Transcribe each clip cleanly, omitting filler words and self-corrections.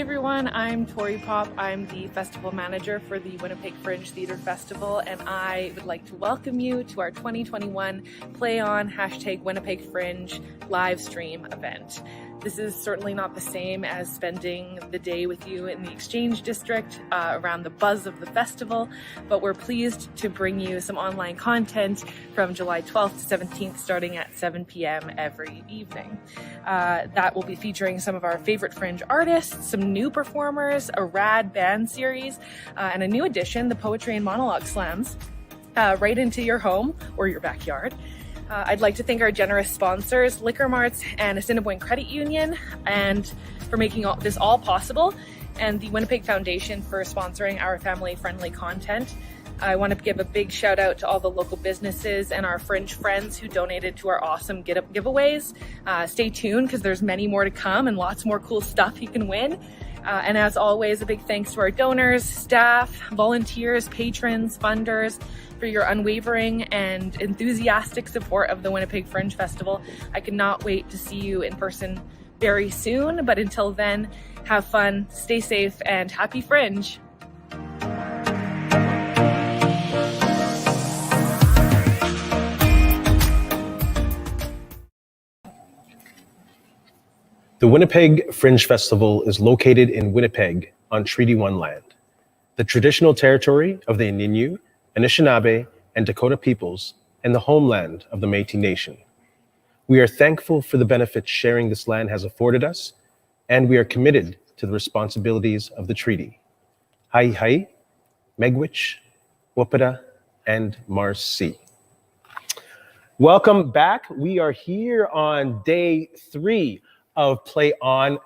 Hey everyone, I'm Tori Pop. I'm the festival manager for the Winnipeg Fringe Theatre Festival, and I would like to welcome you to our 2021 Play On #Winnipeg Fringe live stream event. This is certainly not the same as spending the day with you in the Exchange District around the buzz of the festival, but we're pleased to bring you some online content from July 12th to 17th starting at 7 p.m. every evening. That will be featuring some of our favorite Fringe artists, some new performers, a rad band series, and a new addition, the Poetry and Monologue Slams, right into your home or your backyard. I'd like to thank our generous sponsors, Liquor Marts and Assiniboine Credit Union, and for making this all possible, and the Winnipeg Foundation for sponsoring our family-friendly content. I want to give a big shout out to all the local businesses and our Fringe friends who donated to our awesome giveaways. Stay tuned because there's many more to come and lots more cool stuff you can win. And as always, a big thanks to our donors, staff, volunteers, patrons, funders for your unwavering and enthusiastic support of the Winnipeg Fringe Festival. I cannot wait to see you in person very soon, but until then, have fun, stay safe, and happy Fringe! The Winnipeg Fringe Festival is located in Winnipeg on Treaty 1 land, the traditional territory of the Innu, Anishinaabe, and Dakota peoples, and the homeland of the Métis Nation. We are thankful for the benefits sharing this land has afforded us, and we are committed to the responsibilities of the treaty. Hai hai, Megwich, Wapata, and Marcy. Welcome back. We are here on day 3 of Play On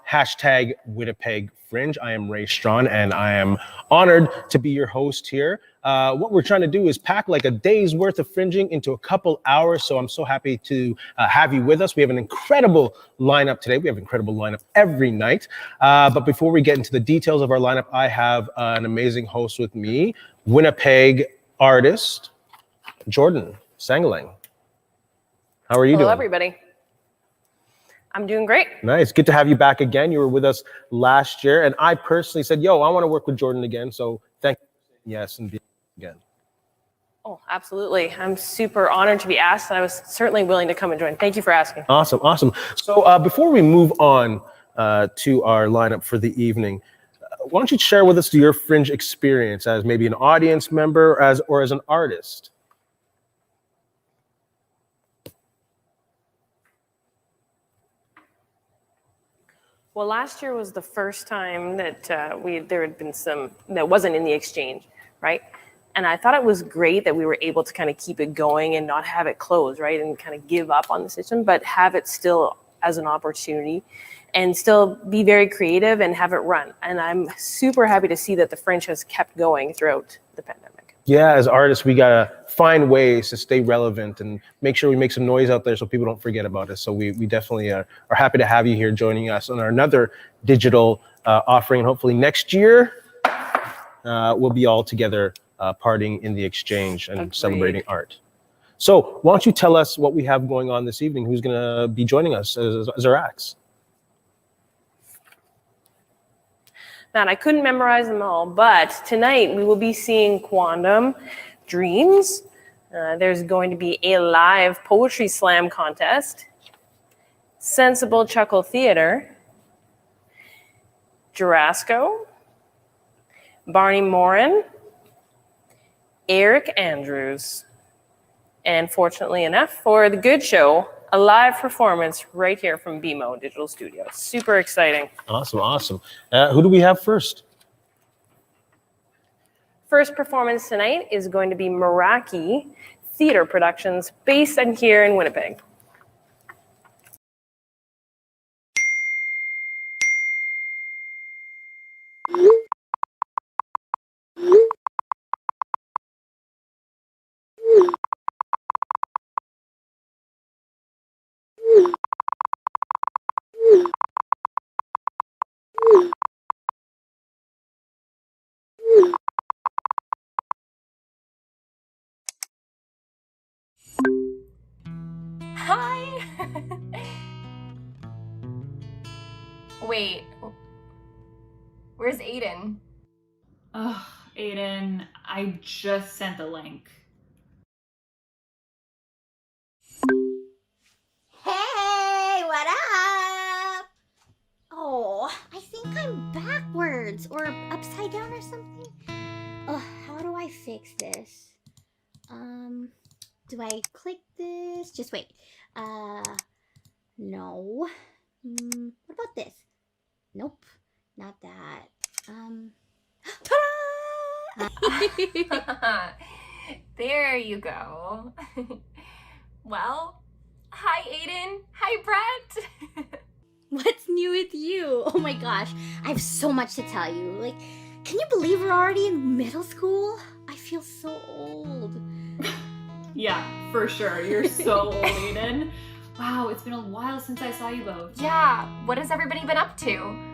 #Winnipeg Fringe. I am Ray Strawn, and I am honored to be your host here. What we're trying to do is pack like a day's worth of fringing into a couple hours, so I'm so happy to have you with us. We have an incredible lineup today. We have an incredible lineup every night. But before we get into the details of our lineup, I have an amazing host with me, Winnipeg artist, Jordan Sangalang. How are you doing? Hello, everybody. I'm doing great. Nice. Good to have you back again. You were with us last year, and I personally said, yo, I want to work with Jordan again. So thank you. Yes, and again. Oh, absolutely. I'm super honored to be asked, and I was certainly willing to come and join. Thank you for asking. Awesome, awesome. So before we move on to our lineup for the evening, why don't you share with us your Fringe experience as maybe an audience member or as an artist? Well, last year was the first time that there had been some that wasn't in the Exchange, right? And I thought it was great that we were able to kind of keep it going and not have it close, right? And kind of give up on the system, but have it still as an opportunity and still be very creative and have it run. And I'm super happy to see that the Fringe has kept going throughout the pandemic. Yeah, as artists, we gotta find ways to stay relevant and make sure we make some noise out there so people don't forget about us. So we definitely are happy to have you here joining us on another digital offering. And hopefully next year, we'll be all together partying in the Exchange and Agreed. Celebrating art. So why don't you tell us what we have going on this evening? Who's gonna be joining us as our acts? Man, I couldn't memorize them all, but tonight we will be seeing Quantum Dreams. There's going to be a live poetry slam contest, Sensible Chuckle Theater, Jurasco, Barney Morin, Eric Andrews, and fortunately enough for the Good Show, a live performance right here from BMO Digital Studios. Super exciting. Awesome, awesome. Who do we have first? First performance tonight is going to be Meraki Theater Productions, based in here in Winnipeg. Hi! Wait. Where's Aiden? Oh, Aiden, I just sent the link. Hey, what up? Oh, I think I'm backwards or upside down or something. Oh, how do I fix this? Do I click this? Just wait. No. What about this? Nope, not that. Ta-da! There you go. Well, hi Aiden. Hi Brett. What's new with you? Oh my gosh, I have so much to tell you. Like, can you believe we're already in middle school? I feel so old. Yeah, for sure. You're so old, Aiden. Wow, it's been a while since I saw you both. Yeah, what has everybody been up to?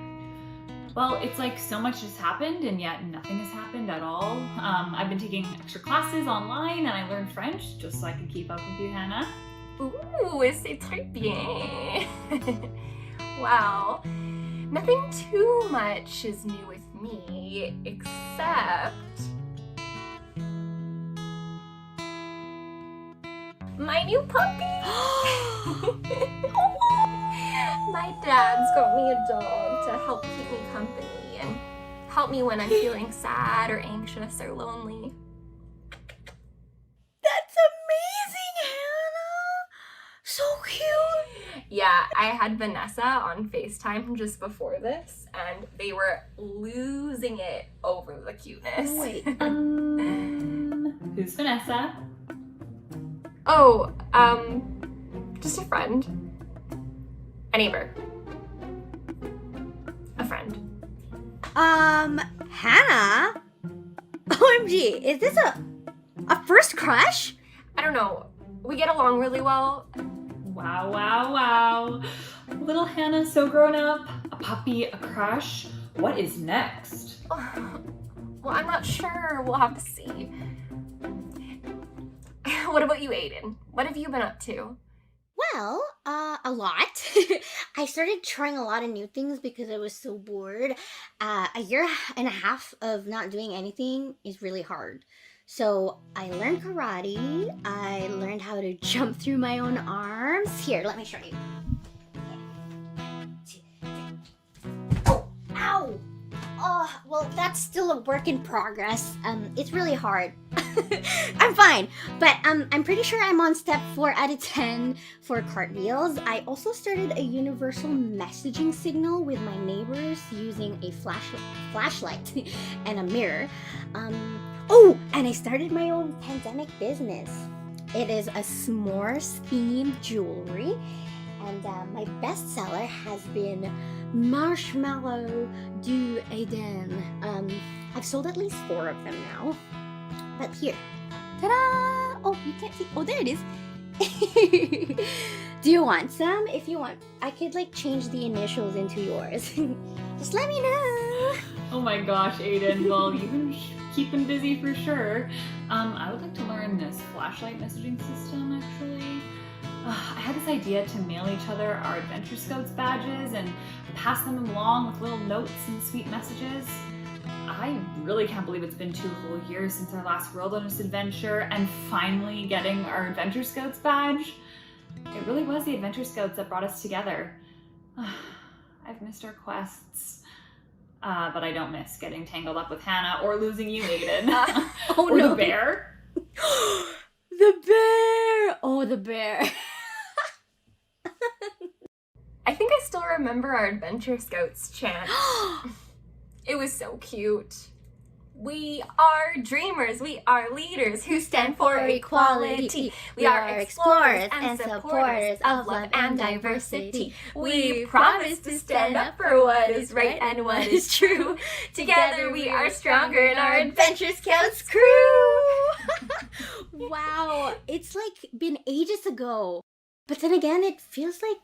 Well, it's like so much has happened and yet nothing has happened at all. I've been taking extra classes online and I learned French just so I can keep up with you, Hannah. Ooh, c'est très bien. Wow, nothing too much is new with me, except my new puppy. My dad's got me a dog to help keep me company and help me when I'm feeling sad or anxious or lonely. That's amazing, Hannah! So cute! Yeah, I had Vanessa on FaceTime just before this, and they were losing it over the cuteness. Wait, Who's Vanessa? Oh, just a friend. A neighbor. A friend. Hannah? OMG, is this a first crush? I don't know. We get along really well. Wow, wow, wow. Little Hannah's so grown up. A puppy, a crush. What is next? Well, I'm not sure. We'll have to see. What about you, Aiden? What have you been up to? Well, a lot. I started trying a lot of new things because I was so bored. A year and a half of not doing anything is really hard. So I learned karate. I learned how to jump through my own arms. Here, let me show you. Oh, ow! Oh, well, that's still a work in progress. It's really hard. I'm fine, but I'm pretty sure I'm on step 4 out of 10 for cartwheels. I also started a universal messaging signal with my neighbors using a flashlight and a mirror. Oh, and I started my own pandemic business. It is a s'mores themed jewelry, and my bestseller has been Marshmallow du Eden. I've sold at least 4 of them now. But here, ta-da! Oh, you can't see. Oh, there it is. Do you want some? If you want, I could like change the initials into yours. Just let me know. Oh my gosh, Aiden. Well, you've been keeping busy for sure. I would like to learn this flashlight messaging system, actually. I had this idea to mail each other our Adventure Scouts badges and pass them along with little notes and sweet messages. I really can't believe it's been 2 whole years since our last wilderness adventure and finally getting our Adventure Scouts badge. It really was the Adventure Scouts that brought us together. I've missed our quests, but I don't miss getting tangled up with Hannah or losing you, Aiden. Oh or no. the bear. The bear! Oh, the bear. I think I still remember our Adventure Scouts chant. It was so cute. We are dreamers, we are leaders who stand for equality. We are explorers and supporters of love and diversity. We promise to stand up for what is right and what is true. Together we are stronger in our Adventure Scouts crew. Wow, it's like been ages ago. But then again, it feels like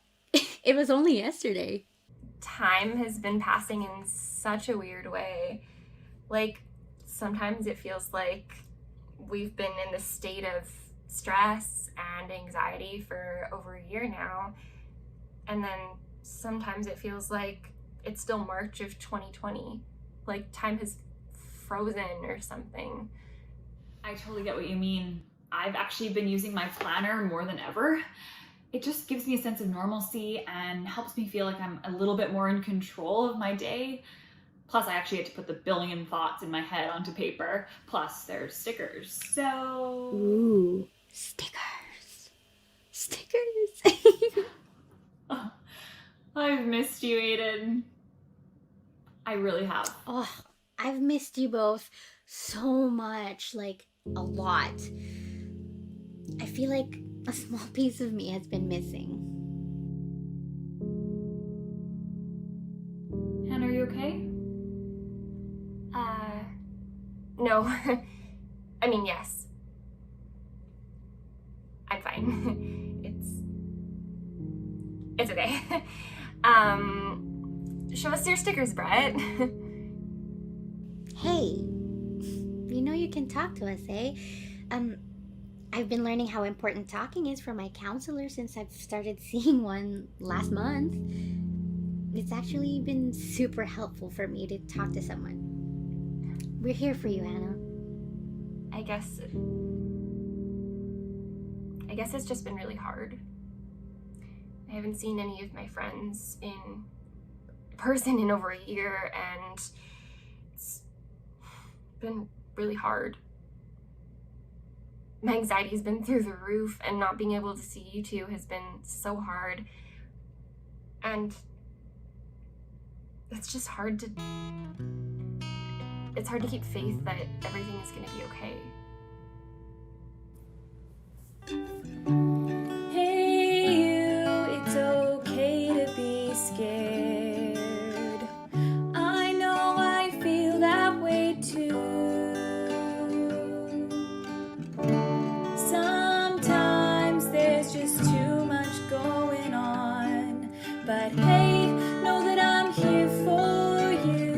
it was only yesterday. Time has been passing in such a weird way. Like, sometimes it feels like we've been in this state of stress and anxiety for over a year now. And then sometimes it feels like it's still March of 2020. like time has frozen or something. I totally get what you mean. I've actually been using my planner more than ever. It just gives me a sense of normalcy and helps me feel like I'm a little bit more in control of my day. Plus, I actually had to put the billion thoughts in my head onto paper. Plus, there's stickers. So... Ooh, stickers. Stickers. Oh, I've missed you, Aiden. I really have. Oh, I've missed you both so much, like a lot. I feel like a small piece of me has been missing. Hannah, are you okay? No. I mean, yes. I'm fine. It's okay. Show us your stickers, Brett. Hey, you know you can talk to us, eh? I've been learning how important talking is for my counselor since I've started seeing one last month. It's actually been super helpful for me to talk to someone. We're here for you, Hannah. I guess it's just been really hard. I haven't seen any of my friends in person in over a year, and it's been really hard. My anxiety's been through the roof, and not being able to see you two has been so hard. And it's just hard to keep faith that everything is gonna be okay. Hey you, it's okay to be scared. I know I feel that way too. Sometimes there's just too much going on, but hey, know that I'm here for you.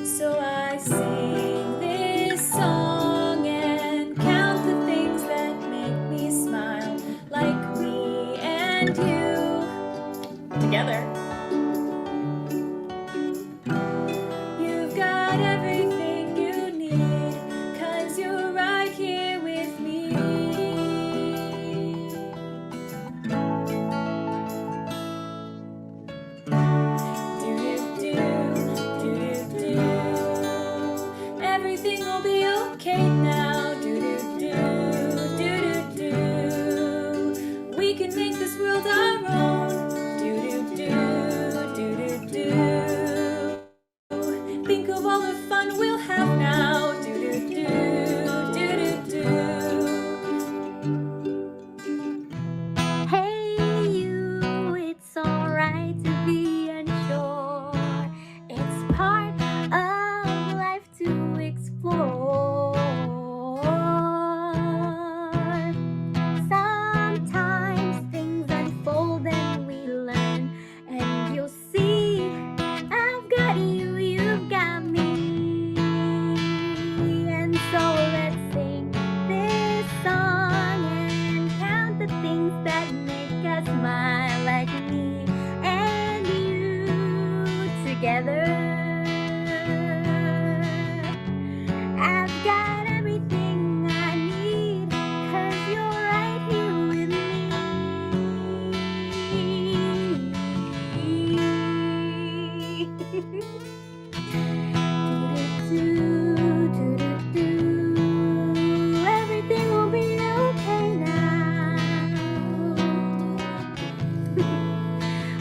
So I sing this song and count the things that make me smile, like me and you together. You've got everything you need, 'cause you're right here with me. Do-do-do, everything will be okay now. Do-do-do, do-do-do. We can make this world our own. Do-do-do, do-do-do. Think of all the fun we'll have now. Do-do-do, do-do-do. Hey you, it's alright to be unsure. It's part of life to explore. Sometimes things unfold and we learn, and you'll see I've got you, you've got me. And so let's sing this song and count the things that make us smile, like me and you together. I've got everything I need, 'cause you're right here with me. Do-do-do, everything will be okay now.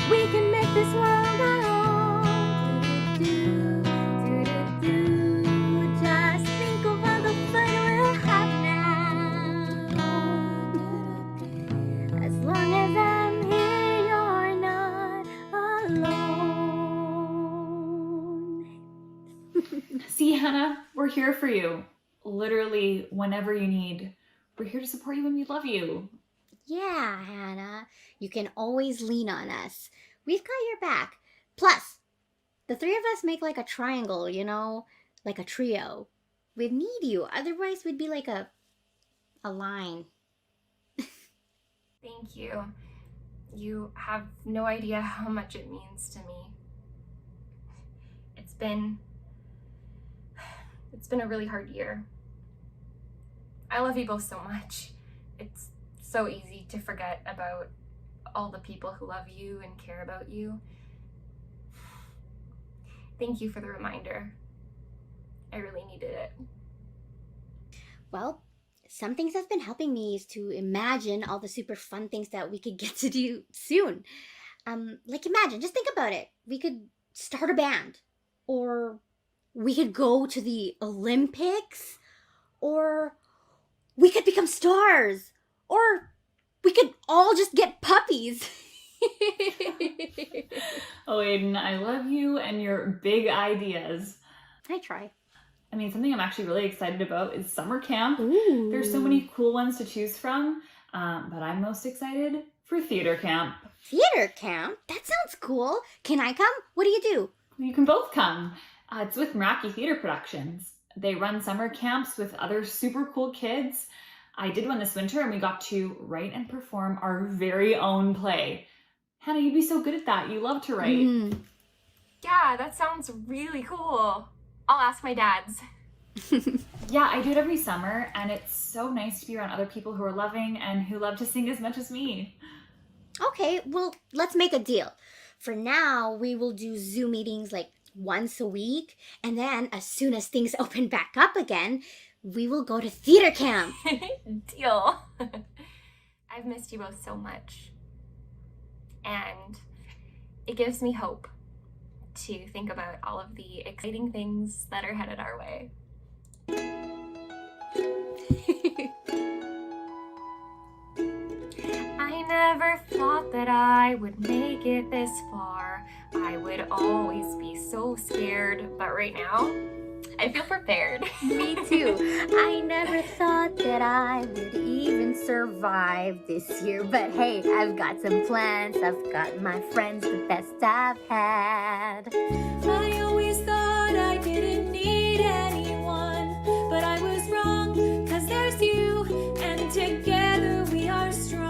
We can make this world our own. Do-do-do, just think of all the fun we'll have now. As long as I'm here, you're not alone. See, Hannah, we're here for you. Literally, whenever you need. We're here to support you and we love you. Yeah, Hannah, you can always lean on us. We've got your back. Plus, the three of us make like a triangle, you know, like a trio. We'd need you, otherwise we'd be like a line. Thank you. You have no idea how much it means to me. It's been a really hard year. I love you both so much. It's so easy to forget about all the people who love you and care about you. Thank you for the reminder. I really needed it. Well, some things that's been helping me is to imagine all the super fun things that we could get to do soon. Like imagine, just think about it. We could start a band, or we could go to the Olympics, or we could become stars, or we could all just get puppies. Oh, Aiden, I love you and your big ideas. I try. I mean, something I'm actually really excited about is summer camp. Ooh. There's so many cool ones to choose from, but I'm most excited for theater camp. Theater camp? That sounds cool. Can I come? What do you do? You can both come. It's with Meraki Theater Productions. They run summer camps with other super cool kids. I did one this winter and we got to write and perform our very own play. Hannah, you'd be so good at that. You love to write. Yeah, that sounds really cool. I'll ask my dads. Yeah, I do it every summer, and it's so nice to be around other people who are loving and who love to sing as much as me. Okay, well, let's make a deal. For now, we will do Zoom meetings like once a week, and then as soon as things open back up again, we will go to theater camp. Deal. I've missed you both so much. And it gives me hope to think about all of the exciting things that are headed our way. I never thought that I would make it this far. I would always be so scared, but right now, I feel prepared. Me too. I never thought that I would even survive this year, but hey, I've got some plans. I've got my friends, the best I've had. I always thought I didn't need anyone, but I was wrong, 'cause there's you, and together we are strong.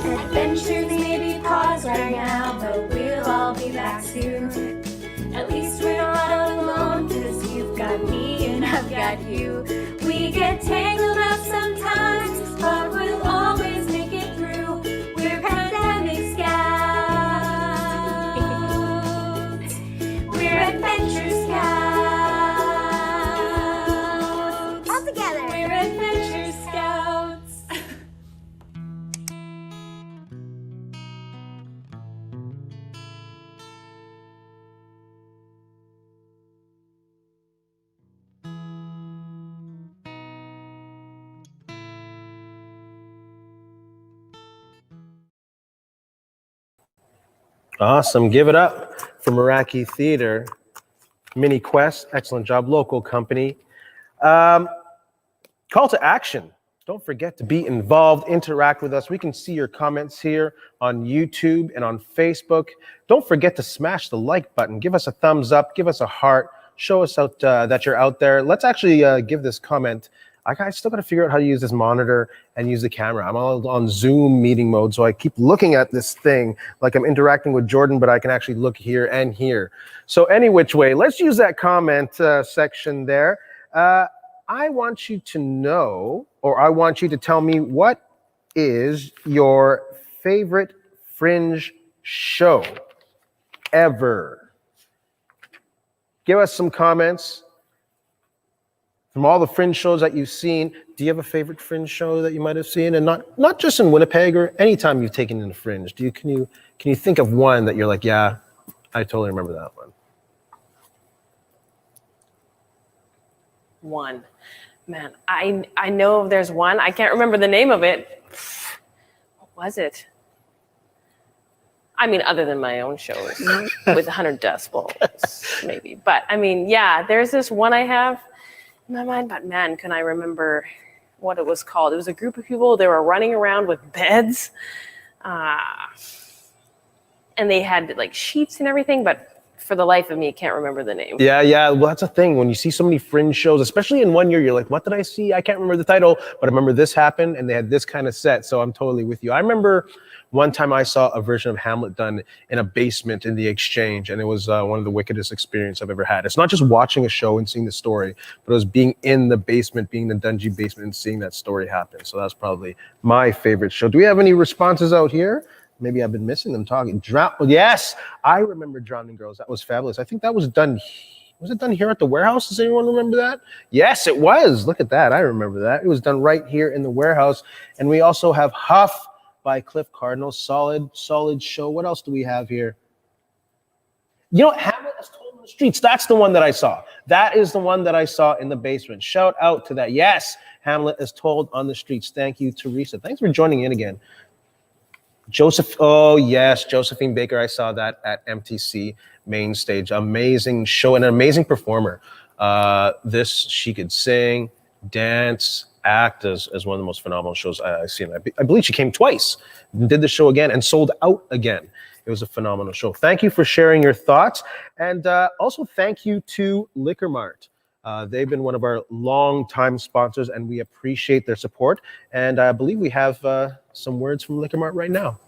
Adventures may be paused right now, but we'll all be back soon. At least we're not alone, 'cause you've got me and I've got you. We get tangled up sometimes, but we'll always make it through. We're pandemic scouts. We're adventure scouts. All together. We're adventure scouts. Awesome. Give it up for Meraki Theater. Mini Quest, excellent job. Local company. Call to action. Don't forget to be involved, interact with us. We can see your comments here on YouTube and on Facebook. Don't forget to smash the like button. Give us a thumbs up. Give us a heart. Show us out that you're out there. Let's actually give this comment. I still got to figure out how to use this monitor and use the camera. I'm all on Zoom meeting mode, so I keep looking at this thing like I'm interacting with Jordan, but I can actually look here and here. So any which way, let's use that comment section there. I want you to know, or I want you to tell me, what is your favorite Fringe show ever? Give us some comments. From all the Fringe shows that you've seen, do you have a favorite Fringe show that you might have seen? And not just in Winnipeg, or anytime you've taken in the Fringe. Can you think of one that you're like, yeah, I totally remember that one? One. Man, I know there's one. I can't remember the name of it. What was it? I mean, other than my own shows with 100 decibels, maybe. But I mean, yeah, there's this one I have in my mind, but man, can I remember what it was called? It was a group of people. They were running around with beds, and they had like sheets and everything, but for the life of me, can't remember the name. Yeah, yeah. Well, that's a thing. When you see so many Fringe shows, especially in one year, you're like, what did I see? I can't remember the title, but I remember this happened and they had this kind of set. So I'm totally with you. I remember one time I saw a version of Hamlet done in a basement in the Exchange, and it was one of the wickedest experiences I've ever had. It's not just watching a show and seeing the story, but it was being in the basement, being in the dungy basement and seeing that story happen. So that's probably my favorite show. Do we have any responses out here? Maybe I've been missing them talking. Yes, I remember Drowning Girls. That was fabulous. I think that was done. Was it done here at the warehouse? Does anyone remember that? Yes, it was. Look at that. I remember that. It was done right here in the warehouse. And we also have Huff by Cliff Cardinal. Solid show. What else do we have here? You know, Hamlet as Told on the Streets. That's the one that I saw. That is the one that I saw in the basement. Shout out to that. Yes, Hamlet as Told on the Streets. Thank you, Teresa. Thanks for joining in again. Oh yes, Josephine Baker. I saw that at MTC main stage. Amazing show and an amazing performer. She could sing, dance, act as one of the most phenomenal shows I've seen. I believe she came twice, did the show again, and sold out again. It was a phenomenal show. Thank you for sharing your thoughts, and also thank you to Liquor Mart. They've been one of our long-time sponsors, and we appreciate their support. And I believe we have some words from Liquor Mart right now.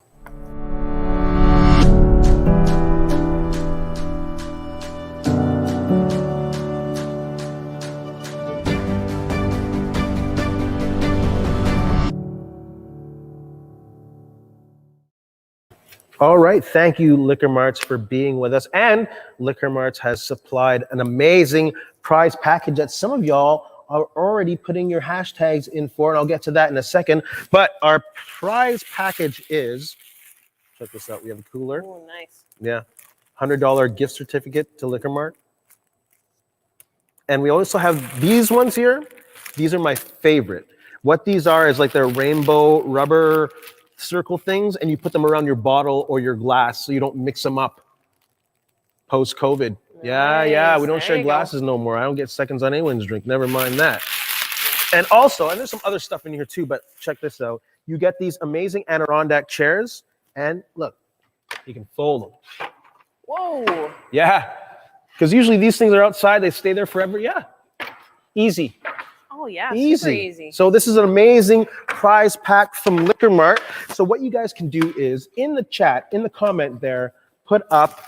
All right, thank you, Liquor Marts, for being with us. And Liquor Marts has supplied an amazing prize package that some of y'all are already putting your hashtags in for, and I'll get to that in a second. But our prize package is, check this out, we have a cooler. Oh, nice. Yeah, $100 gift certificate to Liquor Mart. And we also have these ones here. These are my favorite. What these are is like they're rainbow rubber circle things, and you put them around your bottle or your glass so you don't mix them up post-COVID. Nice. Yeah, we don't share glasses no more. I don't get seconds on anyone's drink, never mind that. And also, and there's some other stuff in here too, but check this out. You get these amazing Adirondack chairs, and look, you can fold them. Whoa. Yeah, because usually these things are outside, they stay there forever. Yeah, easy. Oh yeah, easy. super easy. So this is an amazing prize pack from Liquor Mart. So what you guys can do is in the chat, in the comment there, put up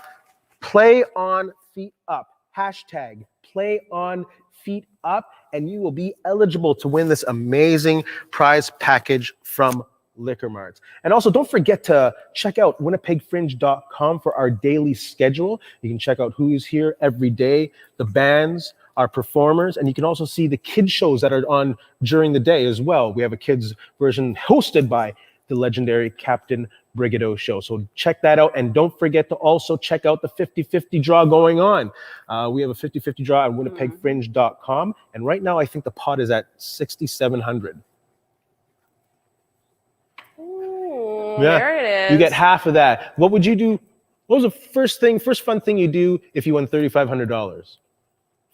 play on feet up, hashtag play on feet up, and you will be eligible to win this amazing prize package from Liquor Mart. And also don't forget to check out winnipegfringe.com for our daily schedule. You can check out who's here every day, the bands, our performers, and you can also see the kids shows that are on during the day as well. We have a kids version hosted by the legendary Captain Brigido show. So check that out. And don't forget to also check out the 50-50 draw going on. We have a 50-50 draw on winnipegfringe.com. And right now, I think the pot is at 6,700. Ooh, Yeah. there it is. You get half of that. What would you do? What was the first fun thing you do if you won $3,500?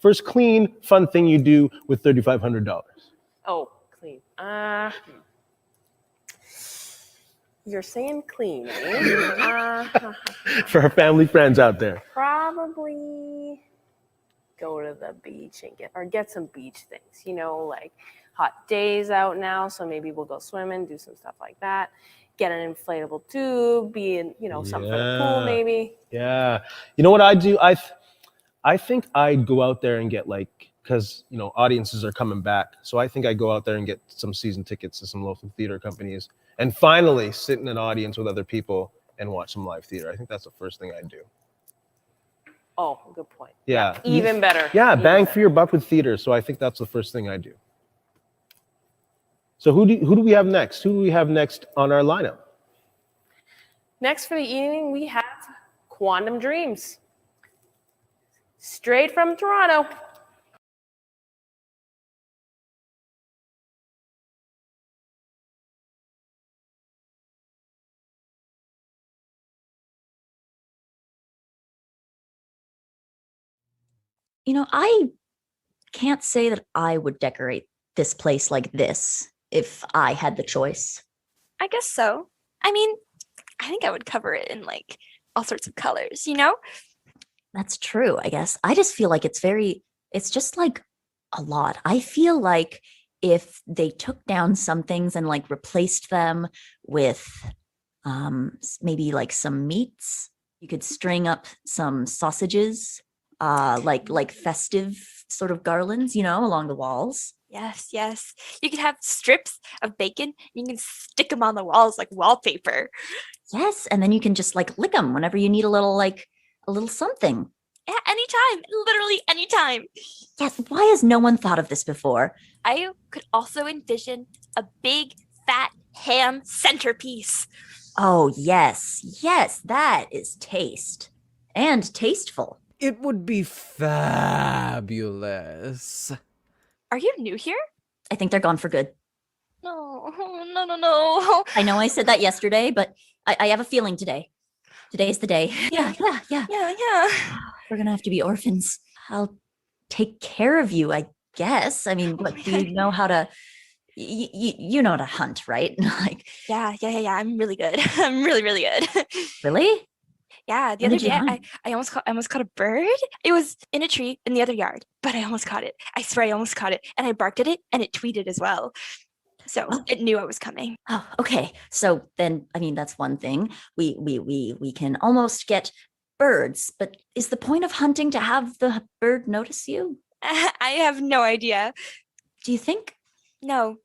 First clean, fun thing you do with $3,500. Oh, clean. You're saying clean, eh? For our family friends out there. Probably go to the beach and get some beach things. You know, like hot days out now, so maybe we'll go swimming, do some stuff like that. Get an inflatable tube, be in, something for the pool maybe. Yeah. You know what I do? I think I'd go out there and get because audiences are coming back. So I think I'd go out there and get some season tickets to some local theater companies and finally sit in an audience with other people and watch some live theater. I think that's the first thing I'd do. Oh, good point. Yeah. Even better. Yeah, Even bang better. for your buck with theater. So I think that's the first thing I'd do. So who do we have next? Who do we have next on our lineup? Next for the evening, we have Quantum Dreams. Straight from Toronto. I can't say that I would decorate this place like this if I had the choice. I guess so. I mean, I think I would cover it in all sorts of colors, That's true, I guess. I just feel like it's just like a lot. I feel like if they took down some things and like replaced them with maybe like some meats, you could string up some sausages, like festive sort of garlands, along the walls. Yes, yes. You can have strips of bacon. You can stick them on the walls like wallpaper. Yes, and then you can just like lick them whenever you need a little something. Yeah, anytime. Literally anytime. Yes, why has no one thought of this before? I could also envision a big, fat ham centerpiece. Oh, yes, that is taste. And tasteful. It would be fabulous. Are you new here? I think they're gone for good. No, no. I know I said that yesterday, but I have a feeling today. Today's the day. Yeah. Yeah. We're gonna have to be orphans. I'll take care of you, I guess. I mean, what, do you know how to... You know how to hunt, right? Like, Yeah. I'm really good. I'm really, really good. really? Yeah, the When other did you day hunt? I almost caught a bird. It was in a tree in the other yard, but I almost caught it. I swear I almost caught it, and I barked at it, and it tweeted as well. So it knew I was coming. Oh, okay. So then, I mean, that's one thing. We can almost get birds, but is the point of hunting to have the bird notice you? I have no idea. Do you think? No.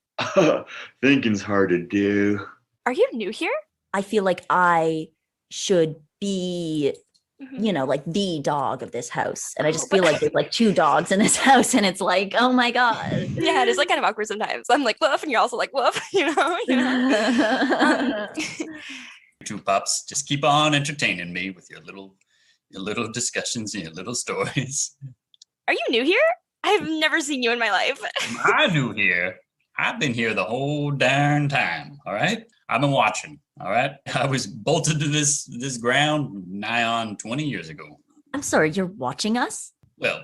Thinking's hard to do. Are you new here? I feel like I should be, Mhm. like the dog of this house. And I just Oh, feel but- like there's like two dogs in this house, and it's like, oh my God. Yeah, it is like kind of awkward sometimes. I'm like woof, and you're also like woof. Two pups, just keep on entertaining me with your little discussions and your little stories. Are you new here? I've never seen you in my life. I knew here. I've been here the whole darn time. All right, I've been watching. All right, I was bolted to this ground nigh on 20 years ago. I'm sorry, you're watching us? Well,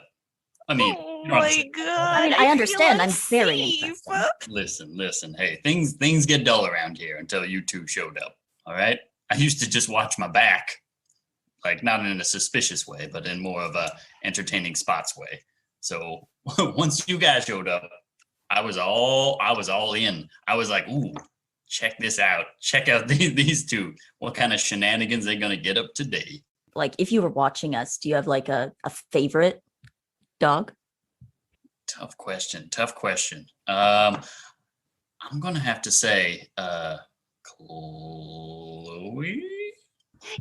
I mean, Oh you're on the my same- god! I mean, I feel understand. I'm very unsafe. interested. Listen. Hey, things get dull around here until you two showed up. All right, I used to just watch my back, like not in a suspicious way, but in more of a entertaining spots way. So once you guys showed up, I was all in. I was like, ooh, check this out. Check out these two. What kind of shenanigans they're gonna get up today? Like, if you were watching us, do you have like a favorite dog? Tough question. I'm gonna have to say, Chloe.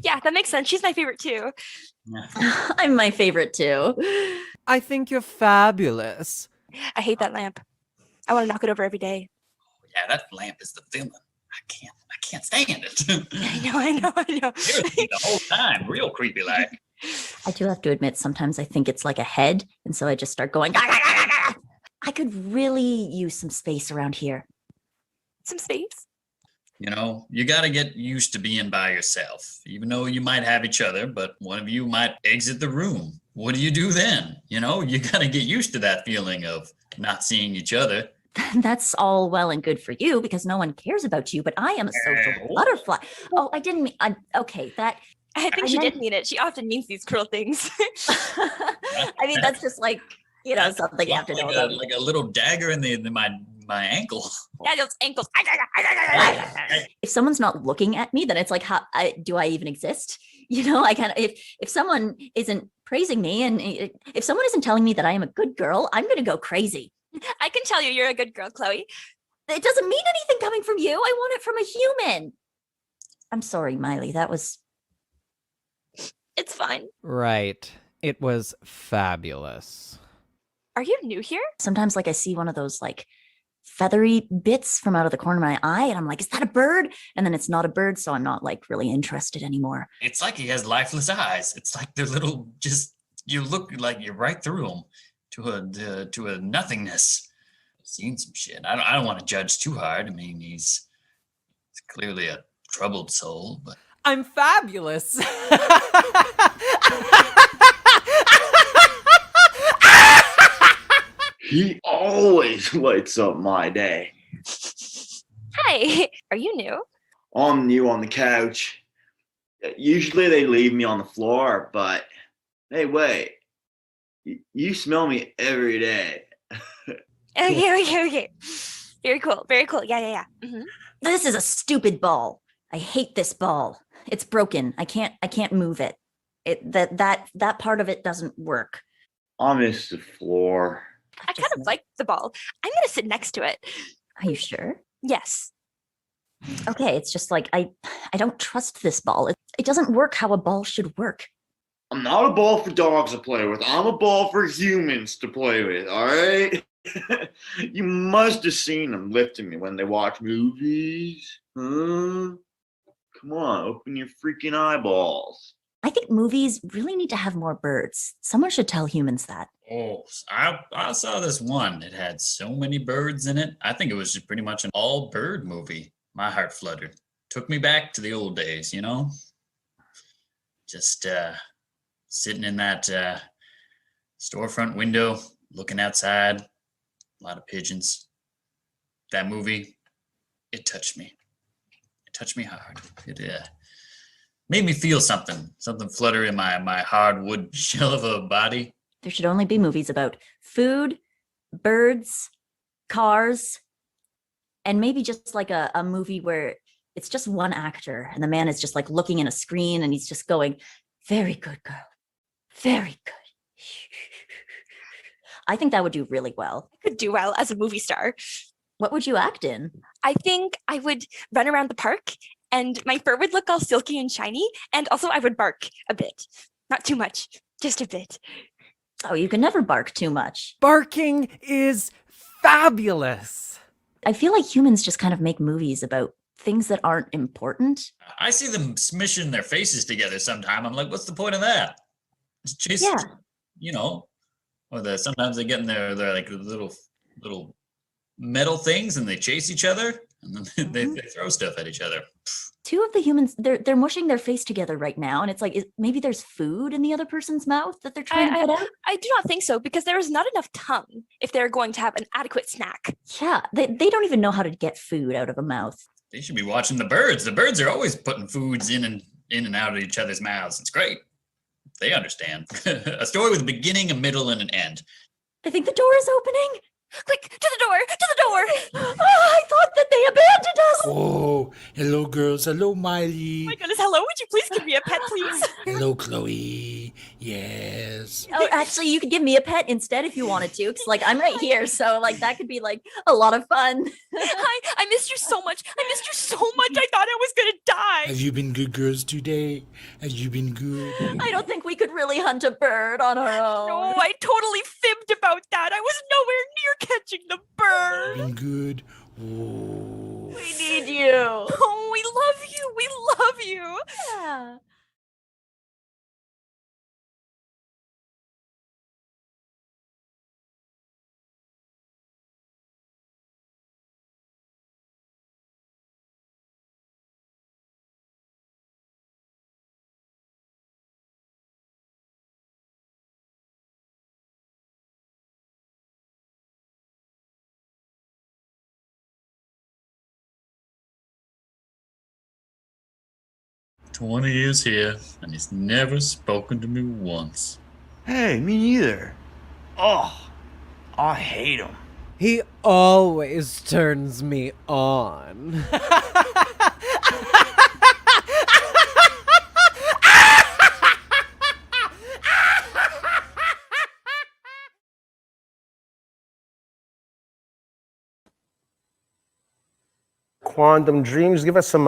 Yeah, that makes sense. She's my favorite too. I'm my favorite too. I think you're fabulous. I hate that lamp. I want to knock it over every day. Yeah, that lamp is the villain. I can't stand it. I know. Seriously, the whole time, real creepy like. I do have to admit, sometimes I think it's like a head, and so I just start going. I could really use some space around here. Some space. You know, you got to get used to being by yourself, even though you might have each other, but one of you might exit the room. What do you do then? You know, you got to get used to that feeling of not seeing each other. That's all well and good for you because no one cares about you, but I am a social butterfly. Oh, I didn't mean. Okay, that. I think she did mean it. She often means these cruel things. I mean, that's just like something you have to know about. Like a little dagger in my ankle. Yeah, those ankles. If someone's not looking at me, then it's like, how do I even exist? I kind of, if someone isn't praising me and if someone isn't telling me that I am a good girl, I'm going to go crazy. I can tell you're a good girl, Chloe. It doesn't mean anything coming from you. I want it from a human. I'm sorry, Miley. That was... It's fine. Right. It was fabulous. Are you new here? Sometimes like I see one of those like feathery bits from out of the corner of my eye and I'm like, is that a bird? And then it's not a bird, so I'm not like really interested anymore. It's like he has lifeless eyes. It's like they're little, just, you look like you're right through them to a nothingness. I've seen some shit. I don't want to judge too hard. I mean, he's clearly a troubled soul, but I'm fabulous. He always lights up my day. Hi. Are you new? I'm new on the couch. Usually they leave me on the floor, but Hey, wait. You smell me every day. Okay. Very cool. Very cool. Yeah. This is a stupid ball. I hate this ball. It's broken. I can't move it. That part of it doesn't work. I miss the floor. I kind of like the ball. I'm gonna sit next to it. Are you sure? Yes. Okay, it's just like I don't trust this ball. It doesn't work how a ball should work. I'm not a ball for dogs to play with. I'm a ball for humans to play with, all right? You must have seen them lifting me when they watch movies. Huh? Come on, open your freaking eyeballs. I think movies really need to have more birds. Someone should tell humans that. Oh, I saw this one. It had so many birds in it. I think it was just pretty much an all bird movie. My heart fluttered. Took me back to the old days, you know? Just sitting in that storefront window, looking outside, a lot of pigeons. That movie, it touched me. It touched me hard. It made me feel something flutter in my hardwood shell of a body. There should only be movies about food, birds, cars, and maybe just like a movie where it's just one actor and the man is just like looking in a screen and he's just going, very good girl, very good. I think that would do really well. I could do well as a movie star. What would you act in? I think I would run around the park and my fur would look all silky and shiny. And also I would bark a bit. Not too much, just a bit. Oh, you can never bark too much. Barking is fabulous. I feel like humans just kind of make movies about things that aren't important. I see them smishing their faces together sometime. I'm like, what's the point of that? It's just, you know, or sometimes they get in their like little metal things and they chase each other and then they throw stuff at each other. Two of the humans, they're mushing their face together right now, and it's like maybe there's food in the other person's mouth that they're trying to get out. I do not think so, because there is not enough tongue if they're going to have an adequate snack. Yeah, they don't even know how to get food out of a mouth. They should be watching the birds. The birds are always putting foods in and out of each other's mouths. It's great. They understand. A story with a beginning, a middle, and an end. I think the door is opening. Quick, to the door, to the door. Oh, I thought that they abandoned us. Oh, hello, girls. Hello, Miley. Oh my goodness, hello. Would you please give me a pet, please? Hello, Chloe. Yes. Oh, actually, you could give me a pet instead if you wanted to, because like I'm right here, so like that could be like a lot of fun. Hi, I missed you so much. I missed you so much. I thought I was gonna die. Have you been good girls today? Have you been good? I don't think we could really hunt a bird on our own. No, I totally fibbed about that. I was nowhere near catching the bird. Been good. Oh. We need you. Oh, we love you. We love you. Yeah. "20 years here, and he's never spoken to me once." Hey, me neither. Oh, I hate him. He always turns me on. Quantum Dreams. Give us some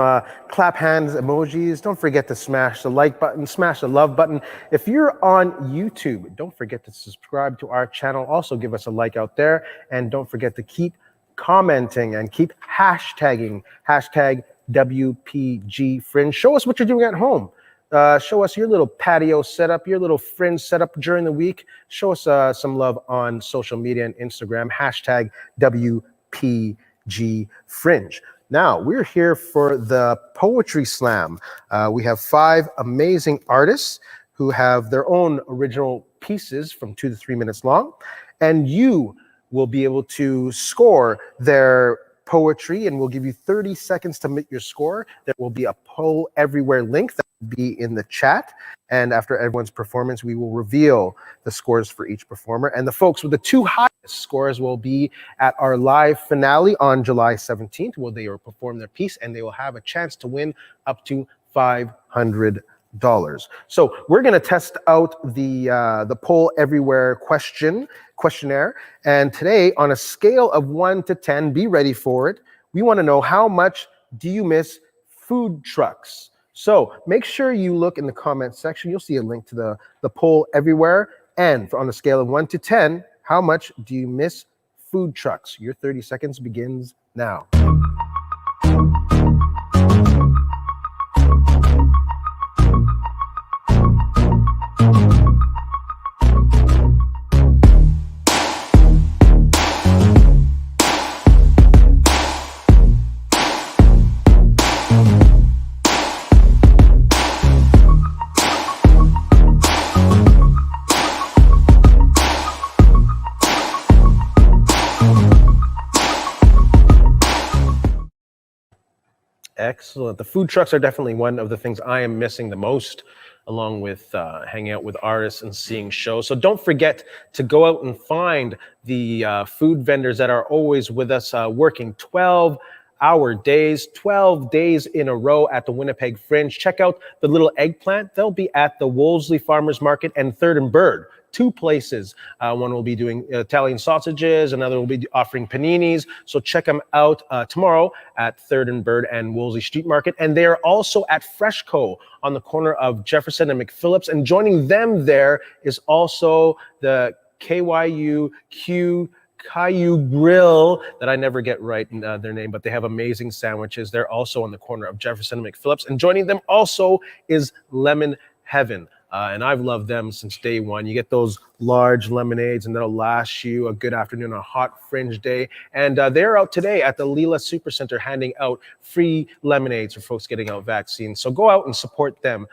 clap hands emojis. Don't forget to smash the like button, smash the love button. If you're on YouTube, don't forget to subscribe to our channel. Also give us a like out there. And don't forget to keep commenting and keep hashtagging, hashtag WPG Fringe. Show us what you're doing at home. Show us your little patio setup, your little fringe setup during the week. Show us some love on social media and Instagram, hashtag WPG Fringe. Now, we're here for the Poetry Slam. We have 5 amazing artists who have their own original pieces from 2 to 3 minutes long. And you will be able to score their poetry, and we'll give you 30 seconds to make your score. There will be a Poll Everywhere link that will be in the chat. And after everyone's performance, we will reveal the scores for each performer. And the folks with the 2 highest scores will be at our live finale on July 17th, where they will perform their piece and they will have a chance to win up to $500. So we're going to test out the Poll Everywhere questionnaire. And today, on a scale of 1 to 10, be ready for it. We want to know, how much do you miss food trucks? So make sure you look in the comment section. You'll see a link to the Poll Everywhere. And on a scale of 1 to 10, how much do you miss food trucks? Your 30 seconds begins now. Excellent. The food trucks are definitely one of the things I am missing the most, along with hanging out with artists and seeing shows. So don't forget to go out and find the food vendors that are always with us, working 12-hour days, 12 days in a row at the Winnipeg Fringe. Check out the Little Eggplant. They'll be at the Wolseley Farmers Market and Third and Bird. 2 places. One will be doing Italian sausages, another will be offering paninis. So check them out tomorrow at Third and Bird and Wolseley Street Market. And they are also at Freshco on the corner of Jefferson and McPhillips. And joining them there is also the Caillou Grill, that I never get right in their name, but they have amazing sandwiches. They're also on the corner of Jefferson and McPhillips. And joining them also is Lemon Heaven. And I've loved them since day one. You get those large lemonades and that'll last you a good afternoon on a hot Fringe day. And they're out today at the Leela Supercenter handing out free lemonades for folks getting out vaccines. So go out and support them,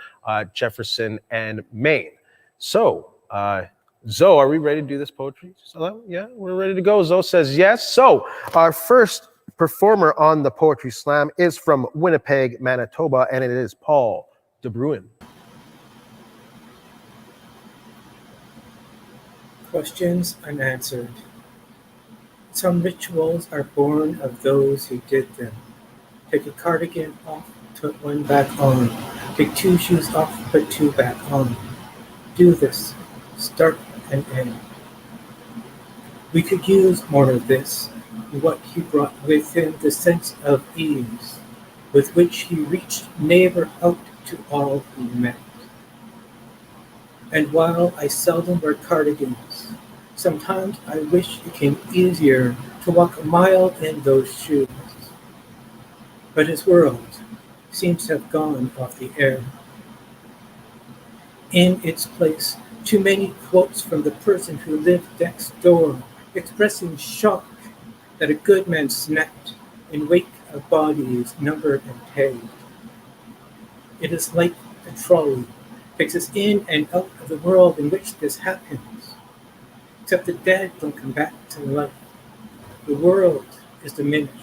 Jefferson and Maine. So, Zoe, are we ready to do this poetry? Yeah, we're ready to go. Zoe says yes. So our first performer on the Poetry Slam is from Winnipeg, Manitoba, and it is Paul De Bruin. Questions unanswered. Some rituals are born of those who did them. Take a cardigan off, put one back on. Take 2 shoes off, put 2 back on. Do this, start and end. We could use more of this, what he brought with him, the sense of ease, with which he reached neighbor out to all he met. And while I seldom wear cardigans, sometimes I wish it came easier to walk a mile in those shoes. But his world seems to have gone off the air. In its place, too many quotes from the person who lived next door, expressing shock that a good man snapped in wake of bodies numbered and tagged. It is like a trolley takes us in and out of the world in which this happens. Except the dead don't come back to life. The world is diminished.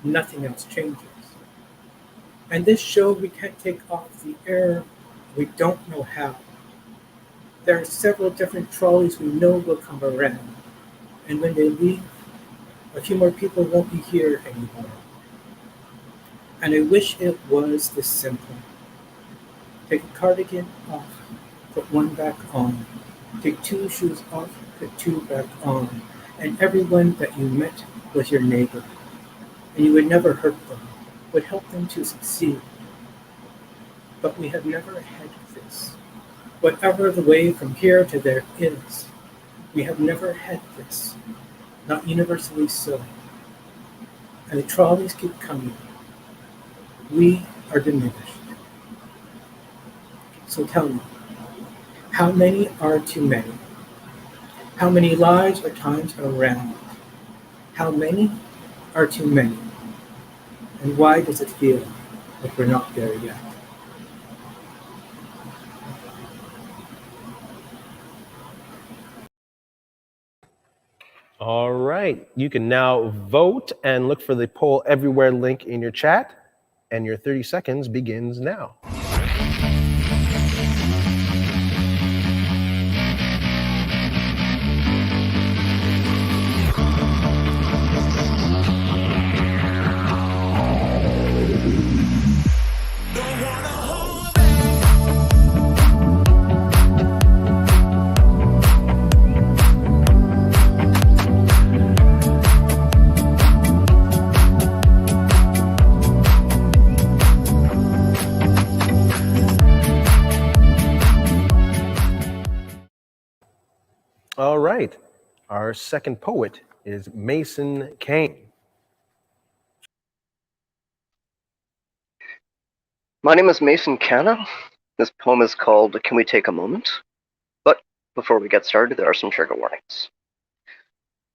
Nothing else changes. And this show we can't take off the air. We don't know how. There are several different trolleys we know will come around. And when they leave, a few more people won't be here anymore. And I wish it was this simple. Take a cardigan off, put 1 back on. Take 2 shoes off, put 2 back on. And everyone that you met was your neighbor. And you would never hurt them, would help them to succeed. But we have never had this. Whatever the way from here to there is, we have never had this. Not universally so. And the trolleys keep coming. We are diminished. So tell me, how many are too many? How many lives or times around? How many are too many? And why does it feel like we're not there yet? All right, you can now vote and look for the Poll Everywhere link in your chat, and your 30 seconds begins now. Our second poet is Mason Kane. My name is Mason Canna. This poem is called Can We Take a Moment? But before we get started, there are some trigger warnings.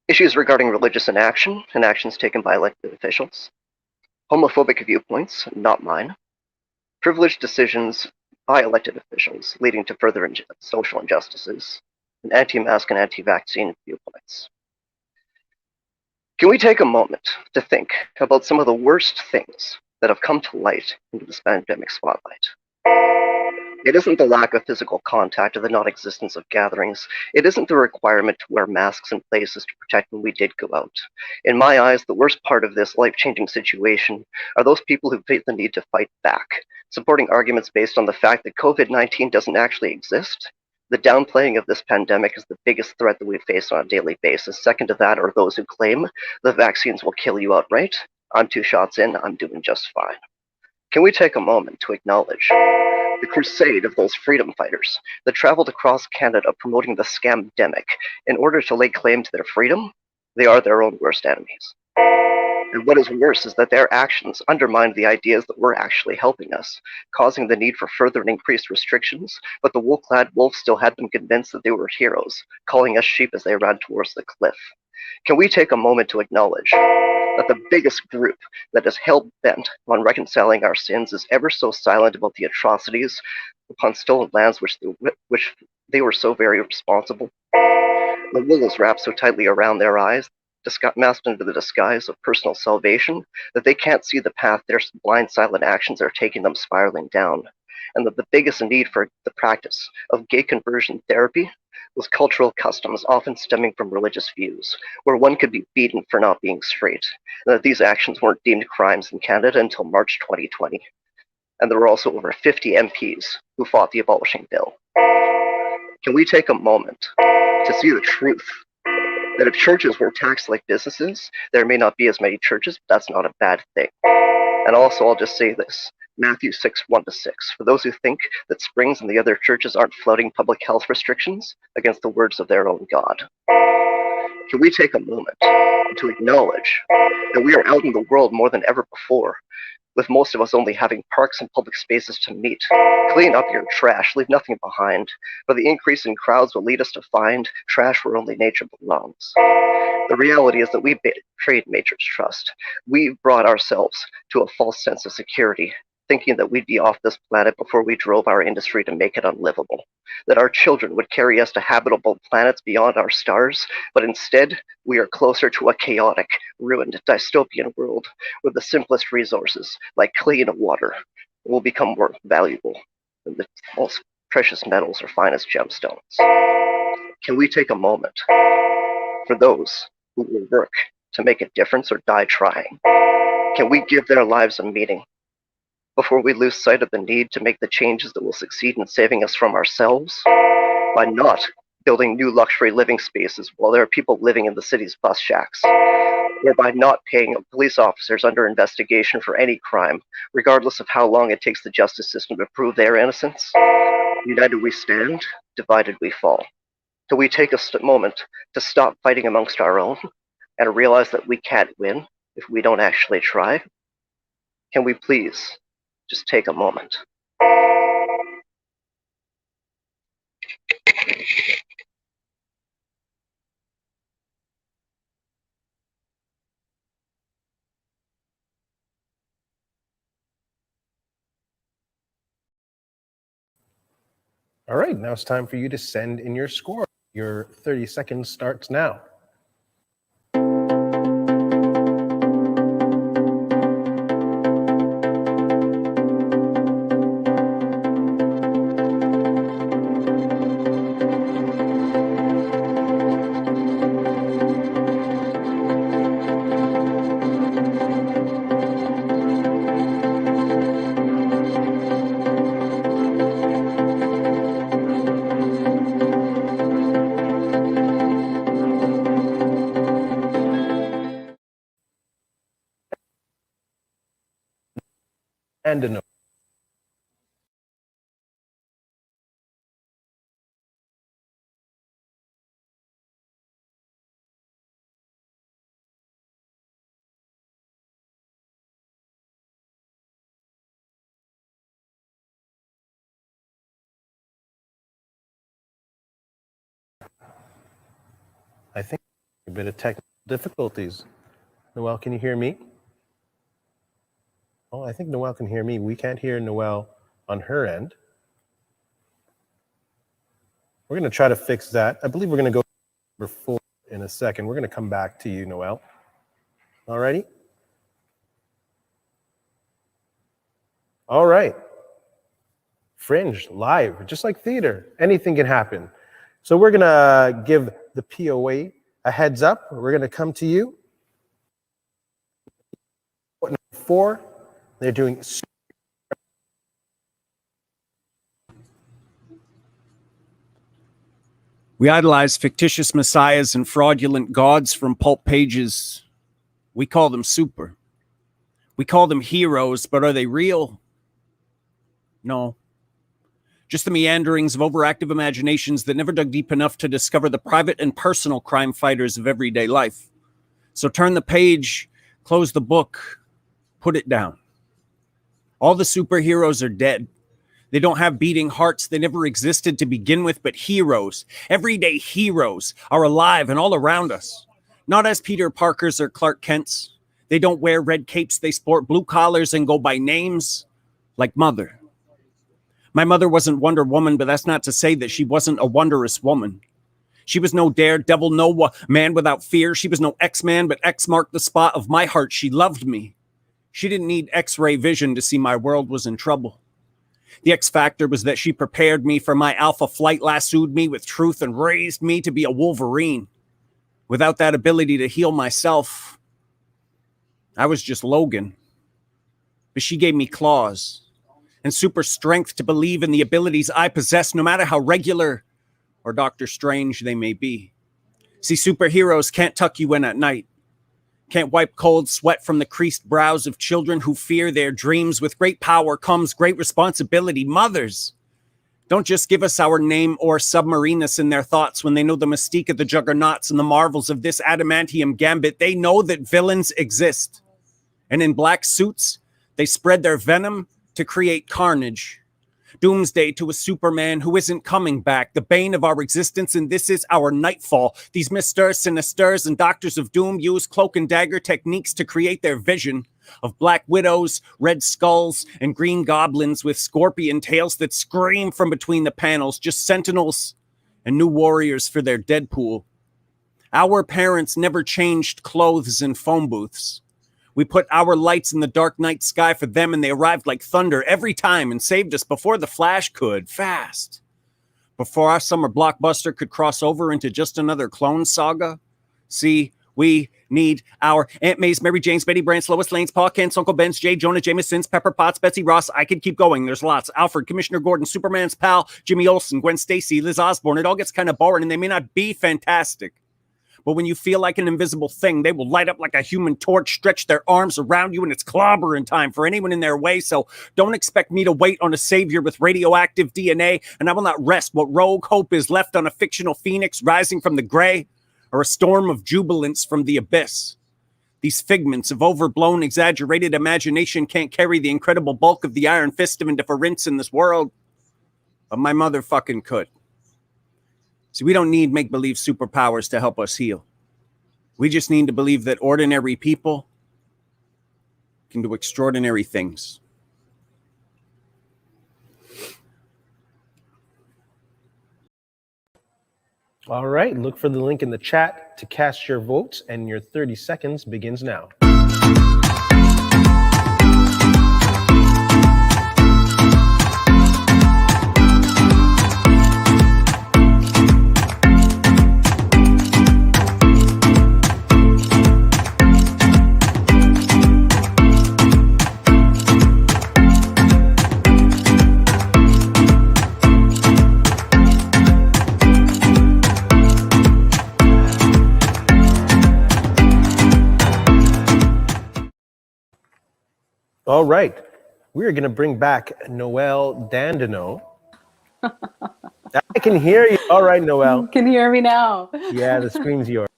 Issues regarding religious inaction and actions taken by elected officials. Homophobic viewpoints, not mine. Privileged decisions by elected officials leading to further social injustices. And anti-mask and anti-vaccine viewpoints. Can we take a moment to think about some of the worst things that have come to light into this pandemic spotlight? It isn't the lack of physical contact or the non-existence of gatherings. It isn't the requirement to wear masks in places to protect when we did go out. In my eyes, the worst part of this life-changing situation are those people who feel the need to fight back, supporting arguments based on the fact that COVID-19 doesn't actually exist. The downplaying of this pandemic is the biggest threat that we face on a daily basis. Second to that are those who claim the vaccines will kill you outright. I'm 2 shots in, I'm doing just fine. Can we take a moment to acknowledge the crusade of those freedom fighters that traveled across Canada promoting the scamdemic in order to lay claim to their freedom? They are their own worst enemies. And what is worse is that their actions undermined the ideas that were actually helping us, causing the need for further and increased restrictions, but the wool-clad wolves still had them convinced that they were heroes, calling us sheep as they ran towards the cliff. Can we take a moment to acknowledge that the biggest group that is hell-bent on reconciling our sins is ever so silent about the atrocities upon stolen lands which they were so very responsible? The wool is wrapped so tightly around their eyes, masked under the disguise of personal salvation, that they can't see the path their blind, silent actions are taking them spiraling down, and that the biggest need for the practice of gay conversion therapy was cultural customs often stemming from religious views, where one could be beaten for not being straight, and that these actions weren't deemed crimes in Canada until March 2020. And there were also over 50 MPs who fought the abolishing bill. Can we take a moment to see the truth that if churches were taxed like businesses, there may not be as many churches, but that's not a bad thing. And also, I'll just say this, Matthew 6:1-6. For those who think that Springs and the other churches aren't flouting public health restrictions against the words of their own God. Can we take a moment to acknowledge that we are out in the world more than ever before, with most of us only having parks and public spaces to meet? Clean up your trash, leave nothing behind, but the increase in crowds will lead us to find trash where only nature belongs. The reality is that we betrayed nature's trust. We brought ourselves to a false sense of security, thinking that we'd be off this planet before we drove our industry to make it unlivable, that our children would carry us to habitable planets beyond our stars, but instead, we are closer to a chaotic, ruined, dystopian world where the simplest resources, like clean water, will become more valuable than the most precious metals or finest gemstones. Can we take a moment for those who will work to make a difference or die trying? Can we give their lives a meaning before we lose sight of the need to make the changes that will succeed in saving us from ourselves by not building new luxury living spaces while there are people living in the city's bus shacks, or by not paying police officers under investigation for any crime, regardless of how long it takes the justice system to prove their innocence? United we stand, divided we fall. Can we take a moment to stop fighting amongst our own and realize that we can't win if we don't actually try? Can we please just take a moment? All right, now it's time for you to send in your score. Your 30 seconds starts now. And a no. I think a bit of technical difficulties. Noelle, can you hear me? Oh, I think Noelle can hear me. We can't hear Noelle on her end. We're going to try to fix that. I believe we're going to go to number 4 in a second. We're going to come back to you, Noelle. All righty? All right. Fringe, live, just like theater. Anything can happen. So we're going to give the POA a heads up. We're going to come to you. Number 4, they're doing... We idolize fictitious messiahs and fraudulent gods from pulp pages. We call them super. We call them heroes, but are they real? No. Just the meanderings of overactive imaginations that never dug deep enough to discover the private and personal crime fighters of everyday life. So turn the page, close the book, put it down. All the superheroes are dead. They don't have beating hearts. They never existed to begin with, but heroes, everyday heroes, are alive and all around us. Not as Peter Parkers or Clark Kents. They don't wear red capes. They sport blue collars and go by names like Mother. My mother wasn't Wonder Woman, but that's not to say that she wasn't a wondrous woman. She was no daredevil, no man without fear. She was no X-Man, but X marked the spot of my heart. She loved me. She didn't need X-ray vision to see my world was in trouble. The X factor was that she prepared me for my alpha flight, lassoed me with truth, and raised me to be a Wolverine. Without that ability to heal myself, I was just Logan. But she gave me claws and super strength to believe in the abilities I possess, no matter how regular or Doctor Strange they may be. See, superheroes can't tuck you in at night. Can't wipe cold sweat from the creased brows of children who fear their dreams. With great power comes great responsibility. Mothers don't just give us our name or submarine us in their thoughts when they know the mystique of the juggernauts and the marvels of this adamantium gambit. They know that villains exist. And in black suits, they spread their venom to create carnage. Doomsday to a Superman who isn't coming back, the bane of our existence, and this is our nightfall. These Mr. Sinisters and Doctors of Doom use cloak and dagger techniques to create their vision of black widows, red skulls, and green goblins with scorpion tails that scream from between the panels, just sentinels and new warriors for their Deadpool. Our parents never changed clothes in phone booths. We put our lights in the dark night sky for them, and they arrived like thunder every time and saved us before the Flash could, fast. Before our summer blockbuster could cross over into just another clone saga. See, we need our Aunt May's, Mary Jane's, Betty Brant's, Lois Lane's, Pa Kent's, Uncle Ben's, J. Jonah Jameson's, Pepper Potts, Betsy Ross. I could keep going. There's lots. Alfred, Commissioner Gordon, Superman's pal, Jimmy Olsen, Gwen Stacy, Liz Osborne. It all gets kind of boring, and they may not be fantastic. But when you feel like an invisible thing, they will light up like a human torch, stretch their arms around you, and it's clobbering time for anyone in their way. So don't expect me to wait on a savior with radioactive DNA, and I will not rest what rogue hope is left on a fictional phoenix rising from the gray, or a storm of jubilance from the abyss. These figments of overblown, exaggerated imagination can't carry the incredible bulk of the iron fist of indifference in this world. But my motherfucking could. See, we don't need make-believe superpowers to help us heal. We just need to believe that ordinary people can do extraordinary things. All right, look for the link in the chat to cast your votes, and your 30 seconds begins now. All right, we're going to bring back Noelle Dandino. I can hear you. All right, Noelle. Can you hear me now? Yeah, the screen's yours.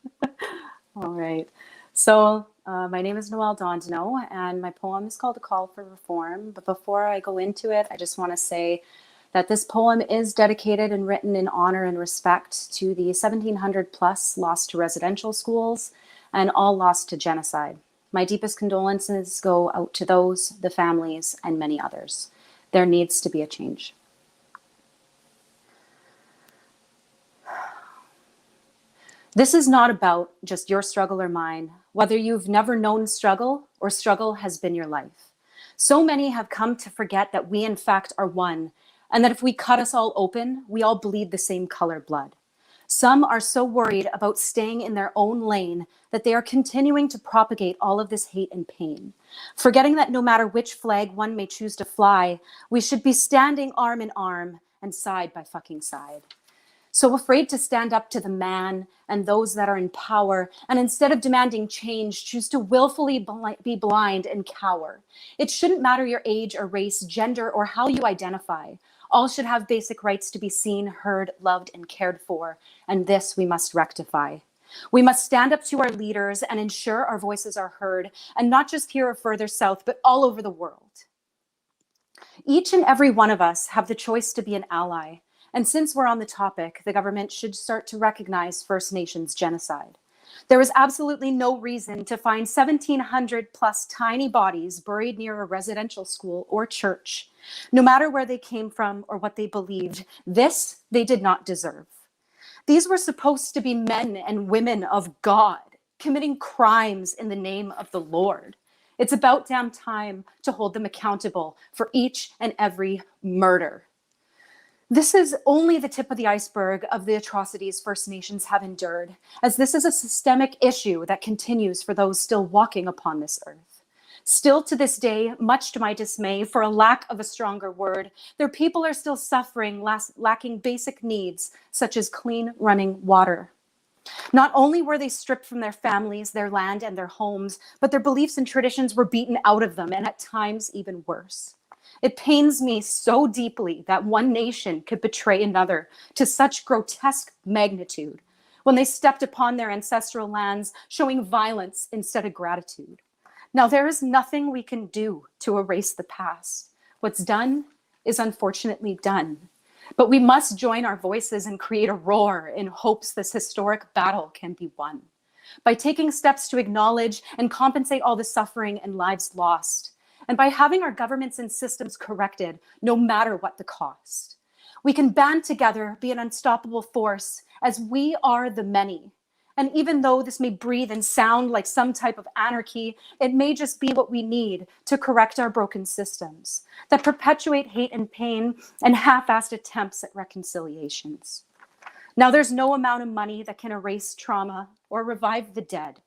All right. So my name is Noelle Dandino, and my poem is called A Call for Reform. But before I go into it, I just want to say that this poem is dedicated and written in honor and respect to the 1,700 plus lost to residential schools and all lost to genocide. My deepest condolences go out to those, the families, and many others. There needs to be a change. This is not about just your struggle or mine, whether you've never known struggle or struggle has been your life. So many have come to forget that we in fact are one, and that if we cut us all open, we all bleed the same color blood. Some are so worried about staying in their own lane that they are continuing to propagate all of this hate and pain, forgetting that no matter which flag one may choose to fly, we should be standing arm in arm and side by fucking side. So afraid to stand up to the man and those that are in power, and instead of demanding change, choose to willfully be blind and cower. It shouldn't matter your age or race, gender, or how you identify. All should have basic rights to be seen, heard, loved, and cared for, and this we must rectify. We must stand up to our leaders and ensure our voices are heard, and not just here or further south, but all over the world. Each and every one of us have the choice to be an ally. And since we're on the topic, the government should start to recognize First Nations genocide. There is absolutely no reason to find 1,700 plus tiny bodies buried near a residential school or church, no matter where they came from or what they believed. This they did not deserve. These were supposed to be men and women of God, committing crimes in the name of the Lord. It's about damn time to hold them accountable for each and every murder. This is only the tip of the iceberg of the atrocities First Nations have endured, as this is a systemic issue that continues for those still walking upon this earth. Still to this day, much to my dismay, for a lack of a stronger word, their people are still suffering, lacking basic needs such as clean running water. Not only were they stripped from their families, their land, and their homes, but their beliefs and traditions were beaten out of them, and at times even worse. It pains me so deeply that one nation could betray another to such grotesque magnitude when they stepped upon their ancestral lands, showing violence instead of gratitude. Now, there is nothing we can do to erase the past. What's done is unfortunately done. But we must join our voices and create a roar in hopes this historic battle can be won. By taking steps to acknowledge and compensate all the suffering and lives lost, and by having our governments and systems corrected, no matter what the cost. We can band together, be an unstoppable force, as we are the many. And even though this may breathe and sound like some type of anarchy, it may just be what we need to correct our broken systems that perpetuate hate and pain and half-assed attempts at reconciliations. Now, there's no amount of money that can erase trauma or revive the dead,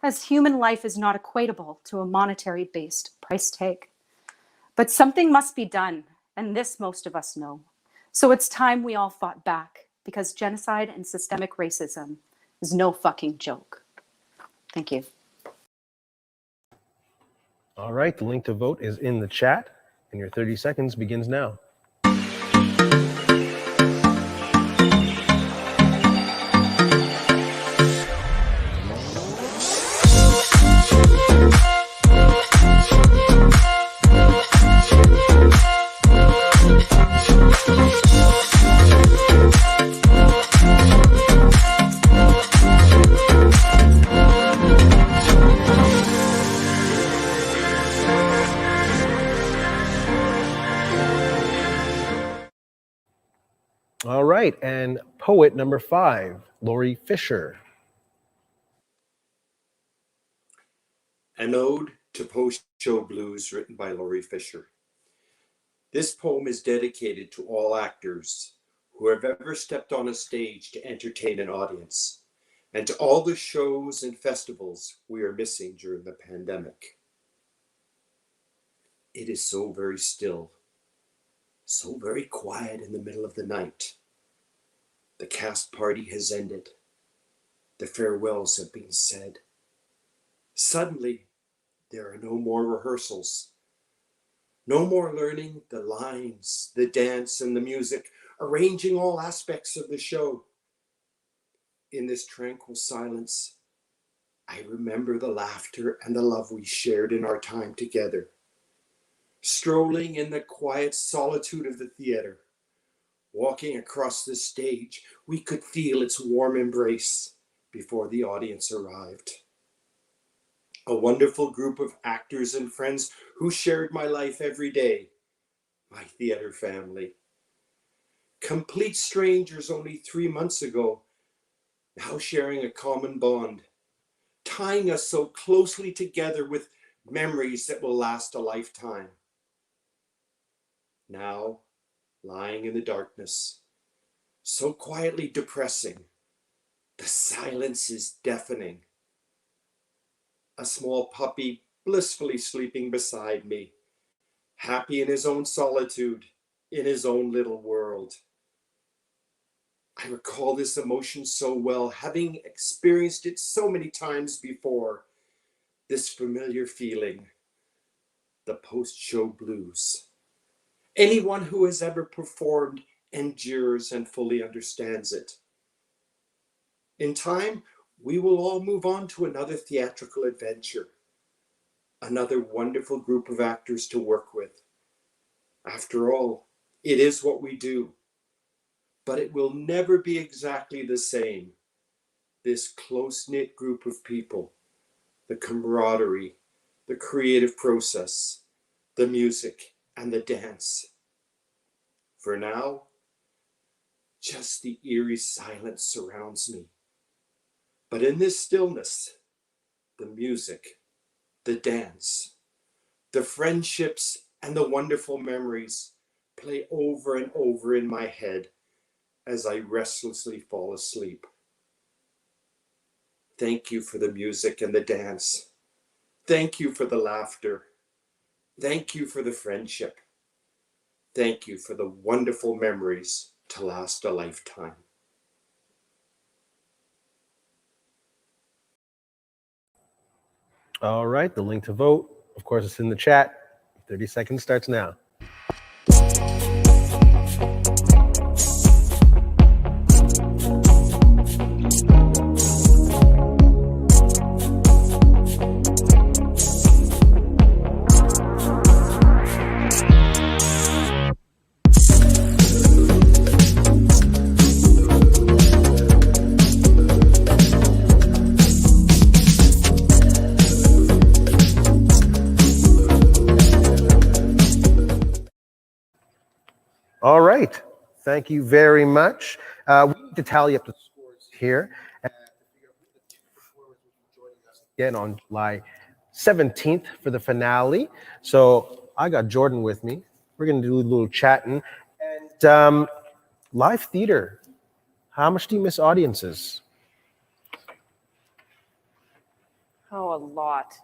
as human life is not equatable to a monetary-based price tag. But something must be done, and this most of us know. So it's time we all fought back, because genocide and systemic racism is no fucking joke. Thank you. All right, the link to vote is in the chat, and your 30 seconds begins now. All right, and poet number 5, Lori Fisher. An Ode to Post-Show Blues, written by Lori Fisher. This poem is dedicated to all actors who have ever stepped on a stage to entertain an audience, and to all the shows and festivals we are missing during the pandemic. It is so very still, so very quiet in the middle of the night. The cast party has ended. The farewells have been said. Suddenly, there are no more rehearsals. No more learning the lines, the dance, and the music, arranging all aspects of the show. In this tranquil silence, I remember the laughter and the love we shared in our time together. Strolling in the quiet solitude of the theater, Walking across the stage, we could feel its warm embrace before the audience arrived. A wonderful group of actors and friends who shared my life every day, my theater family. Complete strangers only 3 months ago, now sharing a common bond, tying us so closely together with memories that will last a lifetime. Now, lying in the darkness, so quietly depressing, the silence is deafening. A small puppy blissfully sleeping beside me, happy in his own solitude, in his own little world. I recall this emotion so well, having experienced it so many times before. This familiar feeling, the post-show blues. Anyone who has ever performed endures and fully understands it. In time, we will all move on to another theatrical adventure, another wonderful group of actors to work with. After all, it is what we do, but it will never be exactly the same. This close-knit group of people, the camaraderie, the creative process, the music, and the dance. For now, just the eerie silence surrounds me. But in this stillness, the music, the dance, the friendships, and the wonderful memories play over and over in my head as I restlessly fall asleep. Thank you for the music and the dance. Thank you for the laughter. Thank you for the friendship. Thank you for the wonderful memories to last a lifetime. All right, the link to vote, of course, it's in the chat. 30 seconds starts now. All right, thank you very much. We need to tally up the scores here. Again on July 17th for the finale. So I got Jordan with me. We're going to do a little chatting. And live theater, how much do you miss audiences? Oh, a lot.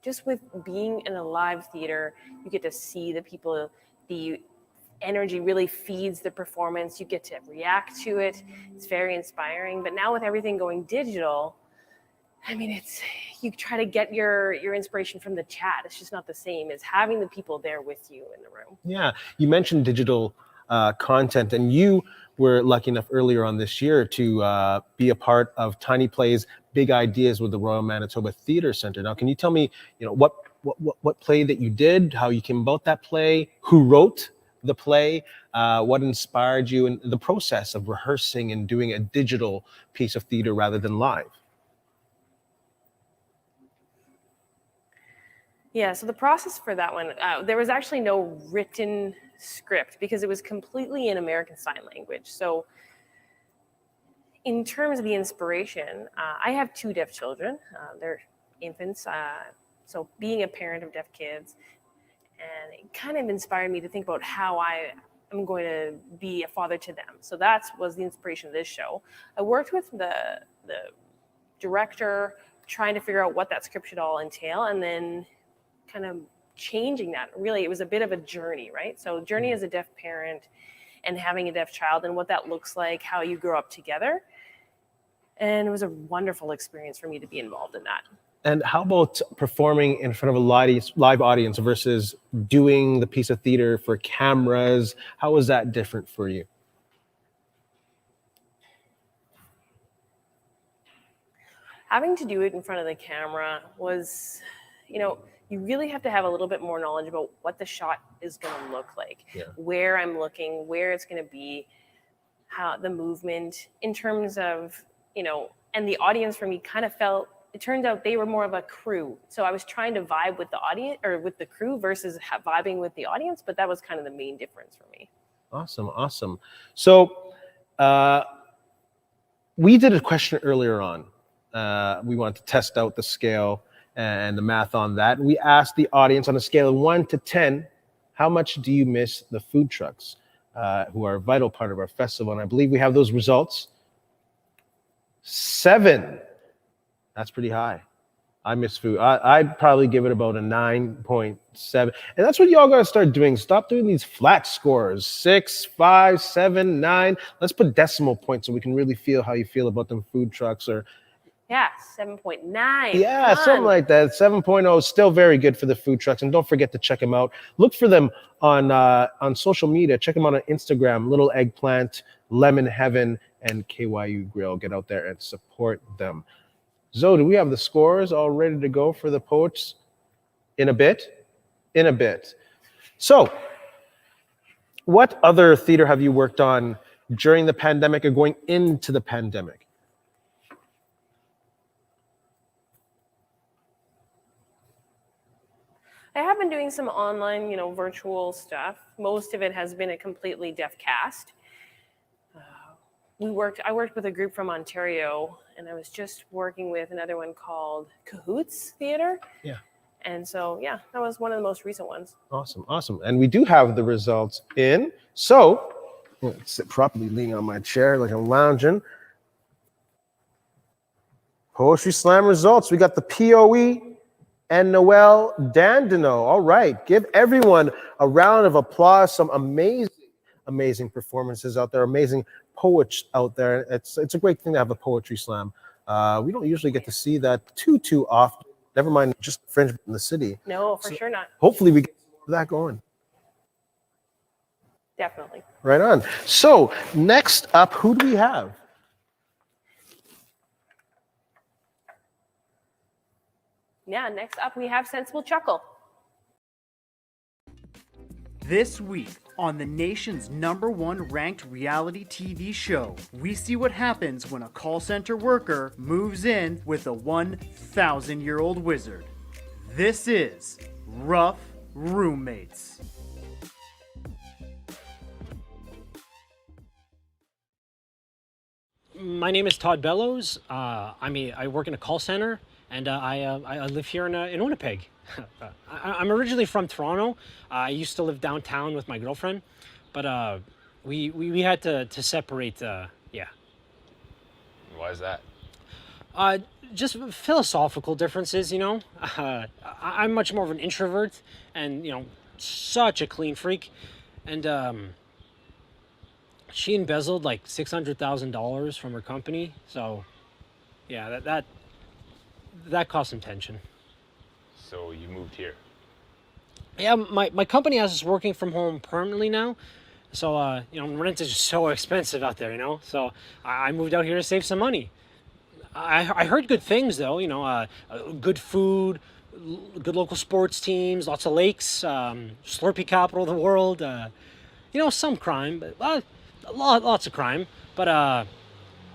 Just with being in a live theater, you get to see the people, the energy really feeds the performance. You get to react to it. It's very inspiring. But now with everything going digital, I mean, it's you try to get your inspiration from the chat. It's just not the same as having the people there with you in the room. Yeah, you mentioned digital content, and you were lucky enough earlier on this year to be a part of Tiny Play's Big Ideas with the Royal Manitoba Theatre Centre. Now, can you tell me, what play that you did, how you came about that play, who wrote the play, what inspired you, and the process of rehearsing and doing a digital piece of theater rather than live? Yeah, so the process for that one, there was actually no written script because it was completely in American Sign Language. So in terms of the inspiration, I have 2 deaf children. They're infants. So being a parent of deaf kids, and it kind of inspired me to think about how I am going to be a father to them. So that was the inspiration of this show. I worked with the director, trying to figure out what that script should all entail, and then kind of changing that. Really, it was a bit of a journey, right? So journey as a deaf parent and having a deaf child and what that looks like, how you grow up together. And it was a wonderful experience for me to be involved in that. And how about performing in front of a live audience versus doing the piece of theater for cameras? How was that different for you? Having to do it in front of the camera was, you really have to have a little bit more knowledge about what the shot is going to look like, where I'm looking, where it's going to be, how the movement in terms of, and the audience for me kind of felt, it turned out they were more of a crew. So I was trying to vibe with the audience or with the crew versus vibing with the audience, but that was kind of the main difference for me. Awesome. So we did a question earlier on. We wanted to test out the scale and the math on that. We asked the audience on a scale of 1 to 10, how much do you miss the food trucks, who are a vital part of our festival? And I believe we have those results. 7. That's pretty high. I miss food. I'd probably give it about a 9.7. And that's what y'all got to start doing. Stop doing these flat scores. 6, 5, 7, 9. Let's put decimal points so we can really feel how you feel about them food trucks. Or 7.9. Yeah, something like that. 7.0 is still very good for the food trucks. And don't forget to check them out. Look for them on social media. Check them out on Instagram, Little Eggplant, Lemon Heaven, and KYU Grill. Get out there and support them. Zoe, do we have the scores all ready to go for the poets in a bit? So, what other theater have you worked on during the pandemic or going into the pandemic? I have been doing some online, virtual stuff. Most of it has been a completely deaf cast. I worked with a group from Ontario, and I was just working with another one called Cahoots Theater. Yeah. And so, that was one of the most recent ones. Awesome. And we do have the results in. So, let's sit properly, leaning on my chair like I'm lounging. Poetry Slam results. We got the POE and Noel Dandino. All right. Give everyone a round of applause. Some amazing performances out there. Amazing poets out there. It's a great thing to have a poetry slam. We don't usually get to see that too often. Never mind just Fringe in the city. No, for sure not. Hopefully we get more of that going. Definitely. Right on. So next up, who do we have? Yeah, next up we have Sensible Chuckle. This week on the nation's #1 ranked reality TV show, we see what happens when a call center worker moves in with a 1,000-year-old wizard. This is Rough Roommates. My name is Todd Bellows. I work in a call center, and I live here in Winnipeg. I'm originally from Toronto. I used to live downtown with my girlfriend, but we had to separate. Why is that? Just philosophical differences, I'm much more of an introvert, and such a clean freak, and she embezzled like $600,000 from her company. So, yeah, that caused some tension. So you moved here? Yeah, my company has us working from home permanently now. So, rent is so expensive out there, So I moved out here to save some money. I heard good things, though, good food, good local sports teams, lots of lakes, Slurpee capital of the world, some crime, but lots of crime. But,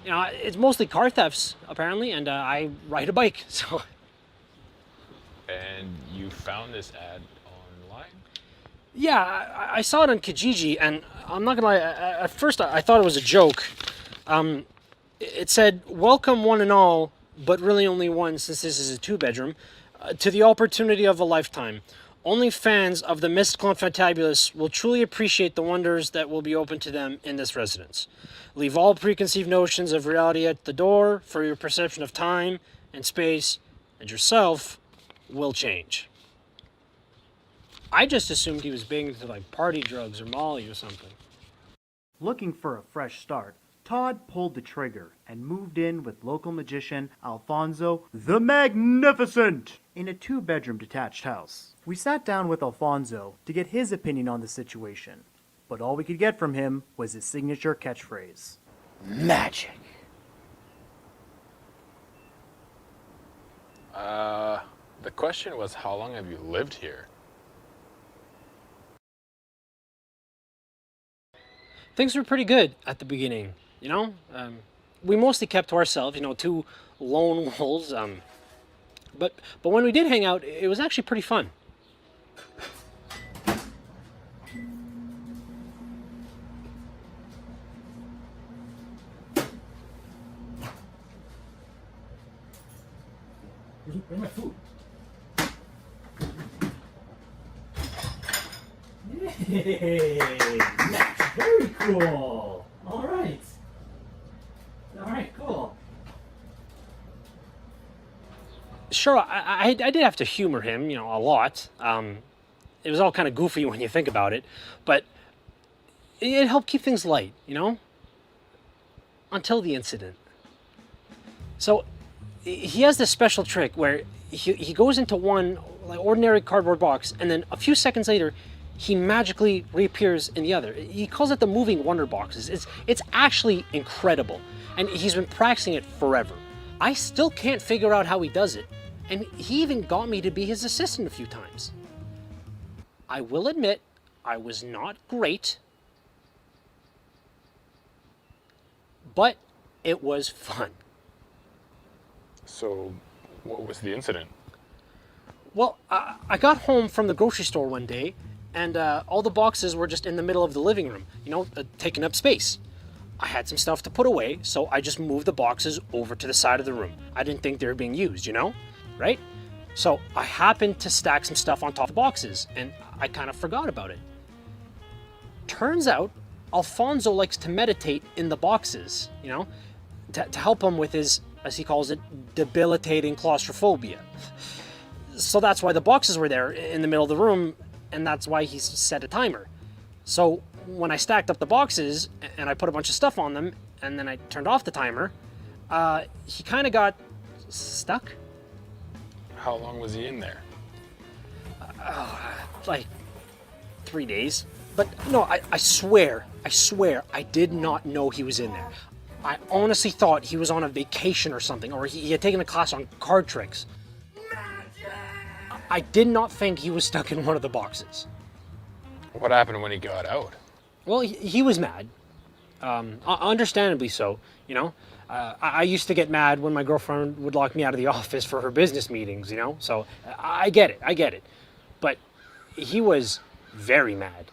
it's mostly car thefts, apparently, and I ride a bike, so... And you found this ad online? Yeah, I saw it on Kijiji, and I'm not gonna lie, at first I thought it was a joke. It said, "Welcome one and all, but really only one since this is a 2-bedroom, to the opportunity of a lifetime. Only fans of the mystical and fantabulous will truly appreciate the wonders that will be open to them in this residence. Leave all preconceived notions of reality at the door for your perception of time and space, and yourself will change." I just assumed he was big into like party drugs or Molly or something. Looking for a fresh start, Todd pulled the trigger and moved in with local magician Alfonso the Magnificent in a 2-bedroom detached house. We sat down with Alfonso to get his opinion on the situation, but all we could get from him was his signature catchphrase: magic. The question was, how long have you lived here? Things were pretty good at the beginning, you know? We mostly kept to ourselves, you know, two lone wolves. But when we did hang out, it was actually pretty fun. Where's my food? Yay! Match. Very cool. All right. All right. Cool. Sure, I did have to humor him, you know, a lot. It was all kind of goofy when you think about it, but it helped keep things light, you know? Until the incident. So, he has this special trick where he goes into one like ordinary cardboard box, and then a few seconds later, he magically reappears in the other. He calls it the moving wonder boxes. It's actually incredible, and he's been practicing it forever. I still can't figure out how he does it, and he even got me to be his assistant a few times. I will admit, I was not great, but it was fun. So, what was the incident? Well, I got home from the grocery store one day, and all the boxes were just in the middle of the living room, you know, taking up space. I had some stuff to put away, so I just moved the boxes over to the side of the room. I didn't think they were being used, you know, right? So I happened to stack some stuff on top of the boxes, and I kind of forgot about it. Turns out, Alfonso likes to meditate in the boxes, you know, to help him with his, as he calls it, debilitating claustrophobia. So that's why the boxes were there in the middle of the room, and that's why he set a timer. So when I stacked up the boxes and I put a bunch of stuff on them, and then I turned off the timer, he kind of got stuck. How long was he in there? Like 3 days. But no, I swear, I did not know he was in there. I honestly thought he was on a vacation or something, or he had taken a class on card tricks. I did not think he was stuck in one of the boxes. What happened when he got out? Well, he was mad. Understandably so, you know. I used to get mad when my girlfriend would lock me out of the office for her business meetings, you know. So I get it. But he was very mad.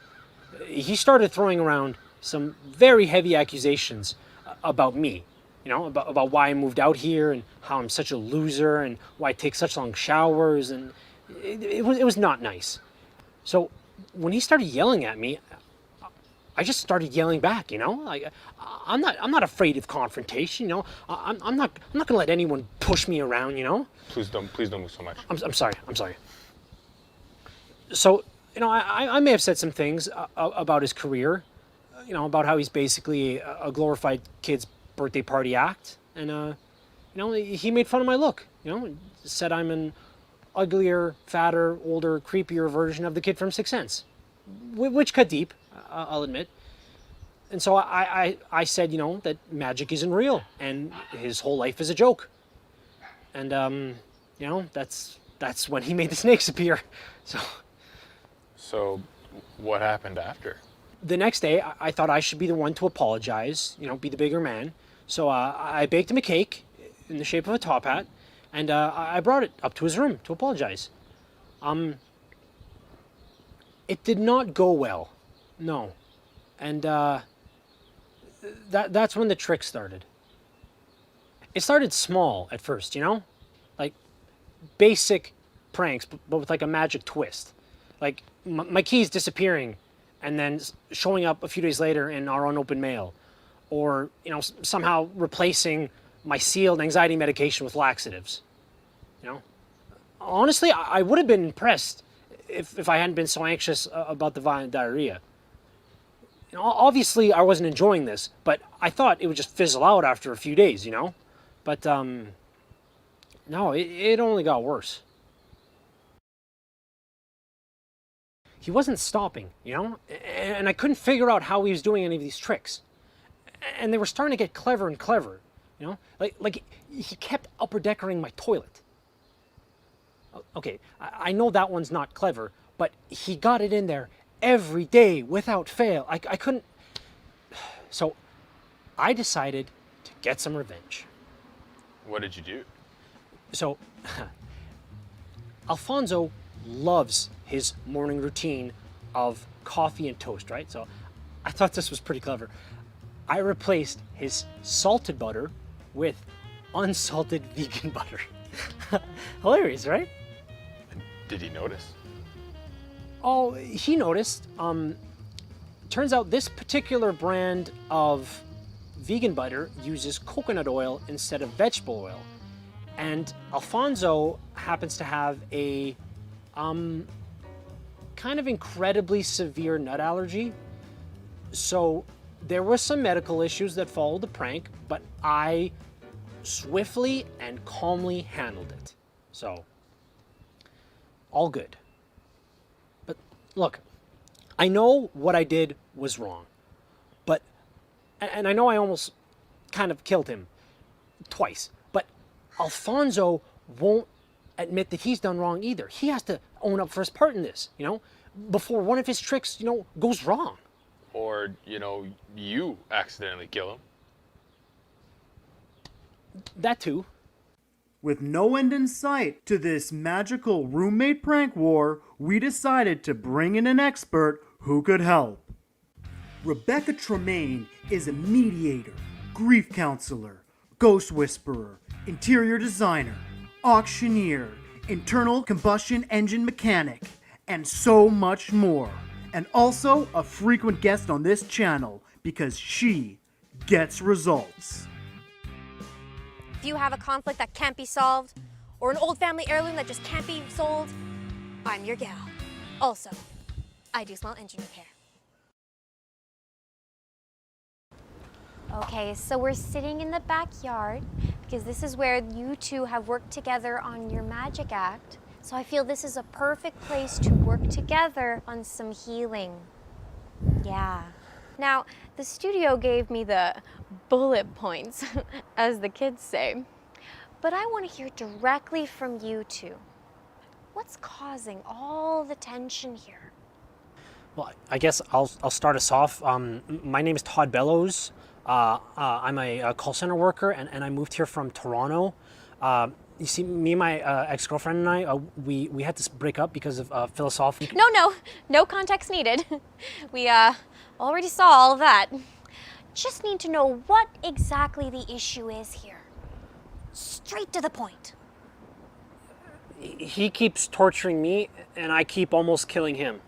He started throwing around some very heavy accusations about me, you know, about why I moved out here and how I'm such a loser and why I take such long showers, and it was not nice. So when he started yelling at me, I just started yelling back, you know. Like I'm not afraid of confrontation, you know. I'm not gonna let anyone push me around, you know. Please don't move so much. I'm sorry. So, you know, I may have said some things about his career, you know, about how he's basically a glorified kid's birthday party act, and you know, he made fun of my look, you know, said I'm an uglier, fatter, older, creepier version of the kid from Sixth Sense, which cut deep, I'll admit. And so I said, you know, that magic isn't real and his whole life is a joke. And you know, that's when he made the snakes appear. So what happened after? The next day, I thought I should be the one to apologize, you know, be the bigger man. So I baked him a cake in the shape of a top hat, and I brought it up to his room to apologize. It did not go well, no. And that's when the trick started. It started small at first, you know? Like basic pranks, but with like a magic twist. Like my keys disappearing and then showing up a few days later in our unopened mail, or, you know, somehow replacing my sealed anxiety medication with laxatives. You know, honestly, I would have been impressed if I hadn't been so anxious about the violent diarrhea. You know, obviously I wasn't enjoying this, but I thought it would just fizzle out after a few days, you know. But no, it only got worse. He wasn't stopping, you know, and I couldn't figure out how he was doing any of these tricks. And they were starting to get clever and clever, you know, like he kept upper deckering my toilet. Okay, I know that one's not clever, but he got it in there every day without fail. I couldn't. So I decided to get some revenge. What did you do? So Alfonso loves his morning routine of coffee and toast, right? So I thought this was pretty clever. I replaced his salted butter with unsalted vegan butter. Hilarious, right? Did he notice? Oh, he noticed. Turns out this particular brand of vegan butter uses coconut oil instead of vegetable oil. And Alfonso happens to have a kind of incredibly severe nut allergy. So there were some medical issues that followed the prank, but I swiftly and calmly handled it. So, all good. But look, I know what I did was wrong, and I know I almost kind of killed him twice, but Alfonso won't admit that he's done wrong either. He has to own up for his part in this, before one of his tricks, goes wrong. Or, you accidentally kill him. That too. With no end in sight to this magical roommate prank war, we decided to bring in an expert who could help. Rebecca Tremaine is a mediator, grief counselor, ghost whisperer, interior designer, auctioneer, internal combustion engine mechanic, and so much more. And also a frequent guest on this channel because she gets results. If you have a conflict that can't be solved, or an old family heirloom that just can't be sold, I'm your gal. Also, I do small engine repair. Okay, so we're sitting in the backyard because this is where you two have worked together on your magic act. So I feel this is a perfect place to work together on some healing. Yeah. Now, the studio gave me the bullet points, as the kids say. But I want to hear directly from you two. What's causing all the tension here? Well, I guess I'll start us off. My name is Todd Bellows. I'm a call center worker, and I moved here from Toronto. You see, me and my ex-girlfriend and I, we had to break up because of philosophical... No context needed. We already saw all of that. Just need to know what exactly the issue is here. Straight to the point. He keeps torturing me, and I keep almost killing him.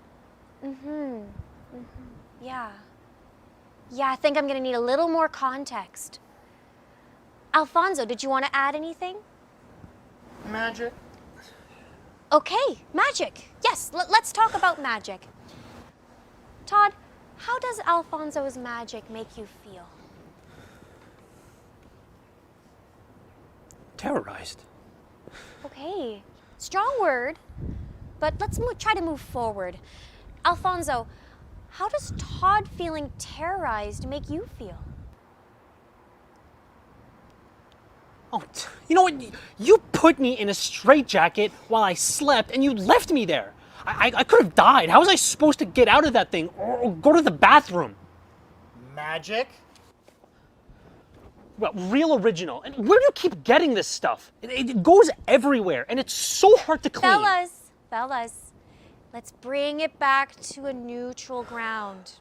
Yeah, I think I'm gonna need a little more context. Alfonso, did you want to add anything? Magic. Okay, magic. Yes, let's talk about magic. Todd, how does Alfonso's magic make you feel? Terrorized. Okay, strong word, but let's try to move forward. Alfonso, how does Todd feeling terrorized make you feel? Oh, you know what? You put me in a straitjacket while I slept, and you left me there. I could have died. How was I supposed to get out of that thing or go to the bathroom? Magic? Well, real original. And where do you keep getting this stuff? It goes everywhere, and it's so hard to clean. Fellas, let's bring it back to a neutral ground.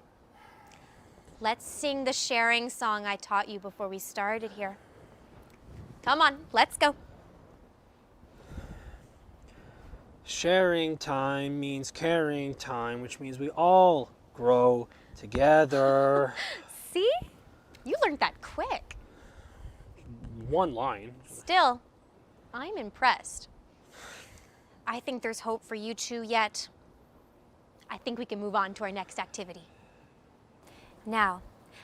Let's sing the sharing song I taught you before we started here. Come on, let's go. Sharing time means caring time, which means we all grow together. See? You learned that quick. One line. Still, I'm impressed. I think there's hope for you two yet. I think we can move on to our next activity. Now,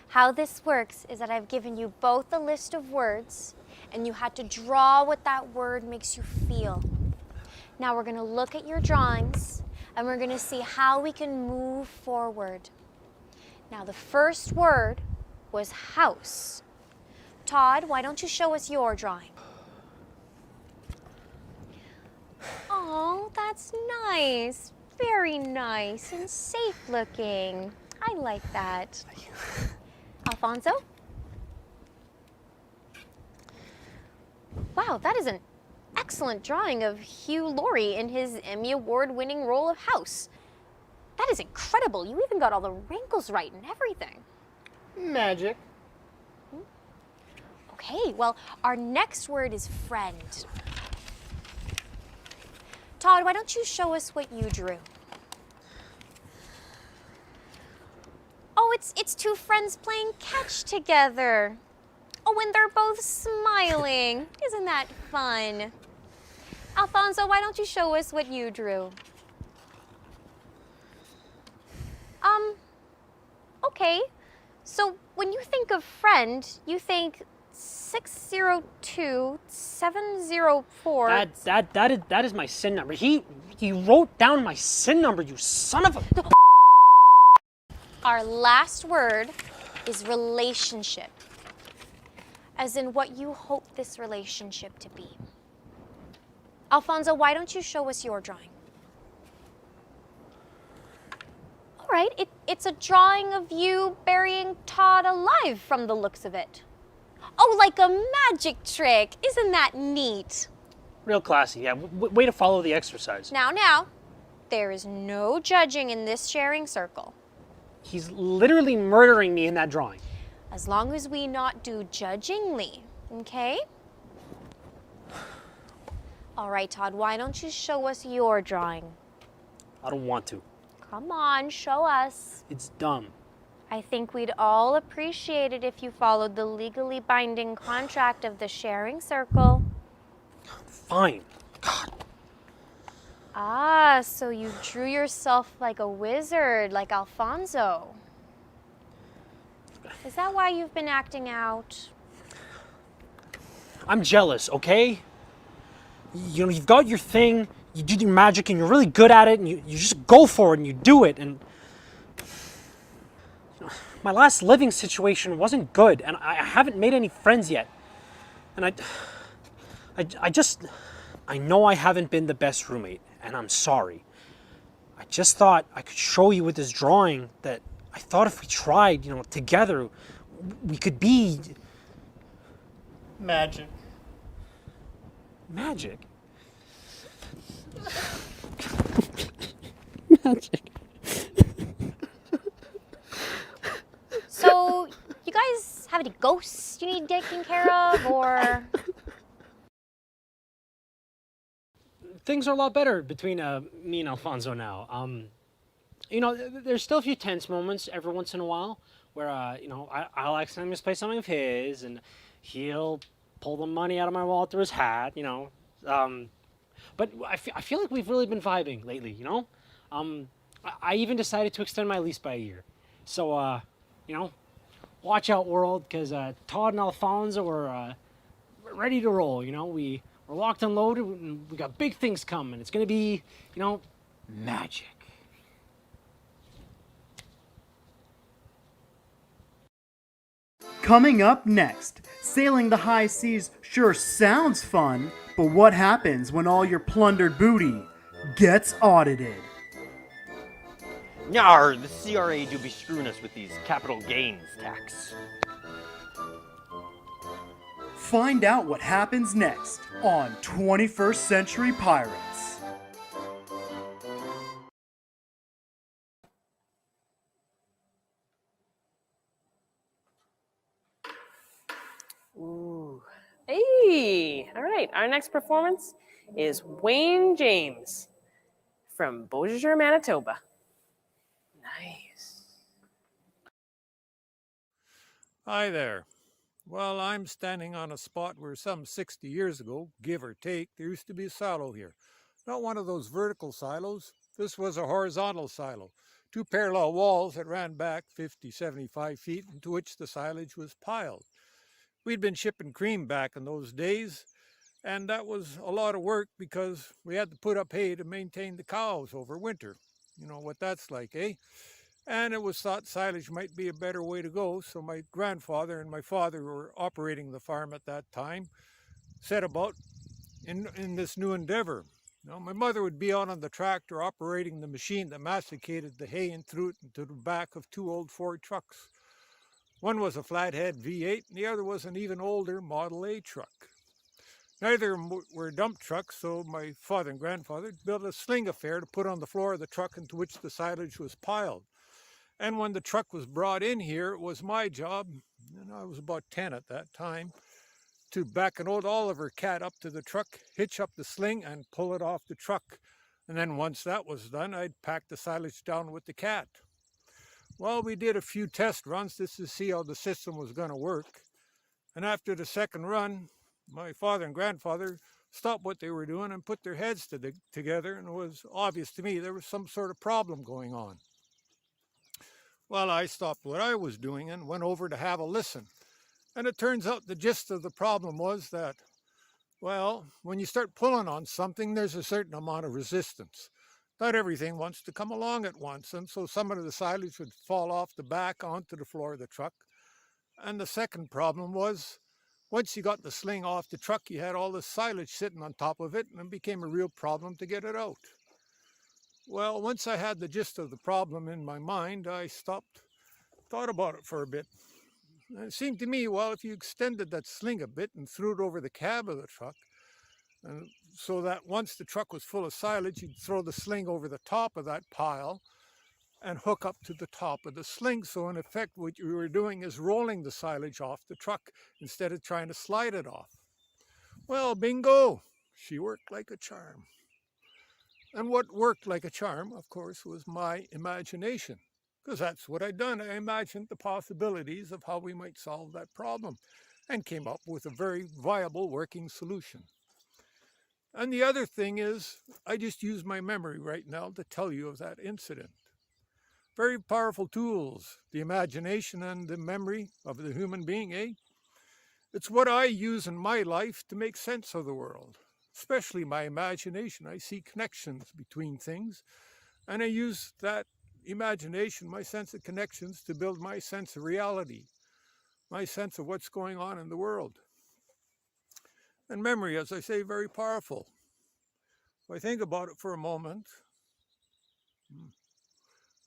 how this works is that I've given you both a list of words, and you had to draw what that word makes you feel. Now we're going to look at your drawings, and we're going to see how we can move forward. Now the first word was house. Todd, why don't you show us your drawing? Oh, Oh, that's nice. Very nice and safe looking. I like that. Alfonso? Wow, that is an excellent drawing of Hugh Laurie in his Emmy Award-winning role of House. That is incredible. You even got all the wrinkles right and everything. Magic. Okay, well, our next word is friend. Todd, why don't you show us what you drew? Oh, it's two friends playing catch together. Oh, and they're both smiling. Isn't that fun? Alfonso, why don't you show us what you drew? Okay. So when you think of friend, you think 602-704. That is my SIN number. He wrote down my SIN number, you son of a... Our last word is relationship, as in what you hope this relationship to be. Alfonso, why don't you show us your drawing? All right, it's a drawing of you burying Todd alive from the looks of it. Oh, like a magic trick. Isn't that neat? Real classy, yeah. Way to follow the exercise. Now, there is no judging in this sharing circle. He's literally murdering me in that drawing. As long as we not do judgingly, okay? All right, Todd, why don't you show us your drawing? I don't want to. Come on, show us. It's dumb. I think we'd all appreciate it if you followed the legally binding contract of the sharing circle. Fine. Ah, so you drew yourself like a wizard, like Alfonso. Is that why you've been acting out? I'm jealous, okay? You know, you've got your thing, you do your magic, and you're really good at it, and you just go for it, and you do it, and... My last living situation wasn't good, and I haven't made any friends yet. And I know I haven't been the best roommate, and I'm sorry. I just thought I could show you with this drawing that I thought if we tried, you know, together, we could be... Magic. Magic? Magic. So, you guys have any ghosts you need taken care of, or? Things are a lot better between me and Alfonso now. You know, there's still a few tense moments every once in a while where, you know, I'll accidentally misplace something of his, and he'll pull the money out of my wallet through his hat, you know. But I feel like we've really been vibing lately, you know? I even decided to extend my lease by a year. So, you know, watch out, world, because Todd and Alfonso are ready to roll, you know? We're locked and loaded, and we got big things coming. It's going to be, you know, magic. Coming up next, sailing the high seas sure sounds fun, but what happens when all your plundered booty gets audited? Yar, the CRA do be screwing us with these capital gains tax. Find out what happens next on 21st Century Pirates. Ooh. Hey! All right, our next performance is Wayne James from Beausejour, Manitoba. Nice. Hi there. Well, I'm standing on a spot where some 60 years ago, give or take, there used to be a silo here. Not one of those vertical silos. This was a horizontal silo. Two parallel walls that ran back 50, 75 feet into which the silage was piled. We'd been shipping cream back in those days, and that was a lot of work because we had to put up hay to maintain the cows over winter. You know what that's like, eh? And it was thought silage might be a better way to go, so my grandfather and my father, who were operating the farm at that time, set about in this new endeavor. Now, my mother would be out on the tractor operating the machine that masticated the hay and threw it into the back of two old Ford trucks. One was a flathead V8 and the other was an even older Model A truck. Neither of them were dump trucks, so my father and grandfather built a sling affair to put on the floor of the truck into which the silage was piled. And when the truck was brought in here, it was my job, and I was about 10 at that time, to back an old Oliver cat up to the truck, hitch up the sling, and pull it off the truck. And then once that was done, I'd pack the silage down with the cat. Well, we did a few test runs just to see how the system was going to work. And after the second run, my father and grandfather stopped what they were doing and put their heads together, and it was obvious to me there was some sort of problem going on. Well, I stopped what I was doing and went over to have a listen. And it turns out the gist of the problem was that, well, when you start pulling on something, there's a certain amount of resistance. Not everything wants to come along at once, and so some of the silage would fall off the back onto the floor of the truck. And the second problem was, once you got the sling off the truck, you had all the silage sitting on top of it, and it became a real problem to get it out. Well, once I had the gist of the problem in my mind, I stopped, thought about it for a bit. And it seemed to me, well, if you extended that sling a bit and threw it over the cab of the truck, and so that once the truck was full of silage, you'd throw the sling over the top of that pile and hook up to the top of the sling. So in effect, what you were doing is rolling the silage off the truck instead of trying to slide it off. Well, bingo, she worked like a charm. And what worked like a charm, of course, was my imagination, because that's what I'd done. I imagined the possibilities of how we might solve that problem and came up with a very viable working solution. And the other thing is, I just use my memory right now to tell you of that incident. Very powerful tools, the imagination and the memory of the human being, eh? It's what I use in my life to make sense of the world, especially my imagination. I see connections between things, and I use that imagination, my sense of connections, to build my sense of reality, my sense of what's going on in the world. And memory, as I say, very powerful. If I think about it for a moment,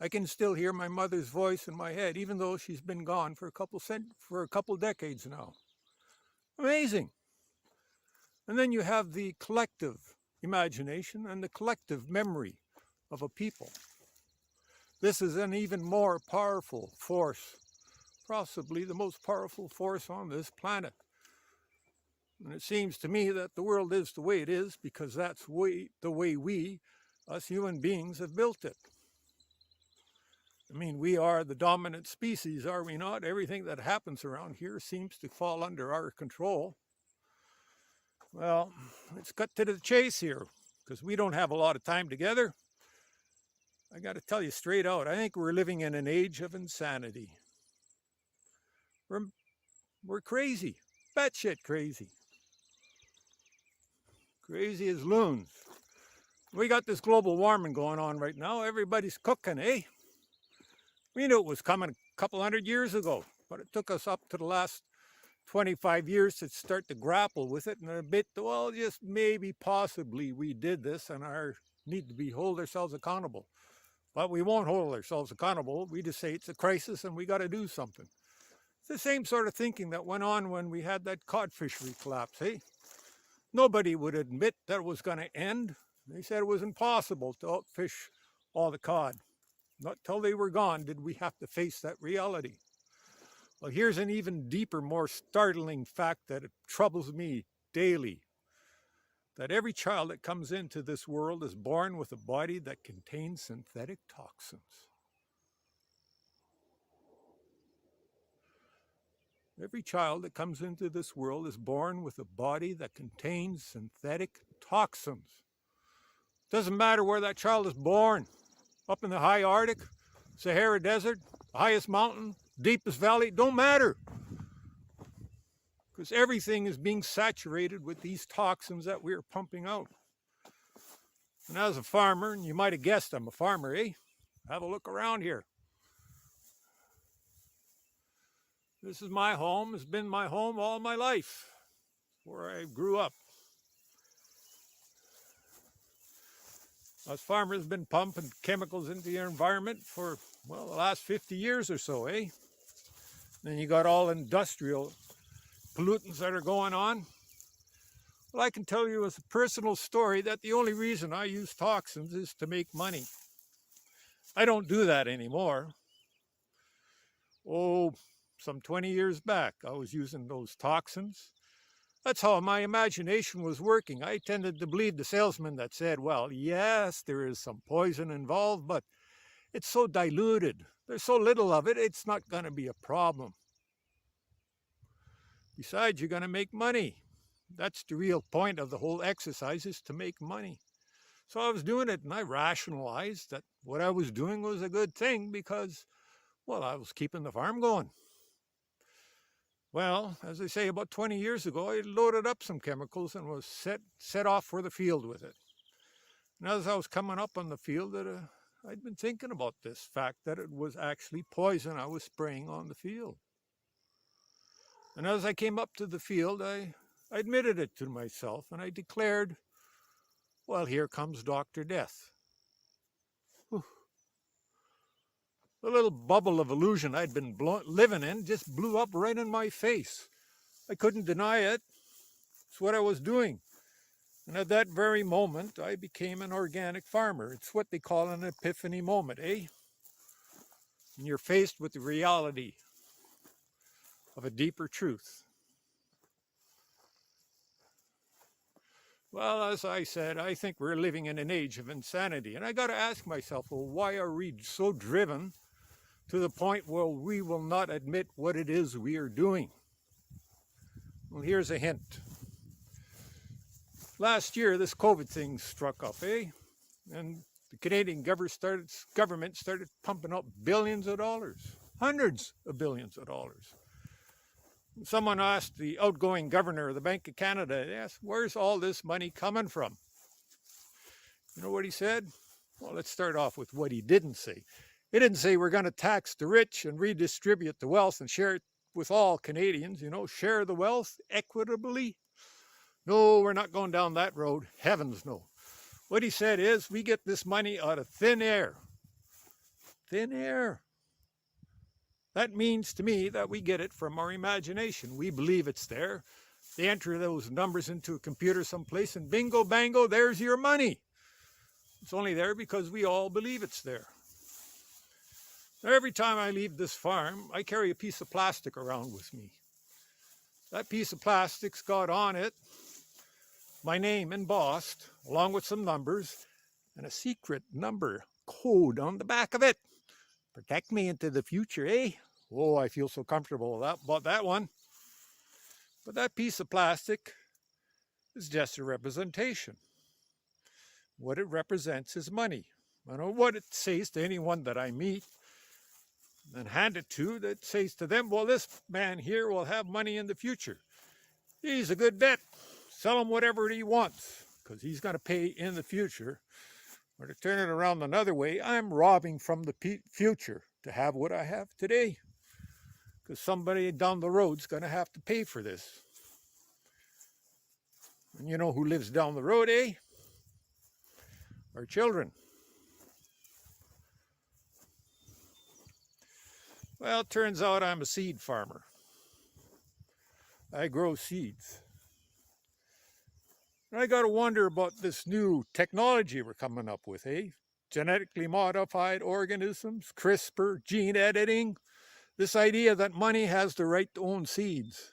I can still hear my mother's voice in my head, even though she's been gone for a couple decades now. Amazing. And then you have the collective imagination and the collective memory of a people. This is an even more powerful force, possibly the most powerful force on this planet. And it seems to me that the world is the way it is because that's the way we, us human beings, have built it. I mean, we are the dominant species, are we not? Everything that happens around here seems to fall under our control. Well, let's cut to the chase here, because we don't have a lot of time together. I got to tell you straight out, I think we're living in an age of insanity. We're crazy, batshit crazy. Crazy as loons. We got this global warming going on right now. Everybody's cooking, eh? We knew it was coming a couple hundred years ago, but it took us up to the last 25 years to start to grapple with it, and a bit, well, just maybe, possibly we did this and need to hold ourselves accountable. But we won't hold ourselves accountable. We just say it's a crisis and we got to do something. It's the same sort of thinking that went on when we had that cod fishery collapse, eh? Nobody would admit that it was going to end. They said it was impossible to outfish all the cod. Not till they were gone did we have to face that reality. Well, here's an even deeper, more startling fact that it troubles me daily. That every child that comes into this world is born with a body that contains synthetic toxins. Every child that comes into this world is born with a body that contains synthetic toxins. Doesn't matter where that child is born, up in the high Arctic, Sahara Desert, the highest mountain, deepest valley, don't matter. Because everything is being saturated with these toxins that we're pumping out. And as a farmer, and you might have guessed I'm a farmer, eh? Have a look around here. This is my home. It's been my home all my life, where I grew up. Us farmers been pumping chemicals into the environment for, well, the last 50 years or so, eh? Then you got all industrial pollutants that are going on. Well, I can tell you as a personal story that the only reason I use toxins is to make money. I don't do that anymore. Oh, some 20 years back, I was using those toxins. That's how my imagination was working. I tended to believe the salesman that said, well, yes, there is some poison involved, but it's so diluted. There's so little of it, it's not going to be a problem. Besides, you're going to make money. That's the real point of the whole exercise, is to make money. So I was doing it, and I rationalized that what I was doing was a good thing because, well, I was keeping the farm going. Well, as I say, about 20 years ago, I loaded up some chemicals and was set off for the field with it. And as I was coming up on the field, I'd been thinking about this fact that it was actually poison I was spraying on the field. And as I came up to the field, I admitted it to myself, and I declared, well, here comes Dr. Death. Whew. The little bubble of illusion I'd been living in just blew up right in my face. I couldn't deny it. It's what I was doing. And at that very moment, I became an organic farmer. It's what they call an epiphany moment, eh? And you're faced with the reality of a deeper truth. Well, as I said, I think we're living in an age of insanity. And I got to ask myself, well, why are we so driven to the point where we will not admit what it is we are doing? Well, here's a hint. Last year, this COVID thing struck up, eh? And the Canadian government started pumping up billions of dollars, hundreds of billions of dollars. Someone asked the outgoing governor of the Bank of Canada, they asked, where's all this money coming from? You know what he said? Well, let's start off with what he didn't say. He didn't say we're going to tax the rich and redistribute the wealth and share it with all Canadians, share the wealth equitably. No, we're not going down that road. Heavens no. What he said is we get this money out of thin air. Thin air. That means to me that we get it from our imagination. We believe it's there. They enter those numbers into a computer someplace and bingo, bango, there's your money. It's only there because we all believe it's there. Now, every time I leave this farm, I carry a piece of plastic around with me. That piece of plastic's got on it my name embossed, along with some numbers, and a secret number code on the back of it. Protect me into the future, eh? Oh, I feel so comfortable about that one. But that piece of plastic is just a representation. What it represents is money. I know what it says to anyone that I meet and hand it to, that says to them, well, this man here will have money in the future. He's a good bet. Sell him whatever he wants, because he's going to pay in the future. Or to turn it around another way, I'm robbing from the future to have what I have today. Because somebody down the road's going to have to pay for this. And you know who lives down the road, eh? Our children. Well, it turns out I'm a seed farmer. I grow seeds. And I got to wonder about this new technology we're coming up with, eh? Genetically modified organisms, CRISPR, gene editing. This idea that money has the right to own seeds.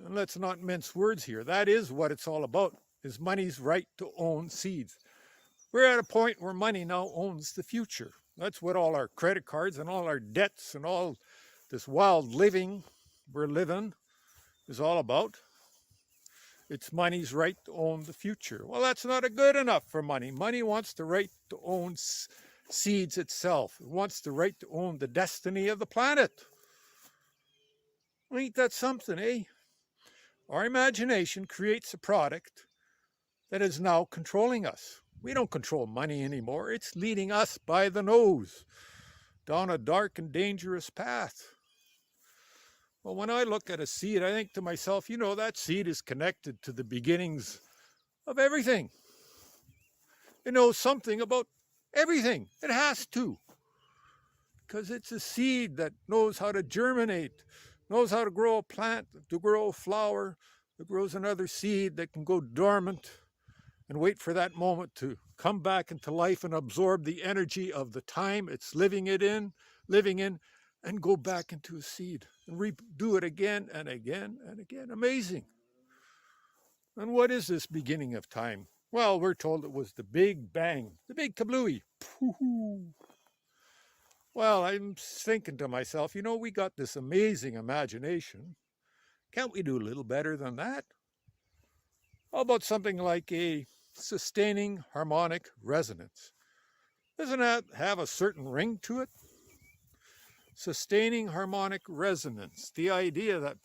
And let's not mince words here. That is what it's all about, is money's right to own seeds. We're at a point where money now owns the future. That's what all our credit cards and all our debts and all this wild living we're living is all about. It's money's right to own the future. Well, that's not good enough for money. Money wants the right to own seeds itself. It wants the right to own the destiny of the planet. Ain't that something, eh? Our imagination creates a product that is now controlling us. We don't control money anymore. It's leading us by the nose down a dark and dangerous path. Well, when I look at a seed, I think to myself, that seed is connected to the beginnings of everything. It knows something about everything. It has to. Because it's a seed that knows how to germinate, knows how to grow a plant, to grow a flower, that grows another seed that can go dormant and wait for that moment to come back into life and absorb the energy of the time it's living in, and go back into a seed and do it again and again and again. Amazing. And what is this beginning of time? Well, we're told it was the Big Bang, the big kablooey. Pooh. Well, I'm thinking to myself, you know, we got this amazing imagination. Can't we do a little better than that? How about something like a sustaining harmonic resonance? Doesn't that have a certain ring to it? Sustaining harmonic resonance. The idea that,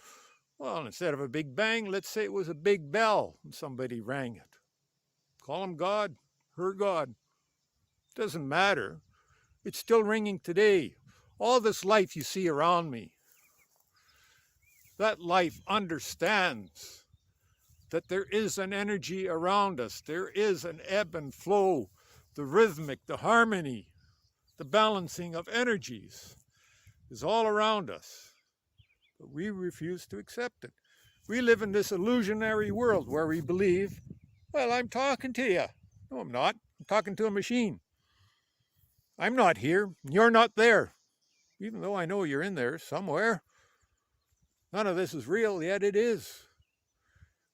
well, instead of a big bang, let's say it was a big bell and somebody rang it. Call him God, her God. Doesn't matter. It's still ringing today. All this life you see around me, that life understands that there is an energy around us. There is an ebb and flow, the rhythmic, the harmony, the balancing of energies is all around us. But we refuse to accept it. We live in this illusionary world where we believe, well, I'm talking to you. No, I'm not. I'm talking to a machine. I'm not here. You're not there. Even though I know you're in there somewhere. None of this is real, yet it is.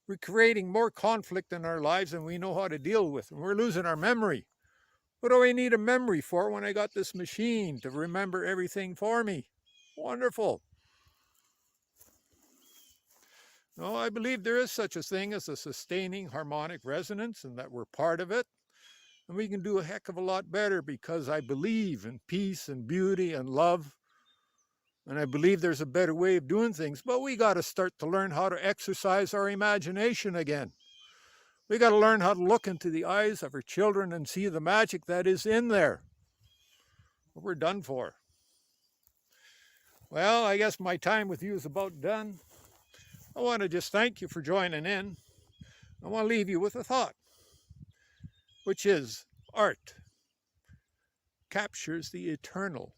We're creating more conflict in our lives than we know how to deal with, and we're losing our memory. What do I need a memory for when I got this machine to remember everything for me? Wonderful. No, I believe there is such a thing as a sustaining harmonic resonance and that we're part of it. And we can do a heck of a lot better because I believe in peace and beauty and love. And I believe there's a better way of doing things, but we got to start to learn how to exercise our imagination again. We got to learn how to look into the eyes of our children and see the magic that is in there. What we're done for. Well, I guess my time with you is about done. I want to just thank you for joining in. I want to leave you with a thought, which is art captures the eternal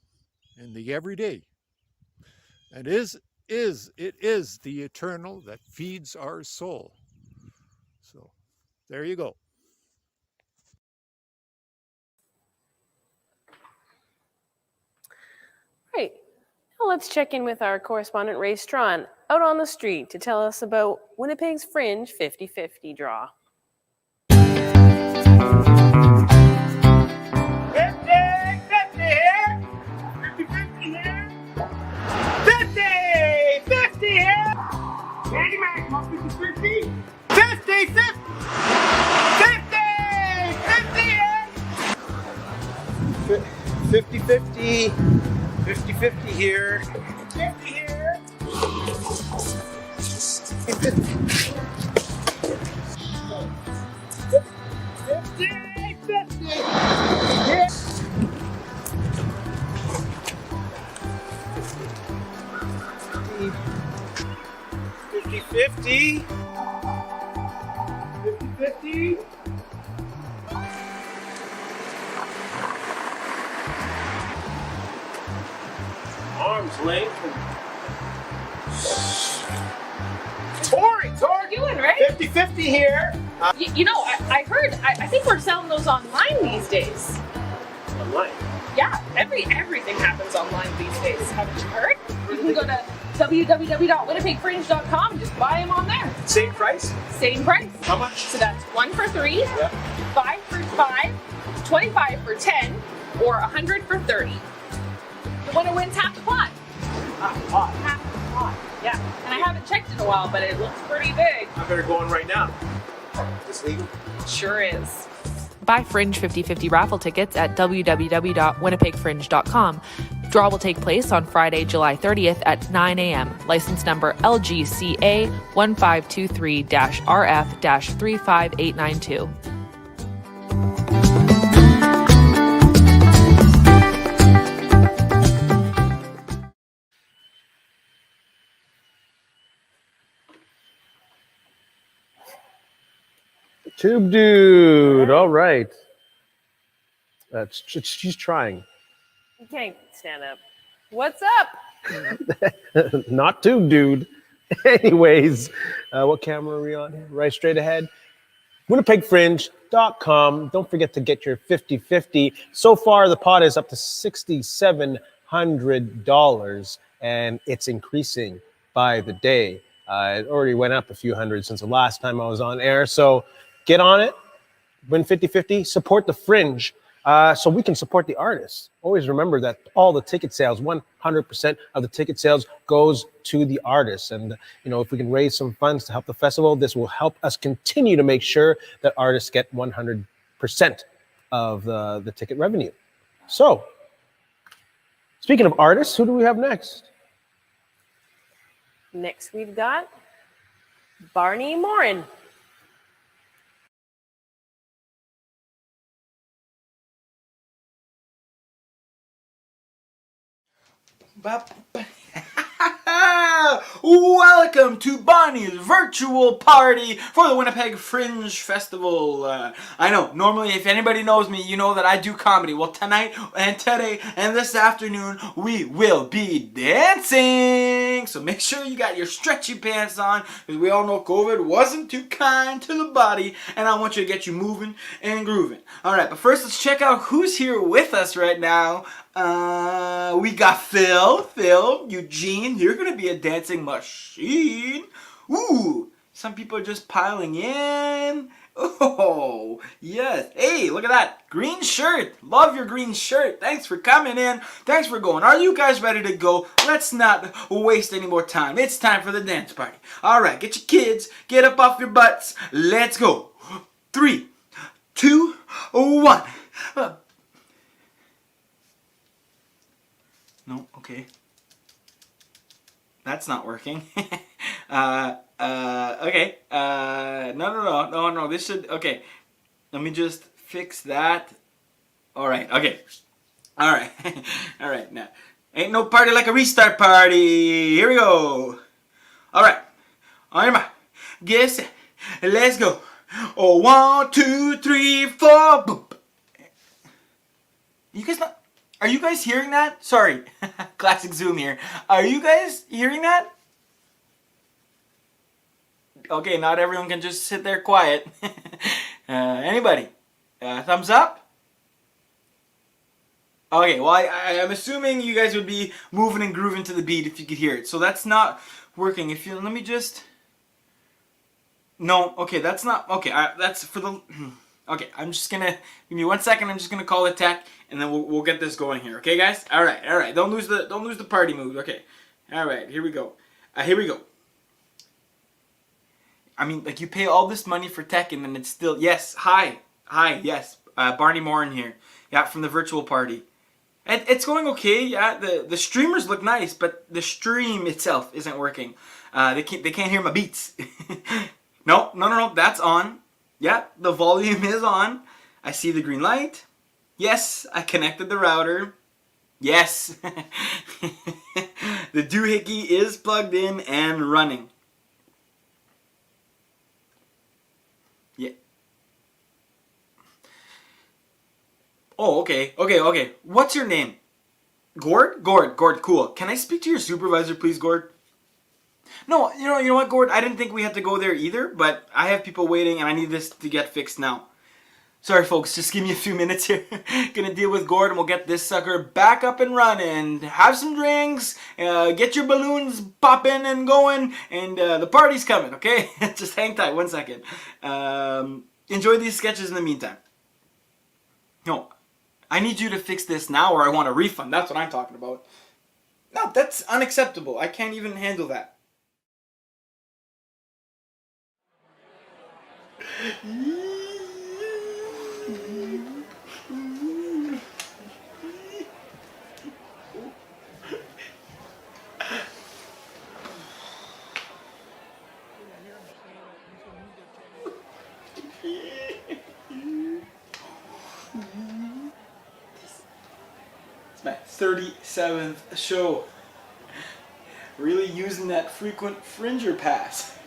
in the everyday. And it is the eternal that feeds our soul. So there you go. Right. Now let's check in with our correspondent Ray Strawn out on the street to tell us about Winnipeg's Fringe 50-50 draw. 50-50 here. 50-50 here. 50-50 here. Andy Mac, 50-50. 50-50. 50-50 here. 50-50. 50-50 here. 50 here. 50-50. 50-50. Arms length. Tori, What are you doing, right? 50-50 here. You know, I heard, I think we're selling those online these days. Online? Yeah, everything happens online these days. Haven't you heard? You can go to www.winnipegfringe.com and just buy them on there. Same price? Same price. How much? So that's 1 for 3, Yeah. 5 for 5, 25 for 10, or 100 for 30. The winner wins half the pot. Half the pot. Half the pot. Yeah. And I haven't checked in a while, but it looks pretty big. I better go in right now. Is this legal? Sure is. Buy Fringe 50-50 raffle tickets at www.winnipegfringe.com. Draw will take place on Friday, July 30th at 9 a.m. License number LGCA 1523-RF-35892. Tube Dude. All right. She's trying. You can't stand up. What's up? Not too, dude. Anyways, what camera are we on here? Right straight ahead. WinnipegFringe.com. Don't forget to get your 50-50. So far, the pot is up to $6,700, and it's increasing by the day. It already went up a few hundred since the last time I was on air. So get on it. Win 50-50. Support the Fringe. So we can support the artists. Always remember that all the ticket sales, 100% of the ticket sales goes to the artists. And, if we can raise some funds to help the festival, this will help us continue to make sure that artists get 100% of the ticket revenue. So, speaking of artists, who do we have next? Next, we've got Barney Morin. Welcome to Bonnie's virtual party for the Winnipeg Fringe Festival. I know, normally if anybody knows me, you know that I do comedy. Well, tonight and today and this afternoon, we will be dancing. So make sure you got your stretchy pants on, because we all know COVID wasn't too kind to the body, and I want you to get you moving and grooving. All right, but first let's check out who's here with us right now. We got Phil, Eugene, you're gonna be a dancing machine. Ooh, some people are just piling in. Oh, yes. Hey, look at that. Green shirt. Love your green shirt. Thanks for coming in. Thanks for going. Are you guys ready to go? Let's not waste any more time. It's time for the dance party. All right, get your kids. Get up off your butts. Let's go. 3, 2, 1. No, okay. That's not working. Okay. No. This should, okay. Let me just fix that. All right, okay. All right. All right, now. Ain't no party like a restart party. Here we go. All right. On your mark. Get set. Let's go. Oh, 1, 2, 3, 4. Boop. You guys not... Are you guys hearing that? Sorry, classic Zoom here. Are you guys hearing that? Okay, not everyone can just sit there quiet. Anybody? Thumbs up? Okay, well, I'm assuming you guys would be moving and grooving to the beat if you could hear it. So that's not working. If you, let me just... No, okay, that's not... Okay, that's for the... Okay, I'm just gonna... Give me 1 second, I'm just gonna call the tech, and then we'll get this going here. Okay, guys? All right. Don't lose the party mood. Okay. All right, here we go. Here we go. I mean, like, you pay all this money for tech, and then it's still... Yes, hi, yes. Barney Morin here. Yeah, from the virtual party. It's going okay, yeah. The streamers look nice, but the stream itself isn't working. They can't hear my beats. No, that's on. Yeah, the volume is on. I see the green light. Yes, I connected the router. Yes. The doohickey is plugged in and running. Yeah. Oh, okay. What's your name? Gord, cool. Can I speak to your supervisor, please, Gord? No, you know what, Gord? I didn't think we had to go there either, but I have people waiting and I need this to get fixed now. Sorry, folks, just give me a few minutes here. Gonna deal with Gord and we'll get this sucker back up and running. Have some drinks, get your balloons popping and going, and the party's coming, okay? Just hang tight, 1 second. Enjoy these sketches in the meantime. No, I need you to fix this now or I want a refund. That's what I'm talking about. No, that's unacceptable. I can't even handle that. It's my 37th show. Really using that frequent Fringer pass.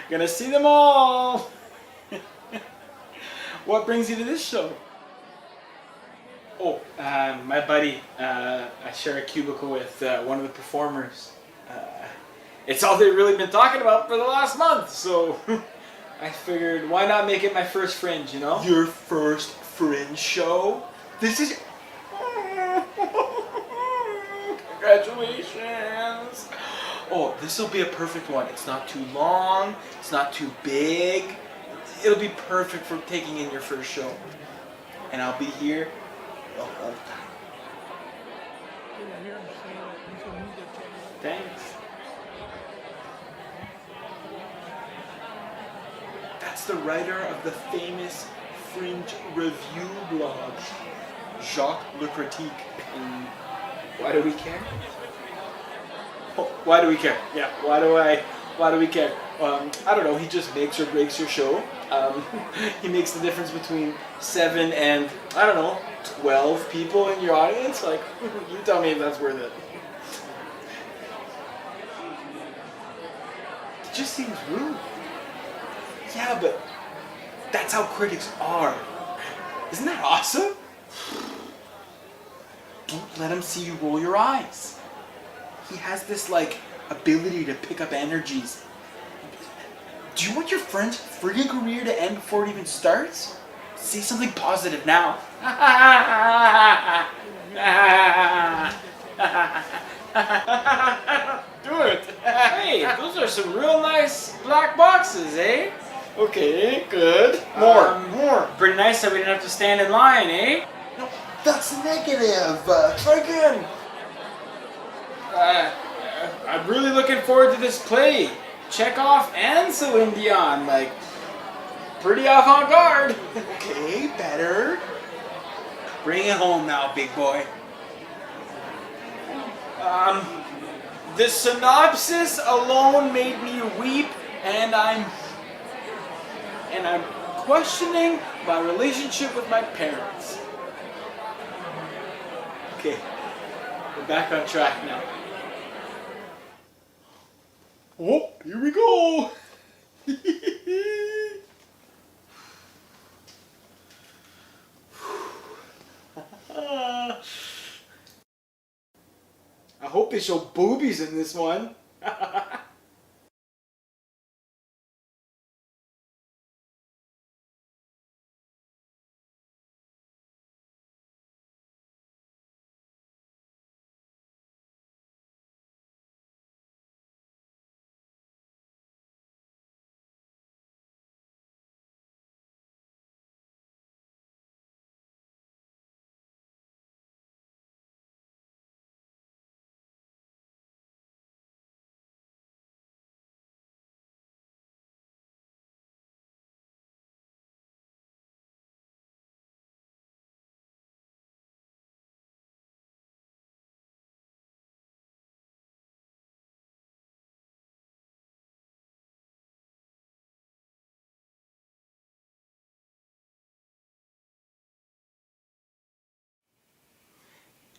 Gonna see them all. What brings you to this show? Oh, my buddy. I share a cubicle with one of the performers. It's all they've really been talking about for the last month, so I figured why not make it my first Fringe, you know? Your first Fringe show? This is... Congratulations! Oh, this will be a perfect one. It's not too long, it's not too big. It'll be perfect for taking in your first show. And I'll be here the whole time. Thanks. That's the writer of the famous Fringe review blog, Jacques Le Critique. And why do we care? Oh, why do we care? Yeah, why do we care? I don't know, he just makes or breaks your show. He makes the difference between 7 and, I don't know, 12 people in your audience. Like, you tell me if that's worth it. It just seems rude. Yeah, but that's how critics are. Isn't that awesome? Don't let him see you roll your eyes. He has this, like, ability to pick up energies. Do you want your friend's friggin' career to end before it even starts? Say something positive now. Do it. Hey, those are some real nice black boxes, eh? Okay, good. More. Pretty nice that we didn't have to stand in line, eh? No, that's negative. Try again. I'm really looking forward to this play. Chekhov and Celine Dion, like, pretty avant-garde. Okay, better. Bring it home now, big boy. The synopsis alone made me weep, and I'm questioning my relationship with my parents. Okay, we're back on track now. Oh, here we go! I hope they show boobies in this one.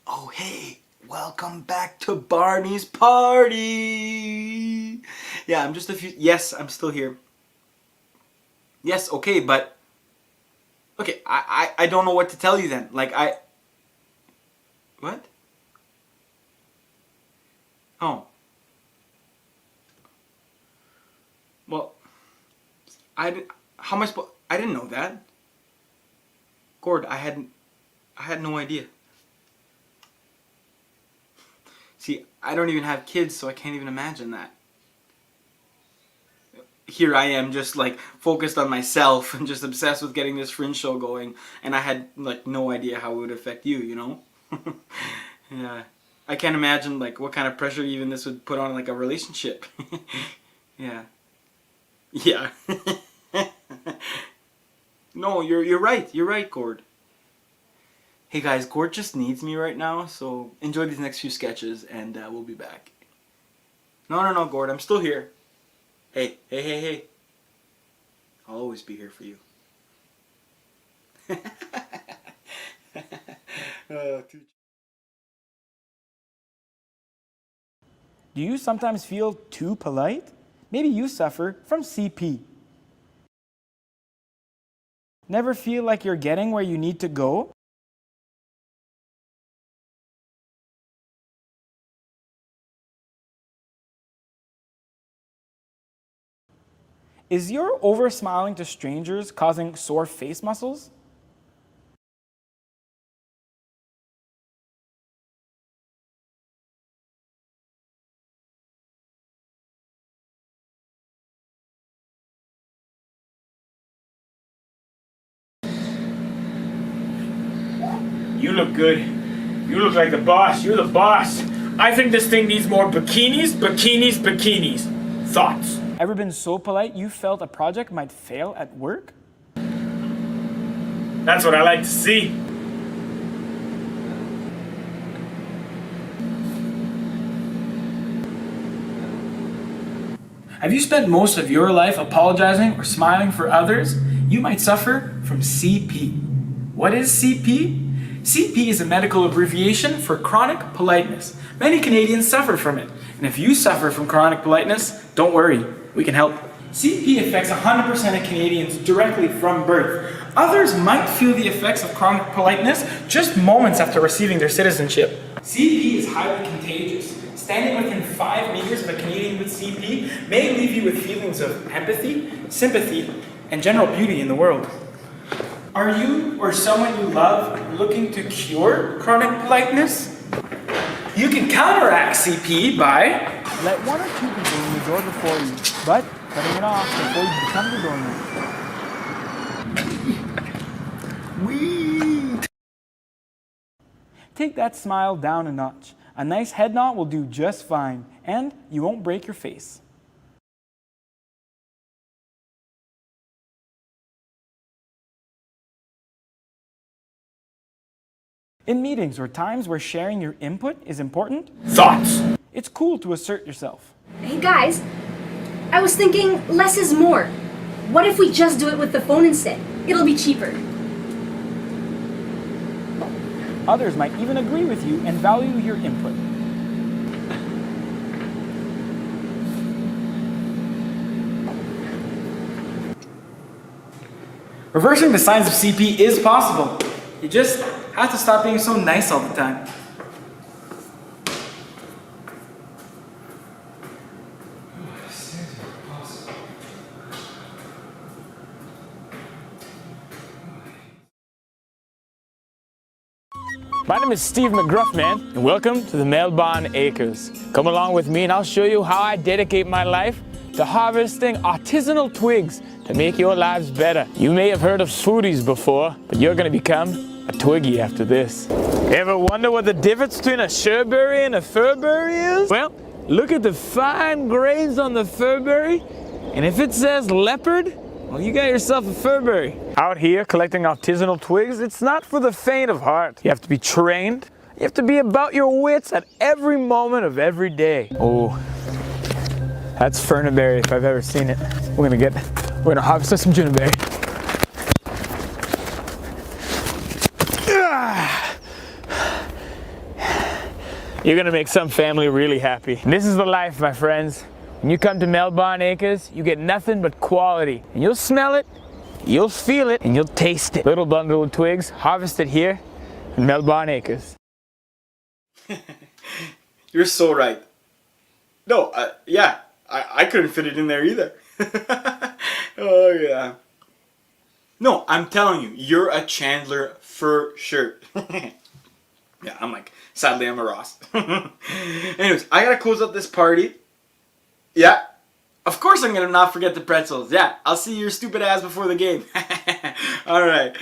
Oh, hey, welcome back to Barney's party. Yeah, I'm just a few, yes, I'm still here. Yes, okay, but, okay, I don't know what to tell you then. Like, what? Oh. Well, how am I supposed, I didn't know that. Gord, I had no idea. See, I don't even have kids, so I can't even imagine that. Here I am just like focused on myself and just obsessed with getting this Fringe show going, and I had like no idea how it would affect you, you know? Yeah. I can't imagine like what kind of pressure even this would put on like a relationship. Yeah. Yeah. No, you're right. You're right, Gord. Hey guys, Gord just needs me right now, so enjoy these next few sketches and we'll be back. No, Gord, I'm still here. Hey. I'll always be here for you. Do you sometimes feel too polite? Maybe you suffer from CP. Never feel like you're getting where you need to go? Is your over-smiling to strangers causing sore face muscles? You look good. You look like the boss. You're the boss. I think this thing needs more bikinis, bikinis, bikinis. Thoughts? Ever been so polite you felt a project might fail at work? That's what I like to see. Have you spent most of your life apologizing or smiling for others? You might suffer from CP. What is CP? CP is a medical abbreviation for chronic politeness. Many Canadians suffer from it. And if you suffer from chronic politeness, don't worry, we can help. CP affects 100% of Canadians directly from birth. Others might feel the effects of chronic politeness just moments after receiving their citizenship. CP is highly contagious. Standing within 5 meters of a Canadian with CP may leave you with feelings of empathy, sympathy, and general beauty in the world. Are you or someone you love looking to cure chronic politeness? You can counteract CP by... Let one or two people in the door before you, but cutting it off before you become the doorman. Wee! Take that smile down a notch. A nice head nod will do just fine, and you won't break your face. In meetings or times where sharing your input is important, Thoughts? It's cool to assert yourself. Hey guys, I was thinking less is more. What if we just do it with the phone instead? It'll be cheaper. Others might even agree with you and value your input. Reversing the signs of CP is possible. You just have to stop being so nice all the time. My name is Steve McGruff, man, and welcome to the Melbourne Acres. Come along with me and I'll show you how I dedicate my life to harvesting artisanal twigs to make your lives better. You may have heard of smoothies before, but you're gonna become a twiggy after this. Ever wonder what the difference between a sureberry and a furberry is? Well, look at the fine grains on the furberry, and if it says leopard, well, you got yourself a furberry. Out here collecting artisanal twigs, it's not for the faint of heart. You have to be trained. You have to be about your wits at every moment of every day. Oh, that's fernaberry if I've ever seen it. We're gonna harvest some juniperberry. You're gonna make some family really happy. And this is the life, my friends. When you come to Melbourne Acres, you get nothing but quality. And you'll smell it, you'll feel it, and you'll taste it. Little bundle of twigs, harvested here in Melbourne Acres. You're so right. No, yeah, I couldn't fit it in there either. Oh, yeah. No, I'm telling you, you're a Chandler for sure. Yeah, sadly, I'm a Ross. Anyways, I gotta close up this party. Yeah, of course I'm gonna not forget the pretzels. Yeah, I'll see your stupid ass before the game. Alright,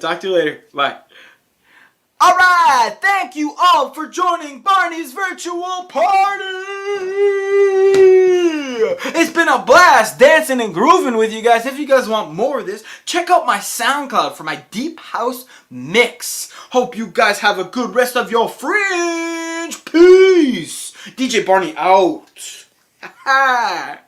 talk to you later. Bye. Alright, thank you all for joining Barney's virtual party! It's been a blast dancing and grooving with you guys. If you guys want more of this, check out my SoundCloud for my Deep House mix. Hope you guys have a good rest of your Fringe. Peace! DJ Barney out. Ha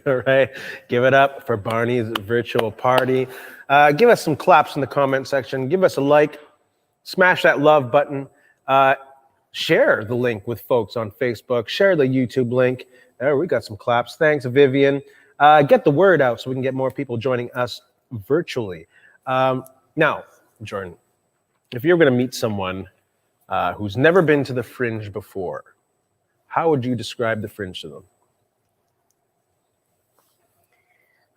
All right, give it up for Barney's virtual party. Give us some claps in the comment section. Give us a like. Smash that love button. Share the link with folks on Facebook. Share the YouTube link. There, we got some claps. Thanks, Vivian. Get the word out so we can get more people joining us virtually. Now, Jordan, if you're going to meet someone who's never been to the Fringe before, how would you describe the Fringe to them?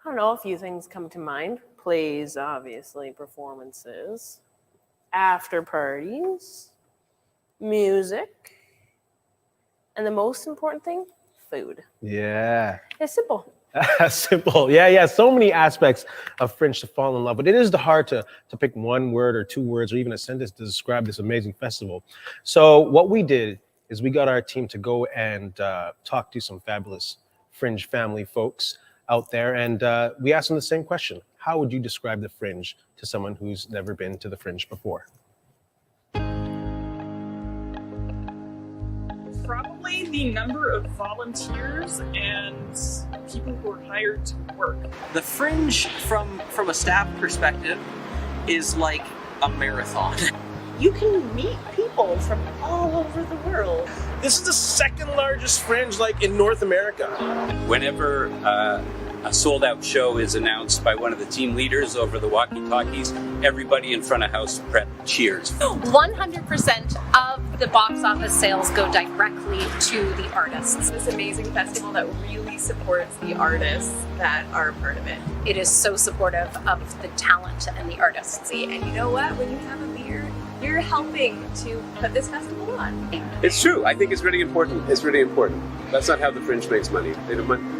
I don't know, a few things come to mind. Plays, obviously, performances, after parties, music, and the most important thing, food. Yeah. It's simple. Simple. Yeah. So many aspects of Fringe to fall in love, but it is hard to pick one word or two words or even a sentence to describe this amazing festival. So what we did is we got our team to go and talk to some fabulous Fringe family folks out there, and we asked them the same question. How would you describe the Fringe to someone who's never been to the Fringe before? Probably the number of volunteers and people who are hired to work. The Fringe, from a staff perspective, is like a marathon. You can meet people from all over the world. This is the second largest Fringe in North America. Whenever a sold-out show is announced by one of the team leaders over the walkie-talkies, everybody in front of house prep cheers. 100% of the box office sales go directly to the artists. This amazing festival that really supports the artists that are a part of it. It is so supportive of the talent and the artists. And you know what? When you have a beer, you're helping to put this festival on. It's true. I think it's really important. It's really important. That's not how the Fringe makes money.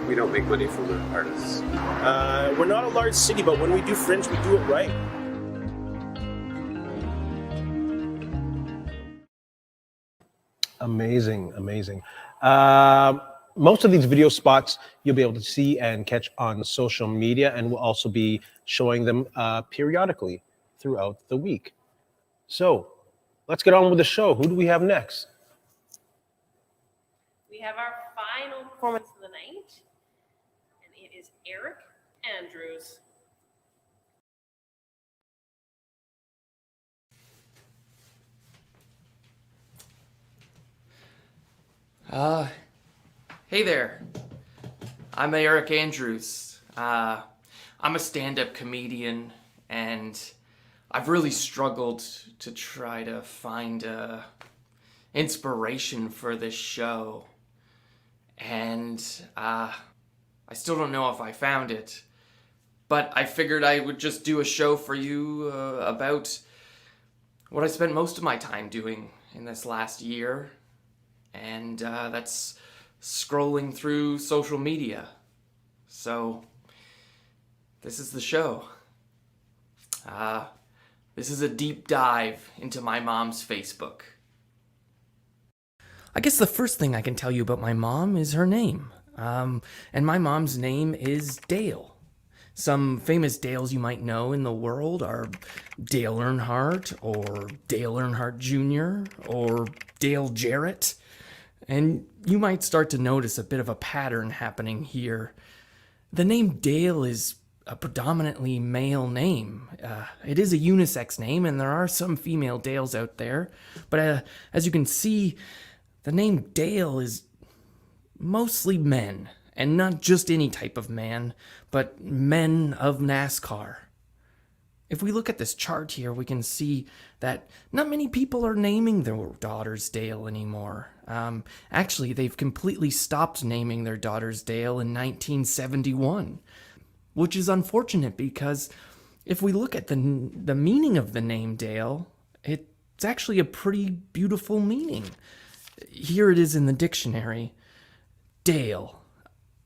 We don't make money from the artists. We're not a large city, but when we do Fringe, we do it right. Amazing. Most of these video spots you'll be able to see and catch on social media, and we'll also be showing them periodically throughout the week. So let's get on with the show. Who do we have next? We have our final performance of the night, and it is Eric Andrews. Hey there. I'm Eric Andrews. I'm a stand-up comedian, and I've really struggled to try to find inspiration for this show. And I still don't know if I found it, but I figured I would just do a show for you about what I spent most of my time doing in this last year, and that's scrolling through social media. So this is the show. This is a deep dive into my mom's Facebook. I guess the first thing I can tell you about my mom is her name. And my mom's name is Dale. Some famous Dales you might know in the world are Dale Earnhardt, or Dale Earnhardt Jr., or Dale Jarrett. And you might start to notice a bit of a pattern happening here. The name Dale is a predominantly male name. It is a unisex name, and there are some female Dales out there. But as you can see, the name Dale is mostly men, and not just any type of man, but men of NASCAR. If we look at this chart here, we can see that not many people are naming their daughters Dale anymore. Actually, they've completely stopped naming their daughters Dale in 1971, which is unfortunate because if we look at the meaning of the name Dale, it's actually a pretty beautiful meaning. Here it is in the dictionary. Dale,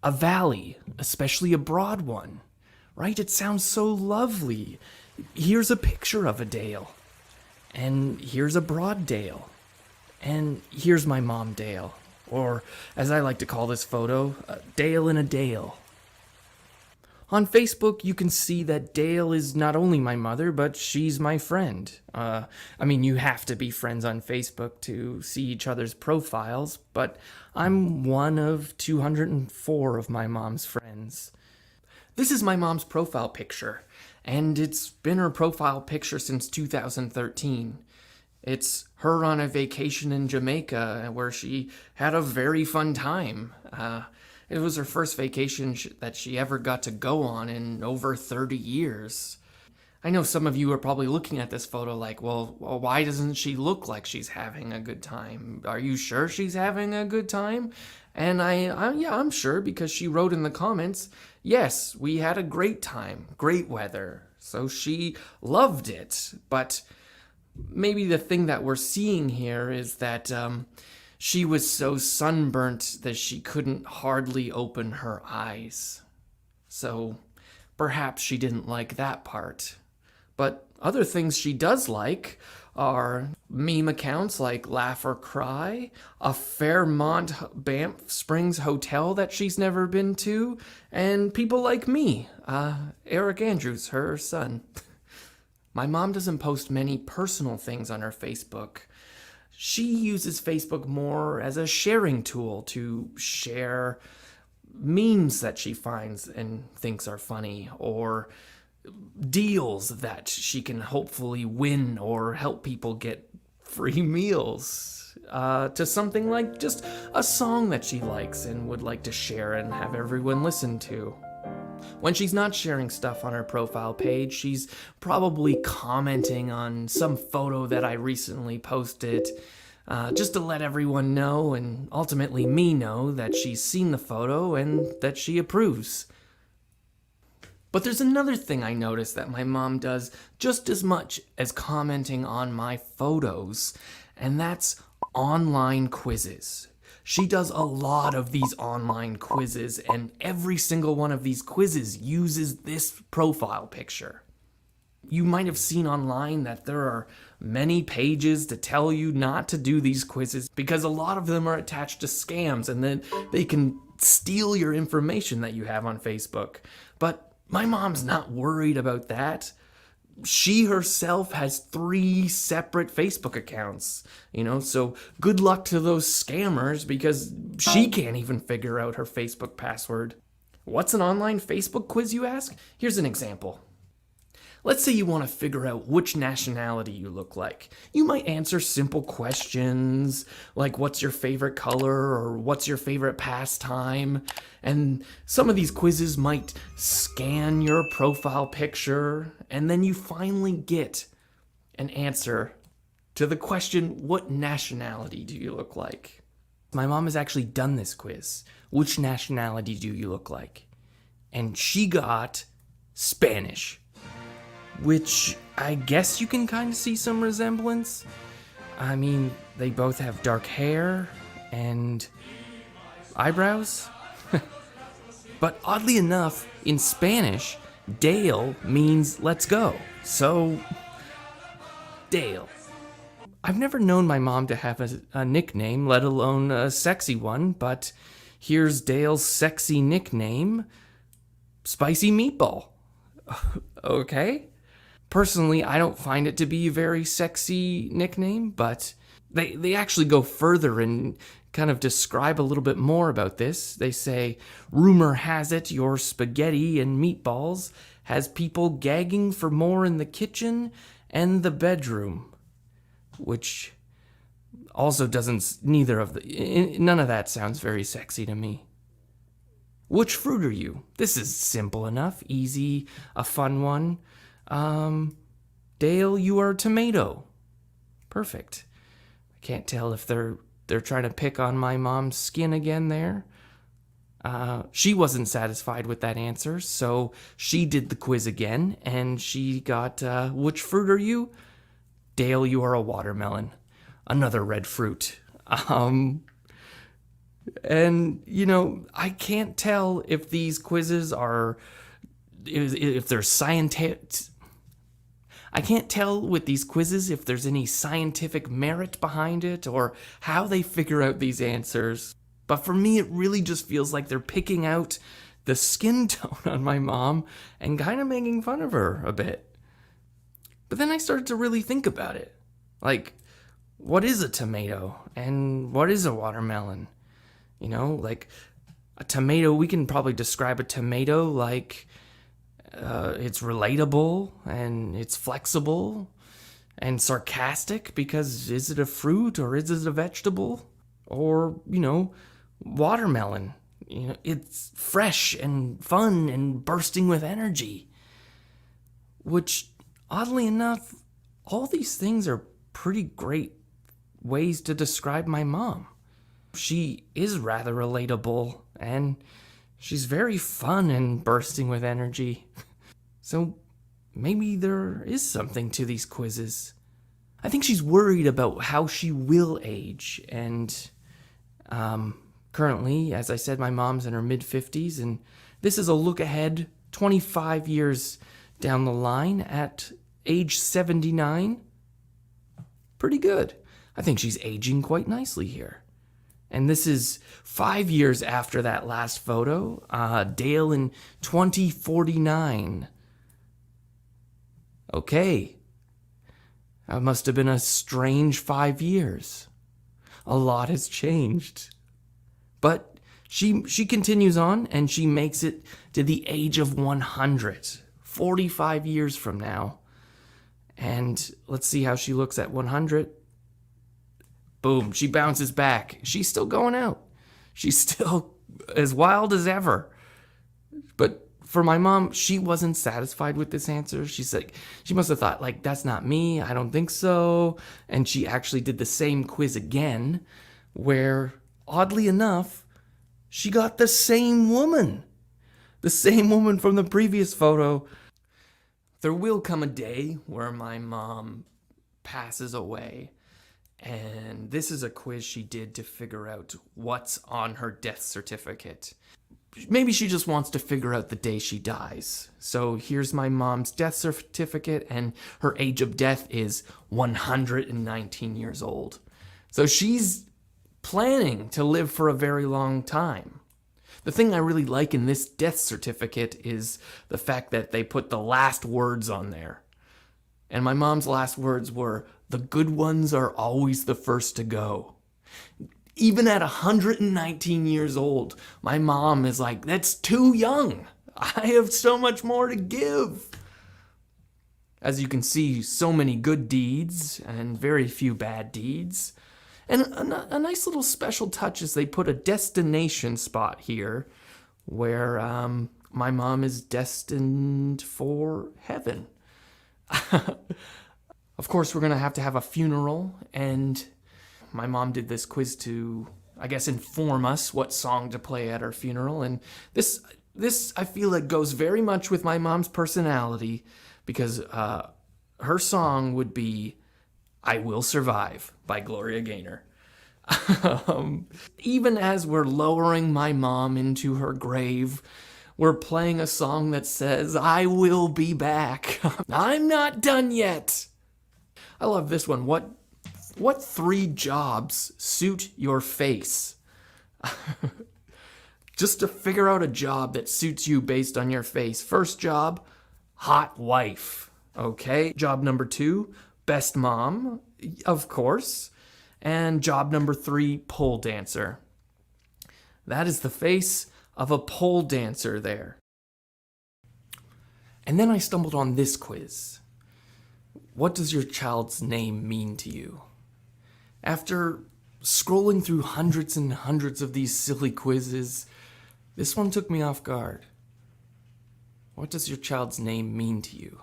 a valley, especially a broad one, right? It sounds so lovely. Here's a picture of a dale, and here's a broad dale, and here's my mom Dale, or as I like to call this photo, Dale in a Dale. On Facebook, you can see that Dale is not only my mother, but she's my friend. You have to be friends on Facebook to see each other's profiles, but I'm one of 204 of my mom's friends. This is my mom's profile picture, and it's been her profile picture since 2013. It's her on a vacation in Jamaica where she had a very fun time. It was her first vacation that she ever got to go on in over 30 years. I know some of you are probably looking at this photo like, well, why doesn't she look like she's having a good time? Are you sure she's having a good time? And I'm sure, because she wrote in the comments, yes, we had a great time, great weather. So she loved it. But maybe the thing that we're seeing here is that she was so sunburnt that she couldn't hardly open her eyes. So perhaps she didn't like that part. But other things she does like are meme accounts like Laugh or Cry, a Fairmont Banff Springs hotel that she's never been to, and people like me, Eric Andrews, her son. My mom doesn't post many personal things on her Facebook. She uses Facebook more as a sharing tool to share memes that she finds and thinks are funny, or deals that she can hopefully win or help people get free meals, to something like just a song that she likes and would like to share and have everyone listen to. When she's not sharing stuff on her profile page, she's probably commenting on some photo that I recently posted, just to let everyone know, and ultimately me know, that she's seen the photo and that she approves. But there's another thing I noticed that my mom does just as much as commenting on my photos, and that's online quizzes. She does a lot of these online quizzes, and every single one of these quizzes uses this profile picture. You might have seen online that there are many pages to tell you not to do these quizzes because a lot of them are attached to scams, and then they can steal your information that you have on Facebook. But my mom's not worried about that. She herself has 3 separate Facebook accounts, so good luck to those scammers, because she can't even figure out her Facebook password. What's an online Facebook quiz, you ask? Here's an example. Let's say you want to figure out which nationality you look like. You might answer simple questions like what's your favorite color or what's your favorite pastime. And some of these quizzes might scan your profile picture, and then you finally get an answer to the question, what nationality do you look like? My mom has actually done this quiz. Which nationality do you look like? And she got Spanish, which I guess you can kind of see some resemblance. I mean, they both have dark hair and eyebrows. But oddly enough, in Spanish, Dale means let's go. So, Dale. I've never known my mom to have a nickname, let alone a sexy one, but here's Dale's sexy nickname, Spicy Meatball. Okay? Personally, I don't find it to be a very sexy nickname, but they actually go further and kind of describe a little bit more about this. They say, rumor has it your spaghetti and meatballs has people gagging for more in the kitchen and the bedroom. Which also none of that sounds very sexy to me. Which fruit are you? This is simple enough, easy, a fun one. Dale, you are tomato. Perfect. I can't tell if they're trying to pick on my mom's skin again there. She wasn't satisfied with that answer, so she did the quiz again, and she got, which fruit are you? Dale, you are a watermelon. Another red fruit. And, I can't tell if these quizzes are, if they're scientific. I can't tell with these quizzes if there's any scientific merit behind it or how they figure out these answers. But for me, it really just feels like they're picking out the skin tone on my mom and kind of making fun of her a bit. But then I started to really think about it. Like, what is a tomato and what is a watermelon? Like a tomato, we can probably describe a tomato like it's relatable and it's flexible And sarcastic because is it a fruit or is it a vegetable? Or, watermelon. It's fresh and fun and bursting with energy. Which, oddly enough, all these things are pretty great ways to describe my mom. She is rather relatable, and she's very fun and bursting with energy. So maybe there is something to these quizzes. I think she's worried about how she will age, and currently, as I said, my mom's in her mid-50s, and this is a look ahead 25 years down the line at age 79. Pretty good. I think she's aging quite nicely here. And this is 5 years after that last photo, Dale in 2049. Okay. That must have been a strange 5 years. A lot has changed. But she continues on, and she makes it to the age of 100, 45 years from now. And let's see how she looks at 100. Boom, she bounces back. She's still going out. She's still as wild as ever. But for my mom, she wasn't satisfied with this answer. She's like, she must have thought, like, that's not me. I don't think so. And she actually did the same quiz again, where, oddly enough, she got the same woman. The same woman from the previous photo. There will come a day where my mom passes away. And this is a quiz she did to figure out what's on her death certificate. Maybe she just wants to figure out the day she dies. So here's my mom's death certificate, and her age of death is 119 years old. So she's planning to live for a very long time. The thing I really like in this death certificate is the fact that they put the last words on there. And my mom's last words were, "The good ones are always the first to go." Even at 119 years old, my mom is like, that's too young. I have so much more to give. As you can see, so many good deeds and very few bad deeds. And a nice little special touch is they put a destination spot here where my mom is destined for heaven. Of course, we're going to have a funeral, and my mom did this quiz to, I guess, inform us what song to play at her funeral. And this I feel like goes very much with my mom's personality, because her song would be "I Will Survive" by Gloria Gaynor. Even as we're lowering my mom into her grave, we're playing a song that says, "I will be back." I'm not done yet. I love this one. What 3 jobs suit your face? Just to figure out a job that suits you based on your face. First job, hot wife. Okay. Job number 2, best mom, of course. And job number 3, pole dancer. That is the face of a pole dancer there. And then I stumbled on this quiz. What does your child's name mean to you? After scrolling through hundreds and hundreds of these silly quizzes, this one took me off guard. What does your child's name mean to you?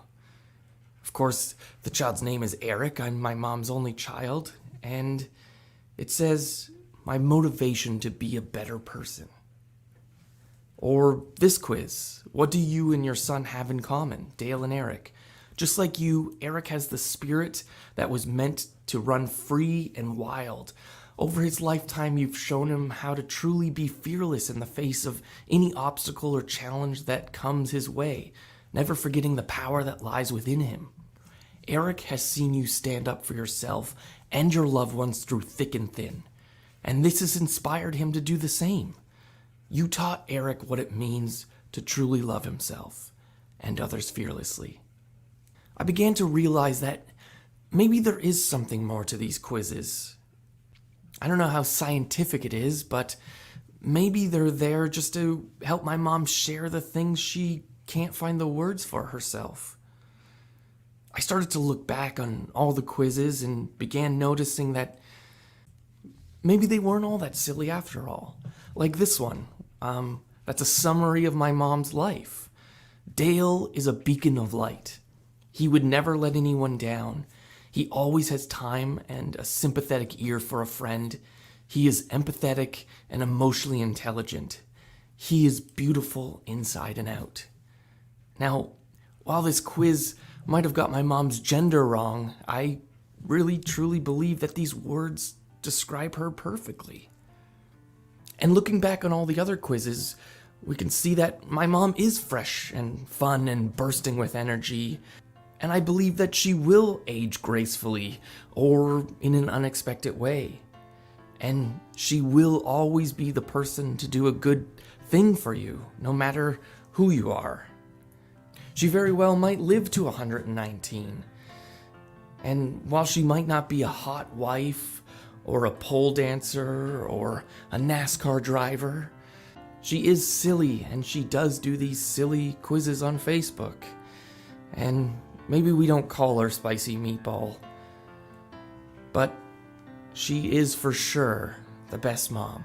Of course, the child's name is Eric. I'm my mom's only child. And it says, my motivation to be a better person. Or this quiz, what do you and your son have in common, Dale and Eric? Just like you, Eric has the spirit that was meant to run free and wild. Over his lifetime, you've shown him how to truly be fearless in the face of any obstacle or challenge that comes his way, never forgetting the power that lies within him. Eric has seen you stand up for yourself and your loved ones through thick and thin, and this has inspired him to do the same. You taught Eric what it means to truly love himself and others fearlessly. I began to realize that maybe there is something more to these quizzes. I don't know how scientific it is, but maybe they're there just to help my mom share the things she can't find the words for herself. I started to look back on all the quizzes and began noticing that maybe they weren't all that silly after all. Like this one. That's a summary of my mom's life. Dale is a beacon of light. He would never let anyone down. He always has time and a sympathetic ear for a friend. He is empathetic and emotionally intelligent. He is beautiful inside and out. Now, while this quiz might have got my mom's gender wrong, I really truly believe that these words describe her perfectly. And looking back on all the other quizzes, we can see that my mom is fresh and fun and bursting with energy, and I believe that she will age gracefully or in an unexpected way. And she will always be the person to do a good thing for you, no matter who you are. She very well might live to 119. And while she might not be a hot wife, or a pole dancer, or a NASCAR driver, she is silly, and she does do these silly quizzes on Facebook. And maybe we don't call her Spicy Meatball, but she is for sure the best mom.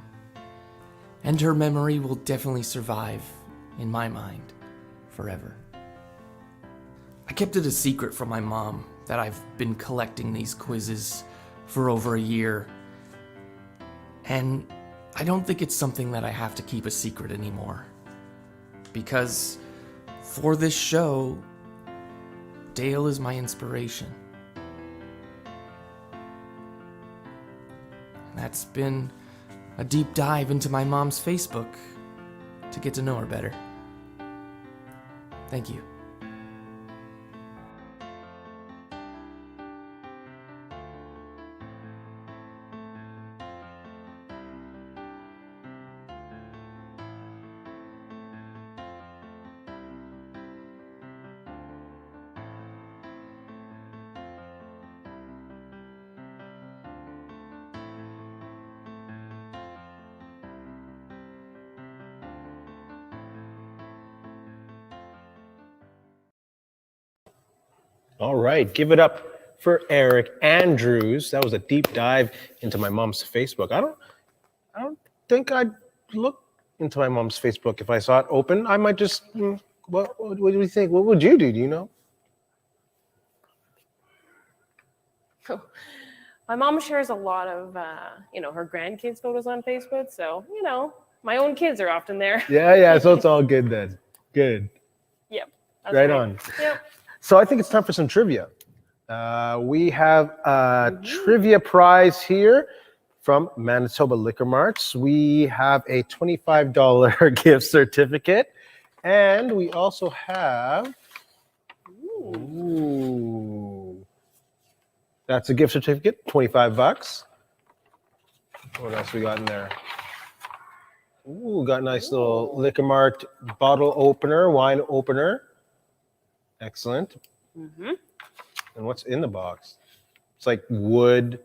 And her memory will definitely survive in my mind forever. I kept it a secret from my mom that I've been collecting these quizzes for over a year. And I don't think it's something that I have to keep a secret anymore. Because for this show, Dale is my inspiration. That's been a deep dive into my mom's Facebook to get to know her better. Thank you. All right, give it up for Eric Andrews. That was a deep dive into my mom's Facebook. I don't think I'd look into my mom's Facebook if I saw it open. I might just, what do you think? What would you do? Do you know? My mom shares a lot of, her grandkids' photos on Facebook. So, my own kids are often there. Yeah. So it's all good then. Good. Yep. Right on. Yep. So I think it's time for some trivia. We have a trivia prize here from Manitoba Liquor Marts. We have a $25 gift certificate. And we also have, that's a gift certificate, $25. What else we got in there? Got a nice little Liquor Mart bottle opener, wine opener. Excellent. Mm-hmm. And what's in the box? It's like wood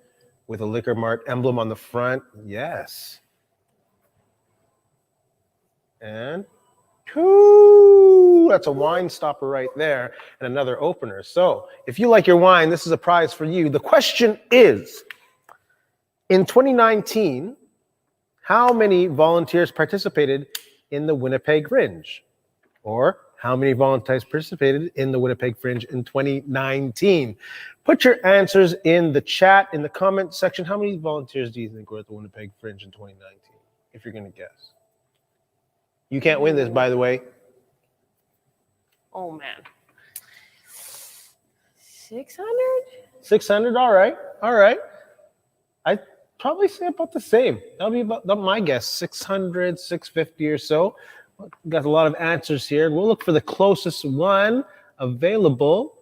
with a Liquor Mart emblem on the front. Yes. And that's a wine stopper right there and another opener. So if you like your wine, this is a prize for you. The question is, in 2019, how many volunteers participated in the Winnipeg Fringe? Or how many volunteers participated in the Winnipeg Fringe in 2019? Put your answers in the chat, in the comment section. How many volunteers do you think were at the Winnipeg Fringe in 2019, if you're going to guess? You can't win this, by the way. Oh, man. 600? 600, all right. I'd probably say about the same. That'll be about my guess, 600, 650 or so. Got a lot of answers here. We'll look for the closest one available.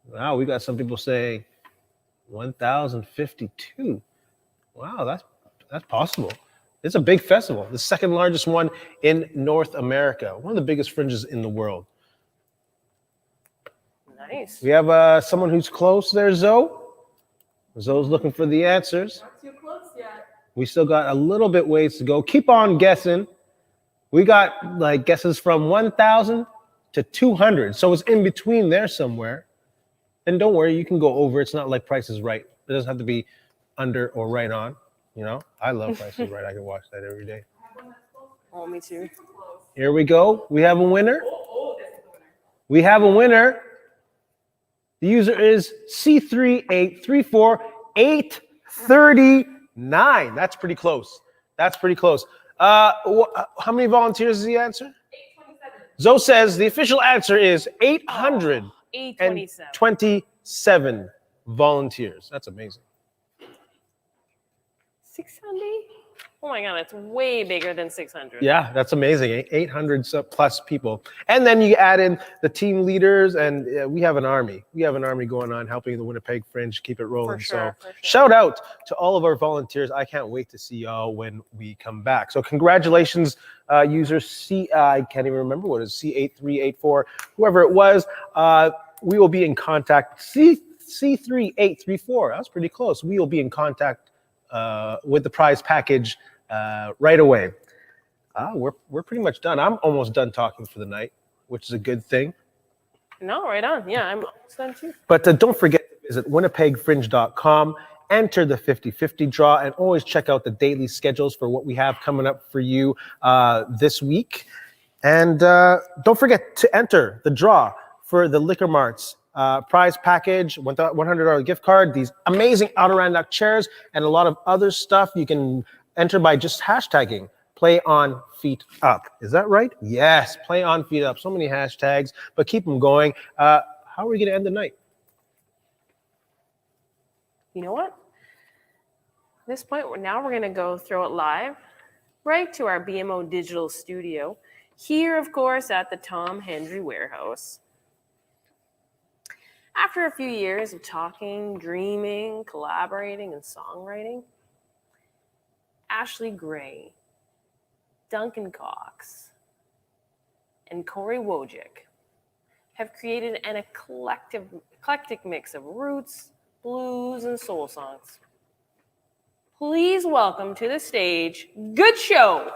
Wow, we got some people say 1,052. Wow, that's possible. It's a big festival, the second largest one in North America, one of the biggest fringes in the world. Nice. We have someone who's close there, Zoe. Zoe's looking for the answers. Not too close yet. We still got a little bit ways to go. Keep on guessing. We got like guesses from 1,000 to 200. So it's in between there somewhere. And don't worry, you can go over. It's not like Price is Right. It doesn't have to be under or right on. You know, I love Price is Right. I can watch that every day. Oh, me too. Here we go. We have a winner. We have a winner. The user is C3834839. That's pretty close. That's pretty close. How many volunteers is the answer? 827. Zoe says the official answer is 827 volunteers. That's amazing. 600? Oh my God, it's way bigger than 600. Yeah, that's amazing. 800 plus people. And then you add in the team leaders, and we have an army. We have an army going on helping the Winnipeg Fringe keep it rolling. For sure. Shout out to all of our volunteers. I can't wait to see y'all when we come back. So congratulations, user I can't even remember what it is, C8384, whoever it was. We will be in contact. C3834, that was pretty close. We will be in contact with the prize package right away. We're pretty much done. I'm almost done talking for the night, which is a good thing. No, right on. Yeah, I'm almost done too. But don't forget to visit winnipegfringe.com, enter the 50/50 draw, and always check out the daily schedules for what we have coming up for you this week. And don't forget to enter the draw for the Liquor Mart's prize package, $100 gift card, these amazing Adirondack chairs, and a lot of other stuff. You can enter by just hashtagging Play On Feet Up. Is that right? Yes, Play On Feet Up. So many hashtags, but keep them going. How are we going to end the night? You know what? At this point, now we're going to go throw it live right to our BMO digital studio here, of course, at the Tom Hendry Warehouse. After a few years of talking, dreaming, collaborating, and songwriting, Ashley Gray, Duncan Cox, and Corey Wojcik have created an eclectic mix of roots, blues, and soul songs. Please welcome to the stage, Good Show.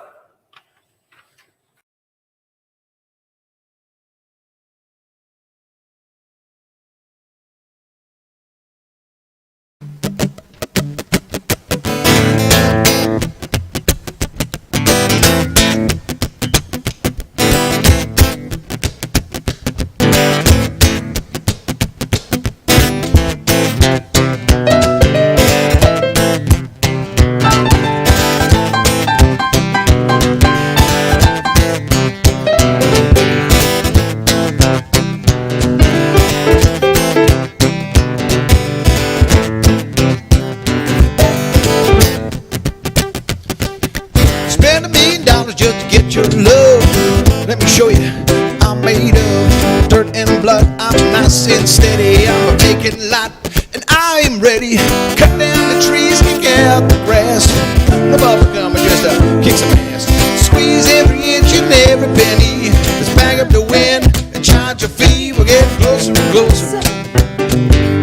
And steady, I'm a vacant lot, and I am ready. Cut down the trees, kick out the grass. The bubble gum is just kick some ass. Squeeze every inch and every penny. Let's bag up the wind and charge a fee. We're getting closer and closer.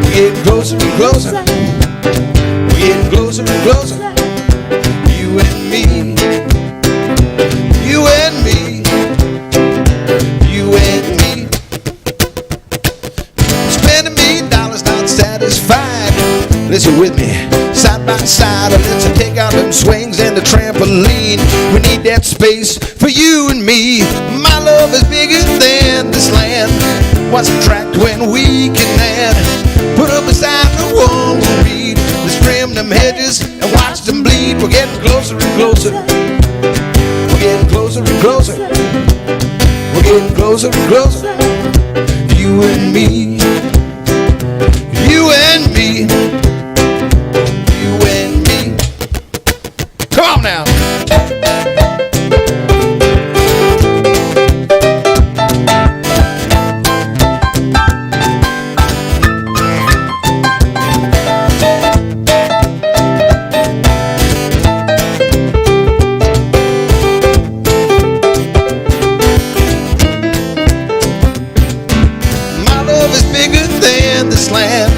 We're getting closer and closer. We're getting closer and closer. You and me. You and me. You and me. Satisfied. Listen with me, side by side. Let's take out them swings and the trampoline. We need that space for you and me. My love is bigger than this land. What's attract when we can add? Put up beside the wall we'll read. Let's trim them hedges and watch them bleed. We're getting closer and closer. We're getting closer and closer. We're getting closer and closer. You and me. You and me, you and me. Come on now. My love is bigger than this land.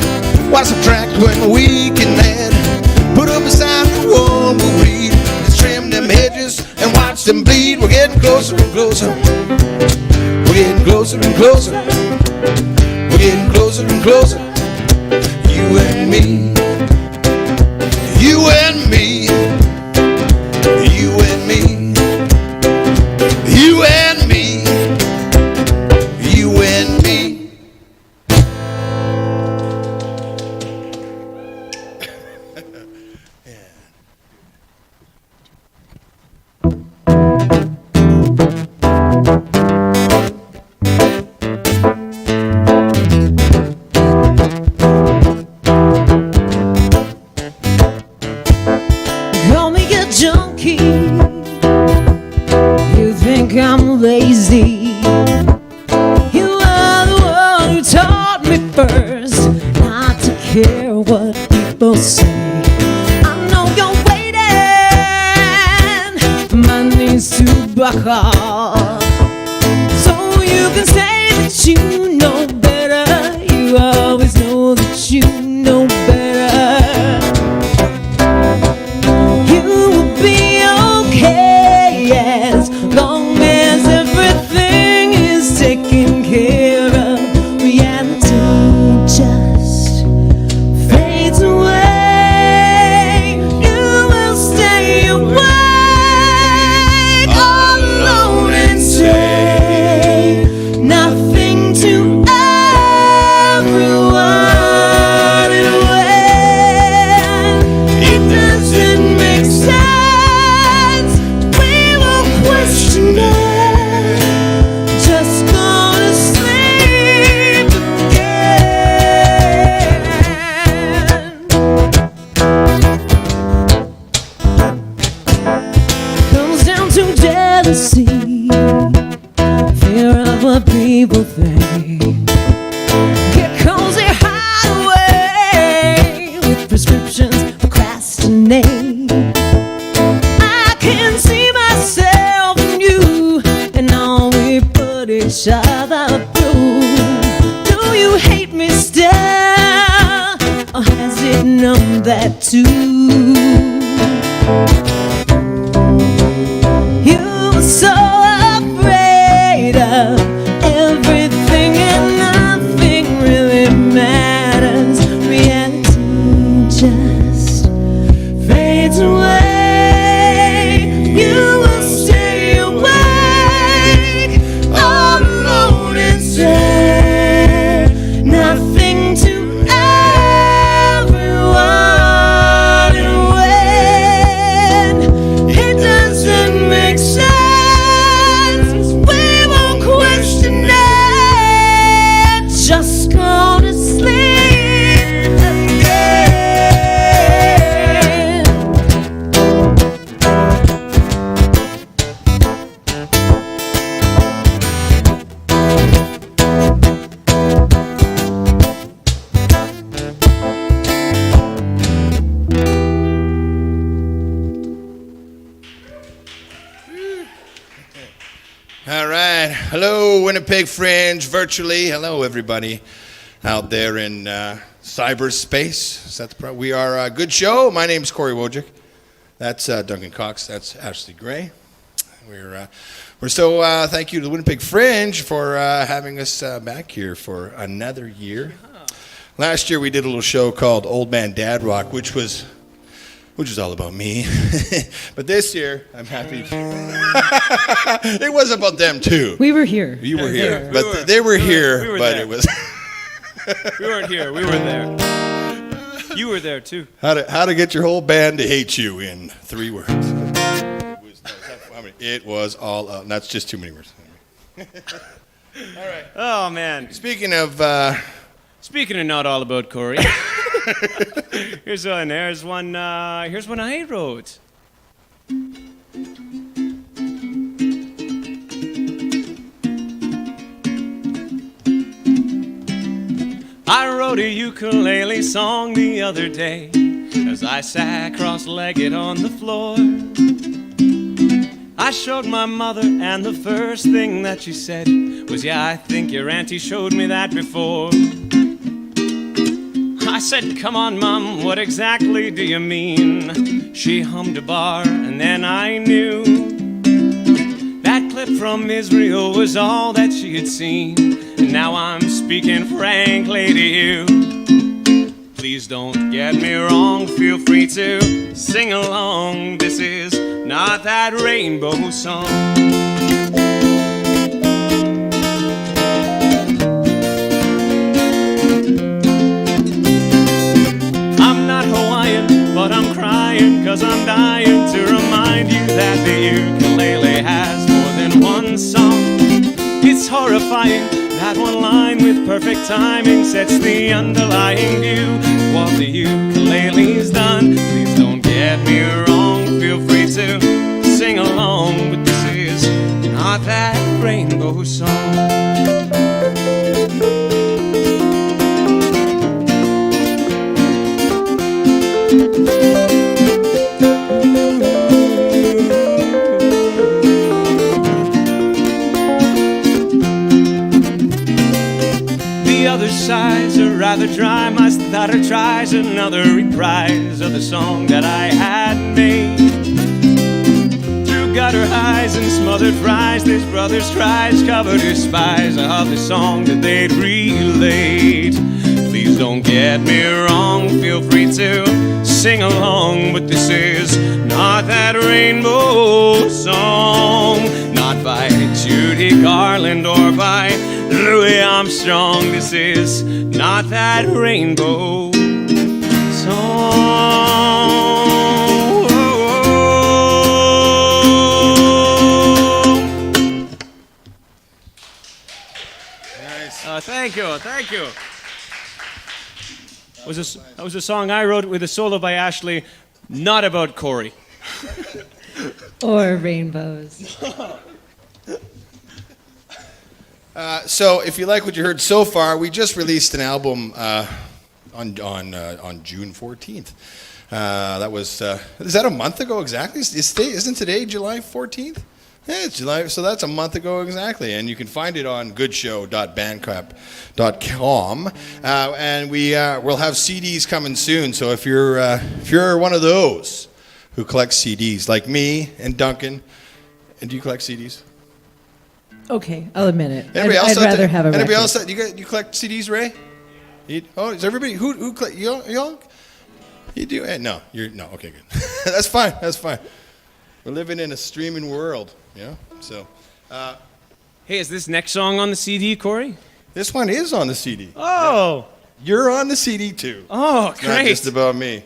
Why subtract when we can add? Put up beside the wall we'll read. Let's trim them hedges and watch them bleed. We're getting closer and closer. We're getting closer and closer. We're getting closer and closer. You and me. You and me. You and me. You and me. You and me. Call me a junkie. You think I'm lazy. You are the one who taught me first not to care what people say. I know you're waiting for my knees to buckle, so you can say that you know better. You always know that you know better. You will be okay as long as everything is taken care of. Reality just fades away. You will stay awake all alone and say nothing to everyone. And when it doesn't make sense, we will question it. Just gonna sleep again. Comes down to jealousy, fear of what people think. Get cozy hideaway with prescriptions, procrastinate. I can see myself in you and all we put each other through. Do you hate me still, or has it numbed that too? You were so afraid of everything and nothing really matters. Reality just fades away. You will stay awake all alone and say nothing to everyone. And when it doesn't make sense, we won't question it. Just go to sleep again. All right. Hello, Winnipeg Fringe, virtually. Hello, everybody out there in cyberspace. Is that the we are a good show. My name's Corey Wojcik. That's Duncan Cox. That's Ashley Gray. We're so thank you to the Winnipeg Fringe for having us back here for another year. Last year we did a little show called Old Man Dad Rock, which was all about me. But this year, I'm happy. It was about them too. We were here. You were here, but they were here. But it was. We weren't here. We were there. You were there too. How to get your whole band to hate you in 3 words. It was all out. That's just too many words. All right. Oh man. Speaking of not all about Corey. Here's one I wrote. I wrote a ukulele song the other day as I sat cross-legged on the floor. I showed my mother, and the first thing that she said was, "Yeah, I think your auntie showed me that before." I said, "Come on, Mom, what exactly do you mean?" She hummed a bar, and then I knew that clip from Israel was all that she had seen. And now I'm speaking frankly to you. Please don't get me wrong, feel free to sing along. This is not that rainbow song. I'm not Hawaiian, but I'm crying 'cause I'm dying to remind you that the ukulele has more than one song. It's horrifying that one line with perfect timing sets the underlying view of what the ukulele's done. Please don't get me wrong, feel free to sing along, but this is not that rainbow song. The other sides are rather dry. My stutter tries another reprise of the song that I had made. Through gutter highs and smothered fries, this brother's cries covered his spies of the song that they'd relate. Please don't get me wrong, feel free to sing along, but this is not that rainbow song. Not by Judy Garland or by Louis Armstrong. This is not that rainbow song. Nice. Thank you, thank you. That was a song I wrote with a solo by Ashley, not about Corey. Or rainbows. So, if you like what you heard so far, we just released an album on June 14th. That was is that a month ago exactly? Isn't today July 14th? Yeah, it's July. So that's a month ago exactly, and you can find it on goodshow.bandcamp.com. And we'll have CDs coming soon. So if you're one of those who collects CDs like me and Duncan, and do you collect CDs? Okay, I'll admit it. Anybody I'd rather have a record. Anybody else? You collect CDs, Ray? Is everybody who collect? Y'all? You do? No, no. Okay, good. That's fine. That's fine. We're living in a streaming world, yeah. So, hey, is this next song on the CD, Corey? This one is on the CD. Oh, you're on the CD too. Oh, it's great! Not just about me.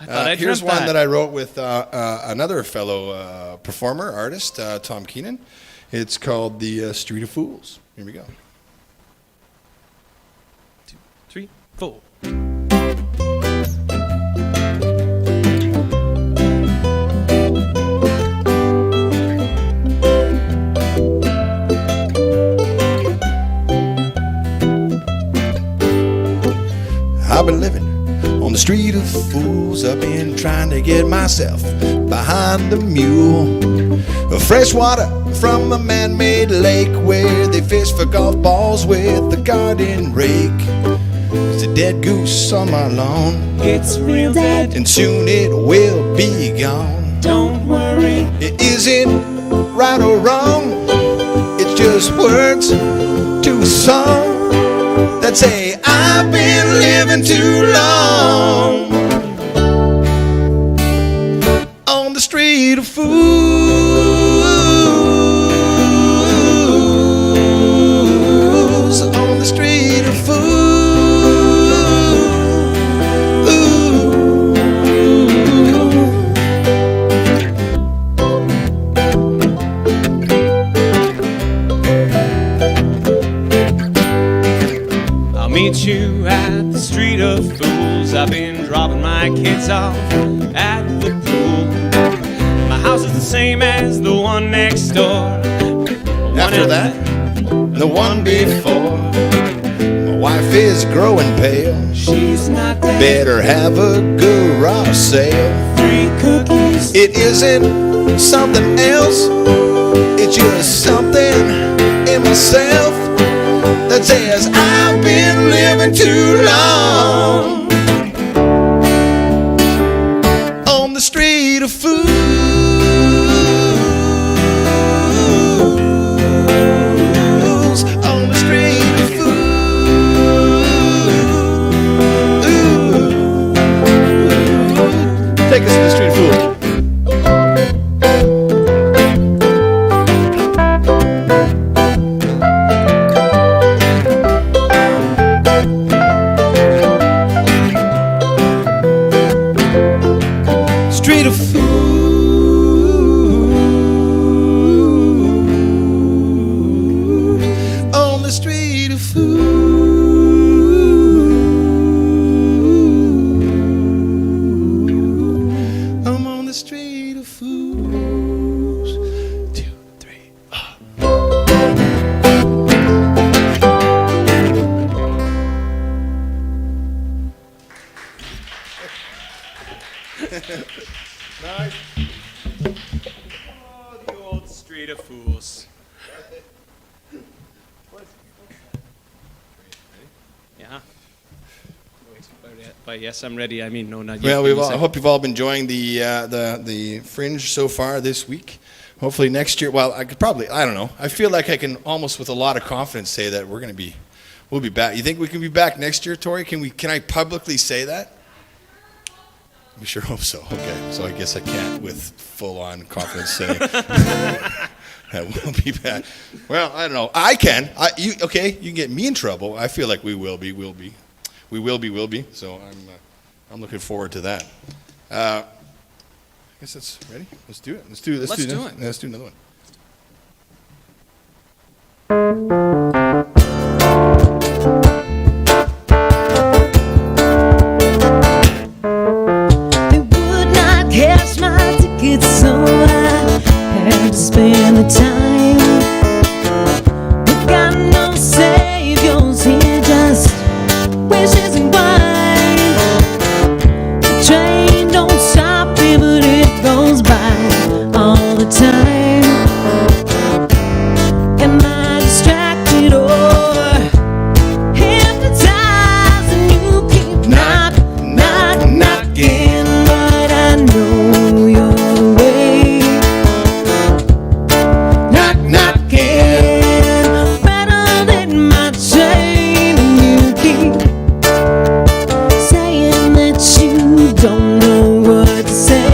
I thought I here's dreamt one that I wrote with another fellow performer, artist, Tom Keenan. It's called "The Street of Fools." Here we go. 2, 3, 4. I've been living on the street of fools. I've been trying to get myself behind the mule. Fresh water from a man-made lake where they fish for golf balls with the garden rake. There's a dead goose on my lawn. It's real dead, and soon it will be gone. Don't worry, it isn't right or wrong. It's just words to a song that say I've been living too long on the street of fools, on the street of fools. Meet you at the street of fools. I've been dropping my kids off at the pool. My house is the same as the one next door. After that, the one before. My wife is growing pale. She's not dead. Better have a garage sale. 3 cookies. It isn't something else. It's just something in myself that says I've been living too long on the street of fools, on the street of the Street of Fools. Street of Fools. On the Street of Fools. I'm on the Street of Fools. 2, 3, Nice. Oh, the old Street of Fools. Yeah. By yes, I'm ready. I mean, no, not yet. Well, I hope you've all been enjoying the Fringe so far this week. Hopefully next year. Well, I don't know. I feel like I can almost with a lot of confidence say that we'll be back. You think we can be back next year, Tori? Can I publicly say that? We sure hope so. Okay, so I guess I can't with full-on confidence say that we'll be back. Well, I don't know. I can. You can get me in trouble. I feel like we will be. So I'm looking forward to that. I guess that's ready. Let's do it. Let's do another one. Cash my ticket, so I had to spend the time. We got no saviors here, just wishes and wine. The train don't stop here, but it goes by all the time. Am I distracted or hypnotized? And you keep knocking. But I know you're away. Knocking, better than my chain. And you keep saying that you don't know what to say.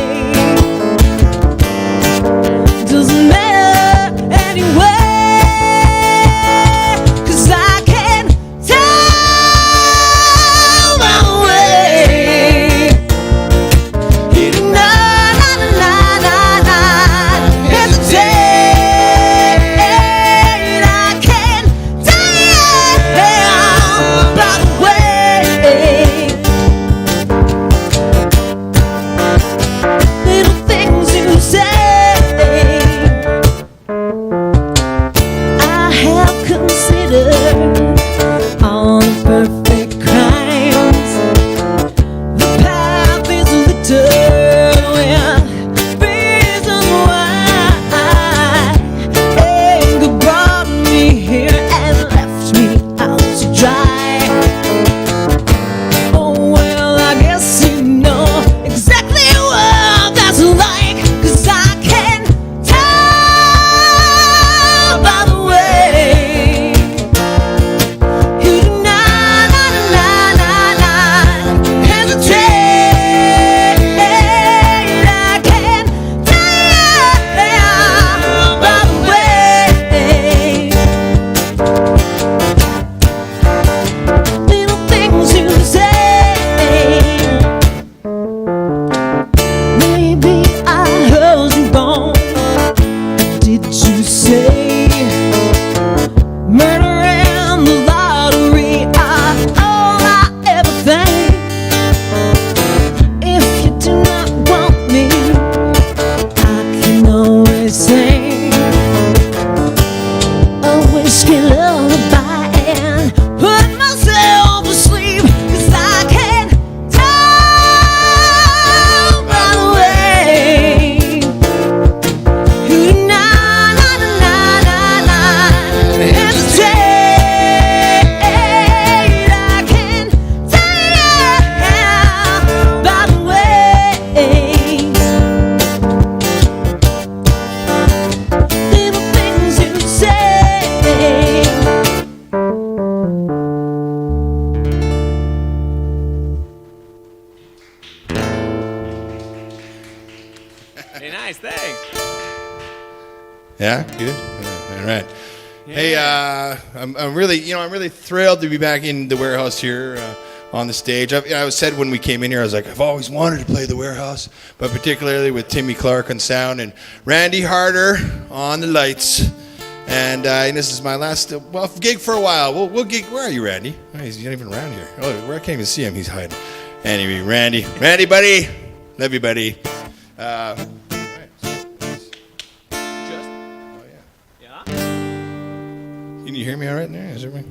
Hey, nice, thanks. Yeah, good. All right. Hey, I'm really thrilled to be back in the warehouse here on the stage. I said when we came in here, I was like, I've always wanted to play the warehouse, but particularly with Timmy Clark on sound and Randy Harder on the lights. And this is my last gig for a while. We'll gig. Where are you, Randy? Oh, he's not even around here. Oh, I can't even see him. He's hiding. Anyway, Randy, buddy, love you, buddy. Can you hear me all right there? Is everybody?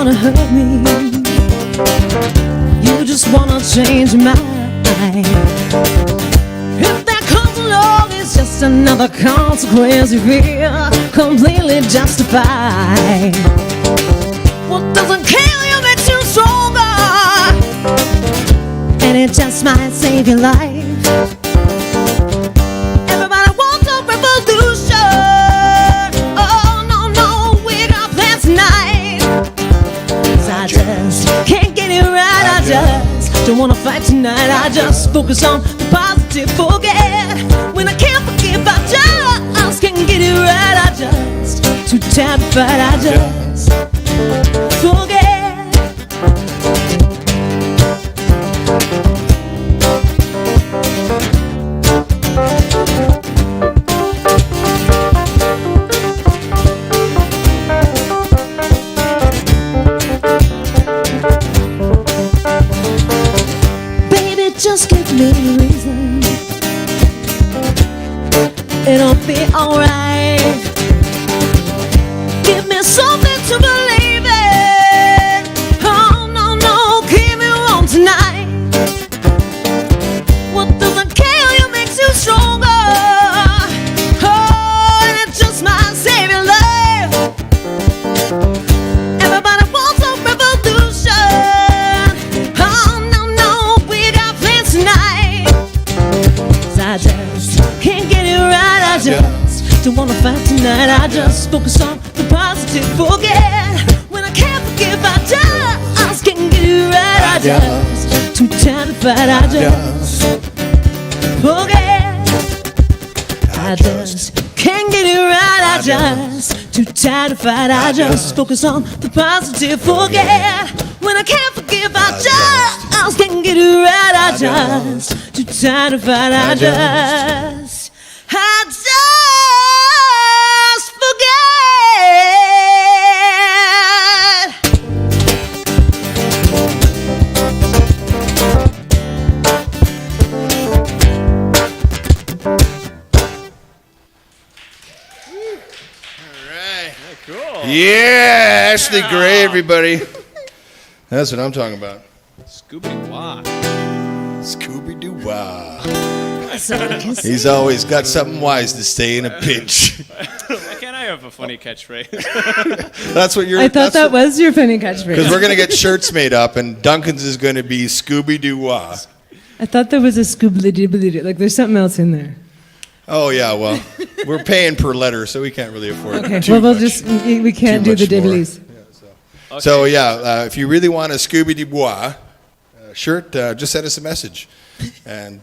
Hurt me. You just wanna change my mind. If that comes along, it's just another consequence you feel completely justified. What doesn't kill you makes you stronger, and it just might save your life. Everybody wants a revolution. Oh no, we got plans tonight. I just can't get it right. I just don't wanna fight tonight. I just focus on the positive. Forget when I can't forgive. I just can't get it right. I just too tired to fight. I just forget. Just give me a reason. It'll be alright. Give me something to believe in. Oh no, keep me warm tonight. What doesn't kill you makes you stronger. Oh, and it just might save your life. Everybody wants a revolution. I just can't get it right. I just don't wanna fight tonight. I just focus on the positive. Forget when I can't forgive. I just can't get it right. I just too tired to fight. I just forget. I just can't get it right. I just too tired to fight. I just focus on the positive. Forget when I can't forgive. I just can't get it right. I just too tired to fight. I just forget. Cool. Yeah, Ashley Gray, everybody. That's what I'm talking about. Scooby-Wah. Scooby-Doo-Wah. He's always got something wise to say in a pinch. Why can't I have a funny catchphrase? That's what you're... I thought that was your funny catchphrase. Because we're going to get shirts made up, and Duncan's is going to be Scooby-Doo-Wah. I thought there was a Scooby-Doo. Like, there's something else in there. Oh, yeah, well, we're paying per letter, so we can't really afford Okay, too well, we'll much. just, we can't do the dibblies. Yeah, so, if you really want a Scooby-Doo-Wah shirt, just send us a message. And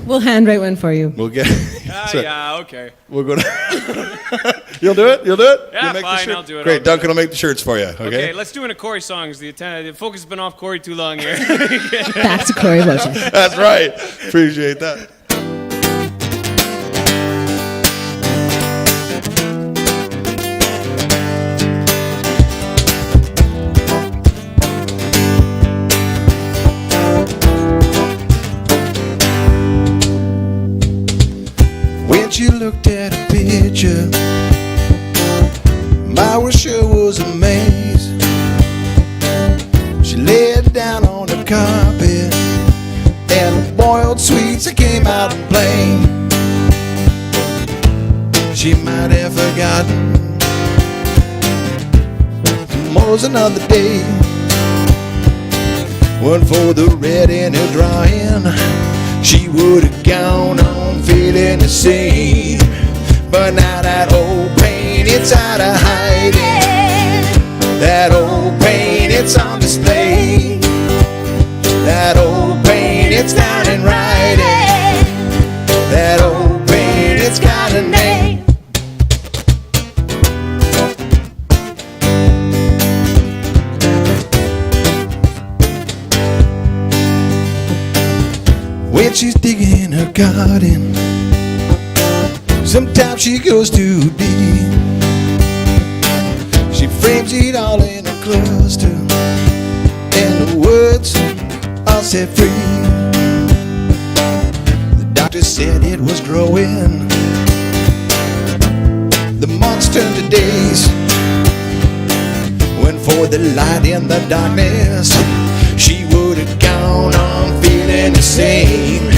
we'll handwrite one for you. We'll get... okay. We'll go to... You'll do it? You'll do it? Yeah, You'll make fine, the I'll do it. Great, Duncan will make the shirts for you, okay? Okay, let's do it in a Corey songs. The focus has been off Corey too long here. Back to Corey Motion. That's right. Appreciate that. When she looked at a picture, my wish sure was amazed. She laid down on the carpet, and the boiled sweets that came out in plain. she might have forgotten. Tomorrow's another day. One for the red in her drawing. She would have gone on feeling the same. But now that old pain, it's out of hiding. That old pain, it's on display. That old pain, it's down in writing. That old pain, it's got a name. When she's digging her garden, sometimes she goes too deep. She frames it all in a cluster, and the words are set free. The doctor said it was growing. The months turned to days. Went for the light in the darkness. She would have gone on feeling the same.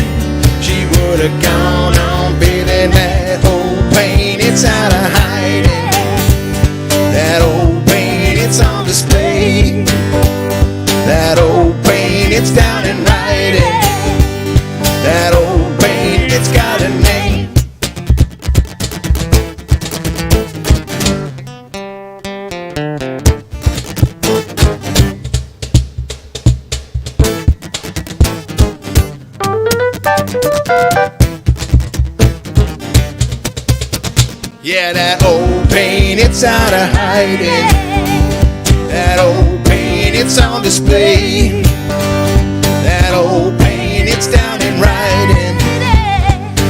She would have gone on feeling that old pain, it's out of hiding. That old pain, it's on display. That old pain, it's down in writing. That old pain, it's got a name. Yeah, that old pain, it's out of hiding. That old pain, it's on display. That old pain, it's down in writing.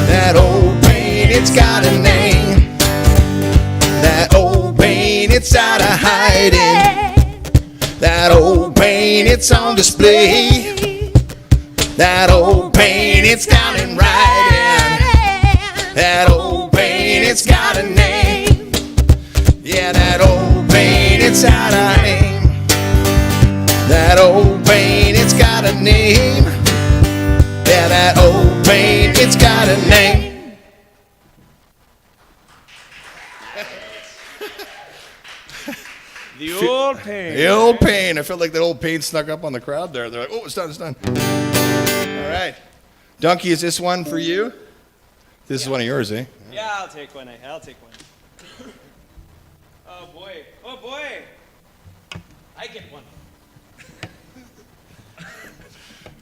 That old pain, it's got a name. That old pain, it's out of hiding. That old pain, it's on display. That old pain, it's down in writing. That old pain, it's got a name. Yeah, that old pain, it's out of name. That old pain, it's got a name. Yeah, that old pain, it's got a name. The old pain. The old pain. I felt like that old pain snuck up on the crowd there. They're like, oh, it's done, it's done. All right. Donkey, is this one for you? This is one of yours, eh? Yeah, I'll take one. I'll take one. Oh boy. Oh boy. I get one.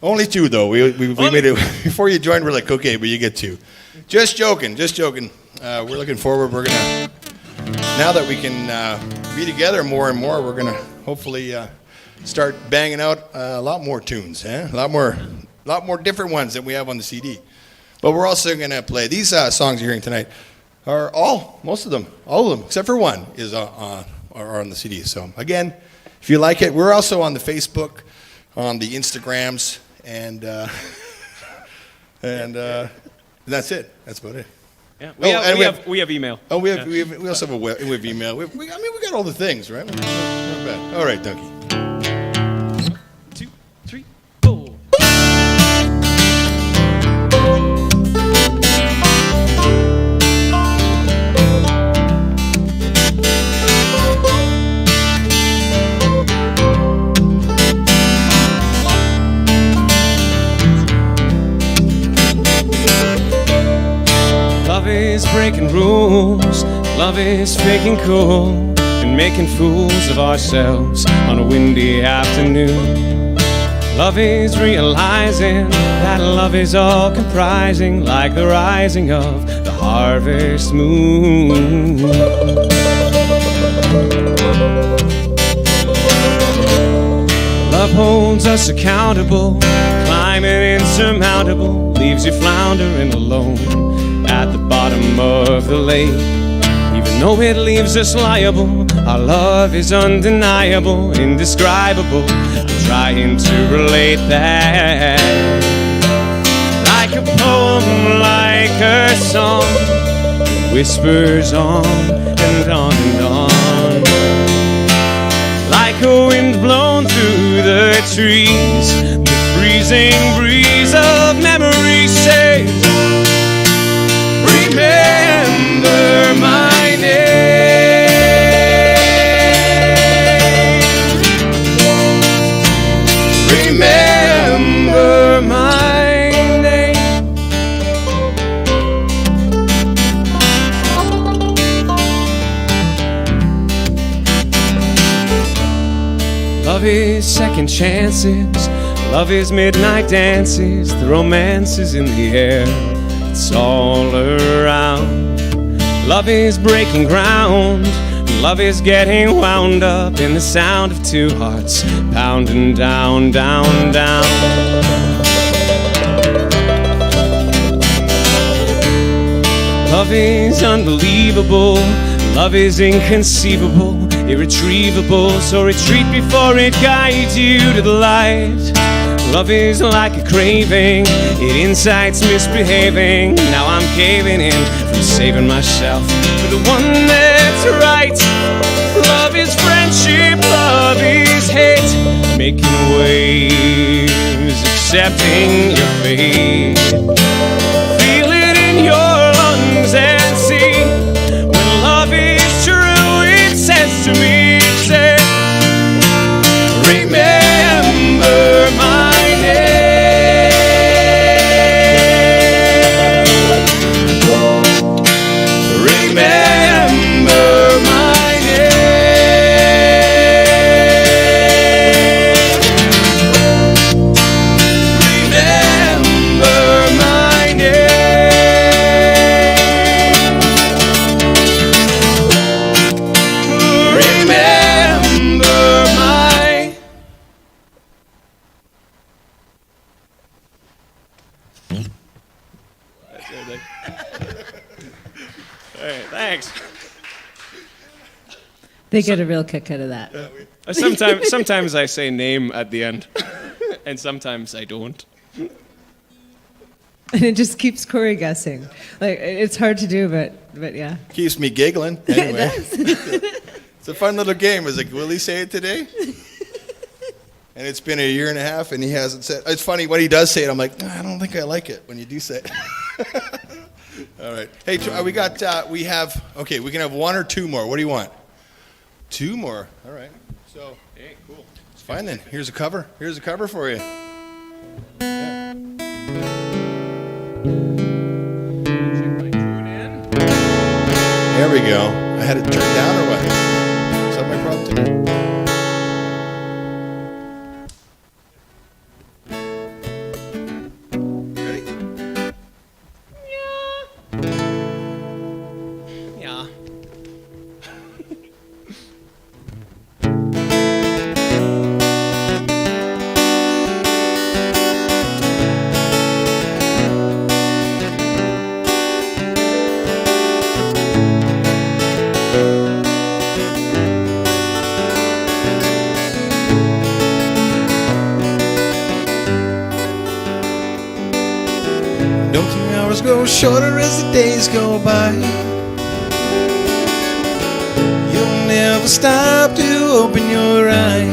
Only two, though. We made it before you joined. We're like, okay, but you get two. Just joking. Just joking. We're looking forward. We're gonna, now that we can be together more and more, we're gonna hopefully start banging out a lot more tunes, a lot more different ones than we have on the CD. But we're also gonna play these songs you're hearing tonight. Are most of them, all of them, except for one, are on the CD. So again, if you like it, we're also on the Facebook, on the Instagrams, and that's it. That's about it. Yeah, we have email. Oh, we also have we have email. We got all the things, right? Not bad. All right, Donkey. 1, 2, 3, 4. Love is breaking rules, love is faking cool, and making fools of ourselves on a windy afternoon. Love is realizing that love is all comprising, like the rising of the harvest moon. Love holds us accountable, climbing insurmountable, leaves you floundering alone at the bottom of the lake. Even though it leaves us liable, our love is undeniable, indescribable. I'm trying to relate that, like a poem, like a song, it whispers on and on and on, like a wind blown through the trees. The freezing breeze of memory says, remember my Love is second chances, love is midnight dances, the romance is in the air, it's all around. Love is breaking ground, love is getting wound up in the sound of two hearts pounding down, down, down. Love is unbelievable, love is inconceivable, irretrievable, so retreat before it guides you to the light. Love is like a craving, it incites misbehaving. Now I'm caving in from saving myself for the one that's right. Love is friendship, love is hate, making waves, accepting your fate. Feel it in your lungs and see, when love is true, it says to me, it says, remember my They get a real kick out of that. Sometimes I say name at the end, and sometimes I don't. And it just keeps Corey guessing. Like, it's hard to do, but yeah. Keeps me giggling. Anyway, it's a fun little game. It's like, will he say it today? And it's been a year and a half, and he hasn't said. It's funny when he does say it. I'm like, I don't think I like it when you do say it. All right. Hey, we have. Okay, we can have one or two more. What do you want? Two more. All right. So, hey, cool. It's fine then. Here's a cover. Here's a cover for you. Yeah. There we go. I had it turned down or what? Is that my problem too? Go shorter as the days go by. You'll never stop to open your eyes.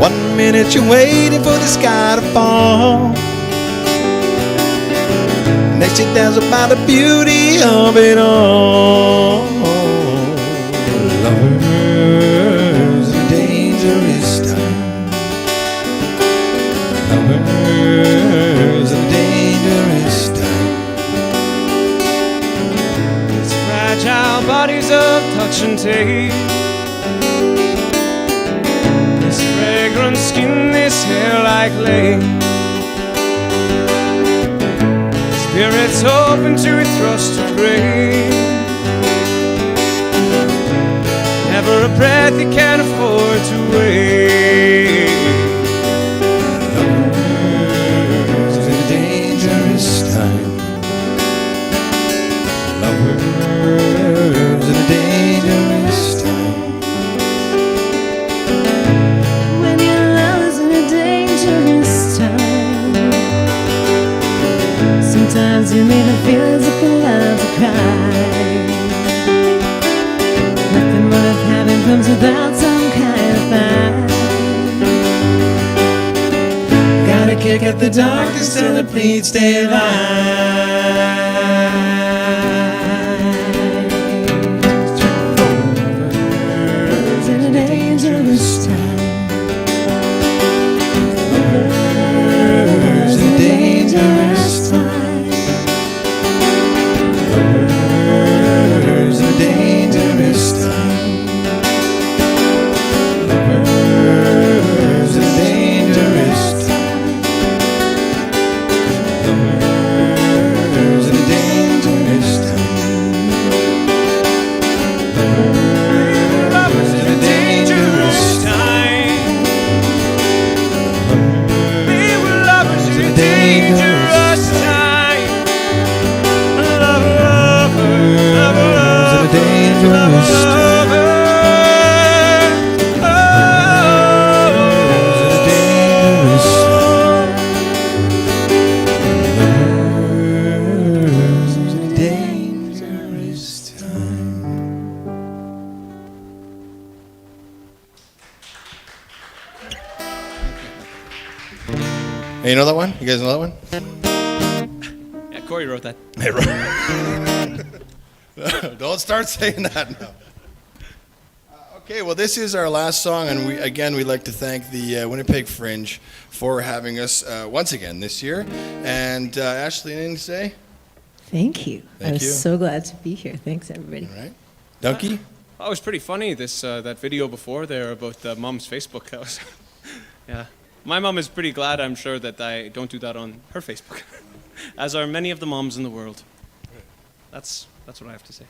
1 minute you're waiting for the sky to fall. Next you dazzle by the beauty of it all. Lovers in dangerous time. Lovers in dangerous time. These fragile bodies of touch and taste. This fragrant skin, this hair like lace. Spirits open to a thrust of grace. Never a breath you can afford to waste. Lovers in a dangerous time. Lovers in a dangerous time. When your love's in a dangerous time, sometimes you make it feel as if you're allowed to cry. Nothing worth having comes without some kind of fight. Gotta kick at the darkness till it pleads daylight. Lovers in a dangerous time. Lovers in a dangerous time. Lovers in a dangerous time. you know that one? You guys know that one? Yeah, Corey wrote that. Don't start saying that now. Okay, well, this is our last song, and we'd like to thank the Winnipeg Fringe for having us once again this year. And Ashley, anything to say? Thank you. Thank I was you. so glad to be here. Thanks, everybody. All right. Donkey? Oh, it was pretty funny, that video before there about Mom's Facebook. That was, yeah. My mom is pretty glad, I'm sure, that I don't do that on her Facebook, as are many of the moms in the world. That's what I have to say.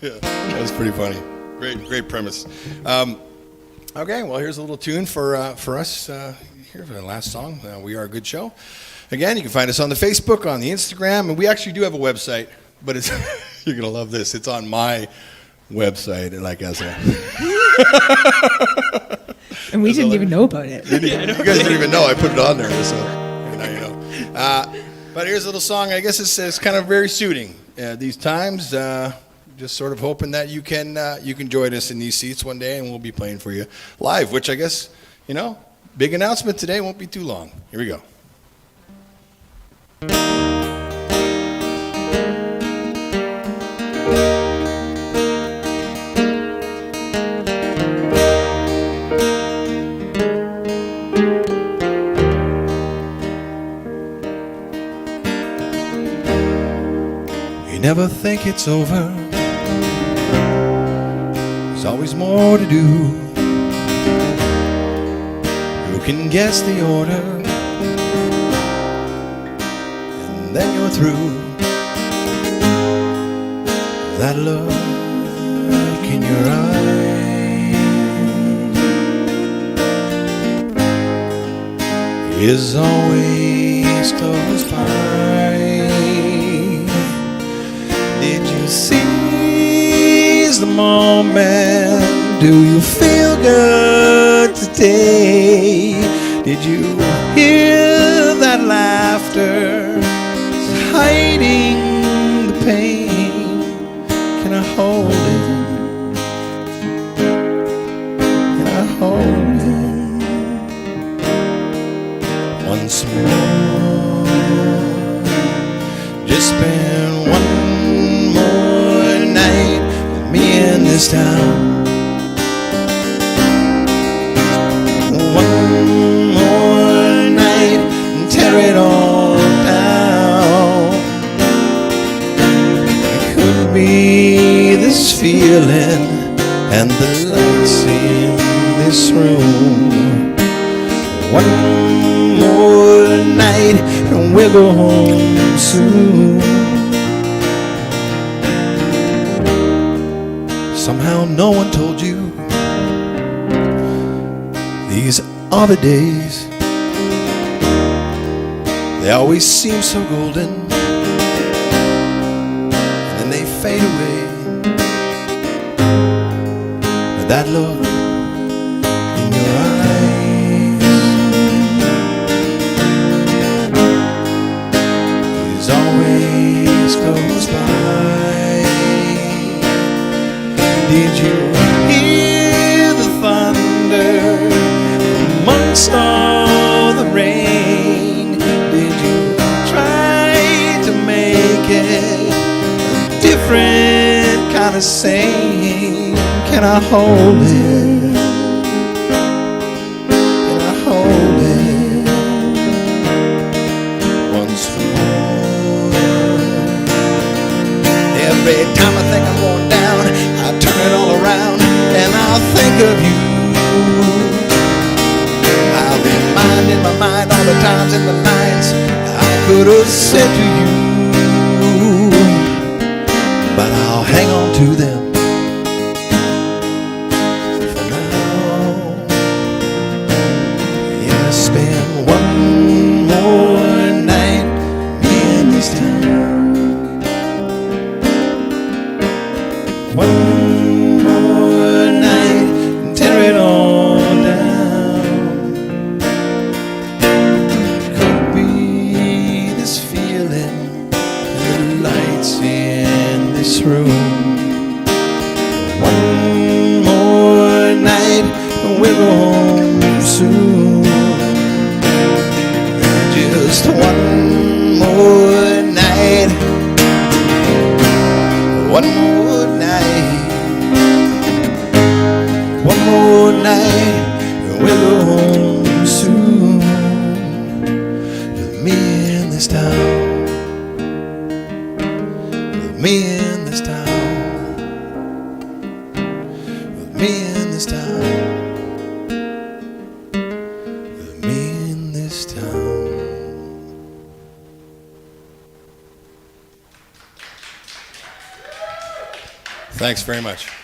Yeah, that was pretty funny. Great premise. Okay, well, here's a little tune for us here for the last song. We Are a Good Show. Again, you can find us on the Facebook, on the Instagram, and we actually do have a website, but it's you're gonna love this. It's on my website, like as a. And we didn't even know about it. You guys didn't even know I put it on there, so now you know. But here's a little song. I guess it's kind of very suiting these times. Just sort of hoping that you can join us in these seats one day, and we'll be playing for you live. Which I guess, big announcement today, won't be too long. Here we go. You never think it's over. There's always more to do. Who can guess the order? And then you're through. That look in your eye is always close by. Did you seize the moment? Do you feel good today? Did you hear that laughter? It's hiding the pain. Can I hold it? Can I hold it once more? Just spend one more night with me in this town. One more night and tear it all down. It could be this feeling and the lights in this room. One more night and we'll go home soon. Somehow no one told you these are the days. They always seem so golden, and then they fade away. But that look in your eyes is always close by. Did you hear the thunder amongst all the rain? Did you try to make it a different kind of sane? Can I hold it? Can I hold it once more? Every time I think I'm going down, I turn it all around and I'll think of you. I'll remind in my mind all the times and the nights I could have said to you, but I'll hang on to them for now. Yeah, spend one more night in this town. One more night and tear it all down. Could be this feeling and the lights in this room. One more night and we'll go home soon. me in this town, with me in this town, with me in this town. Thanks very much.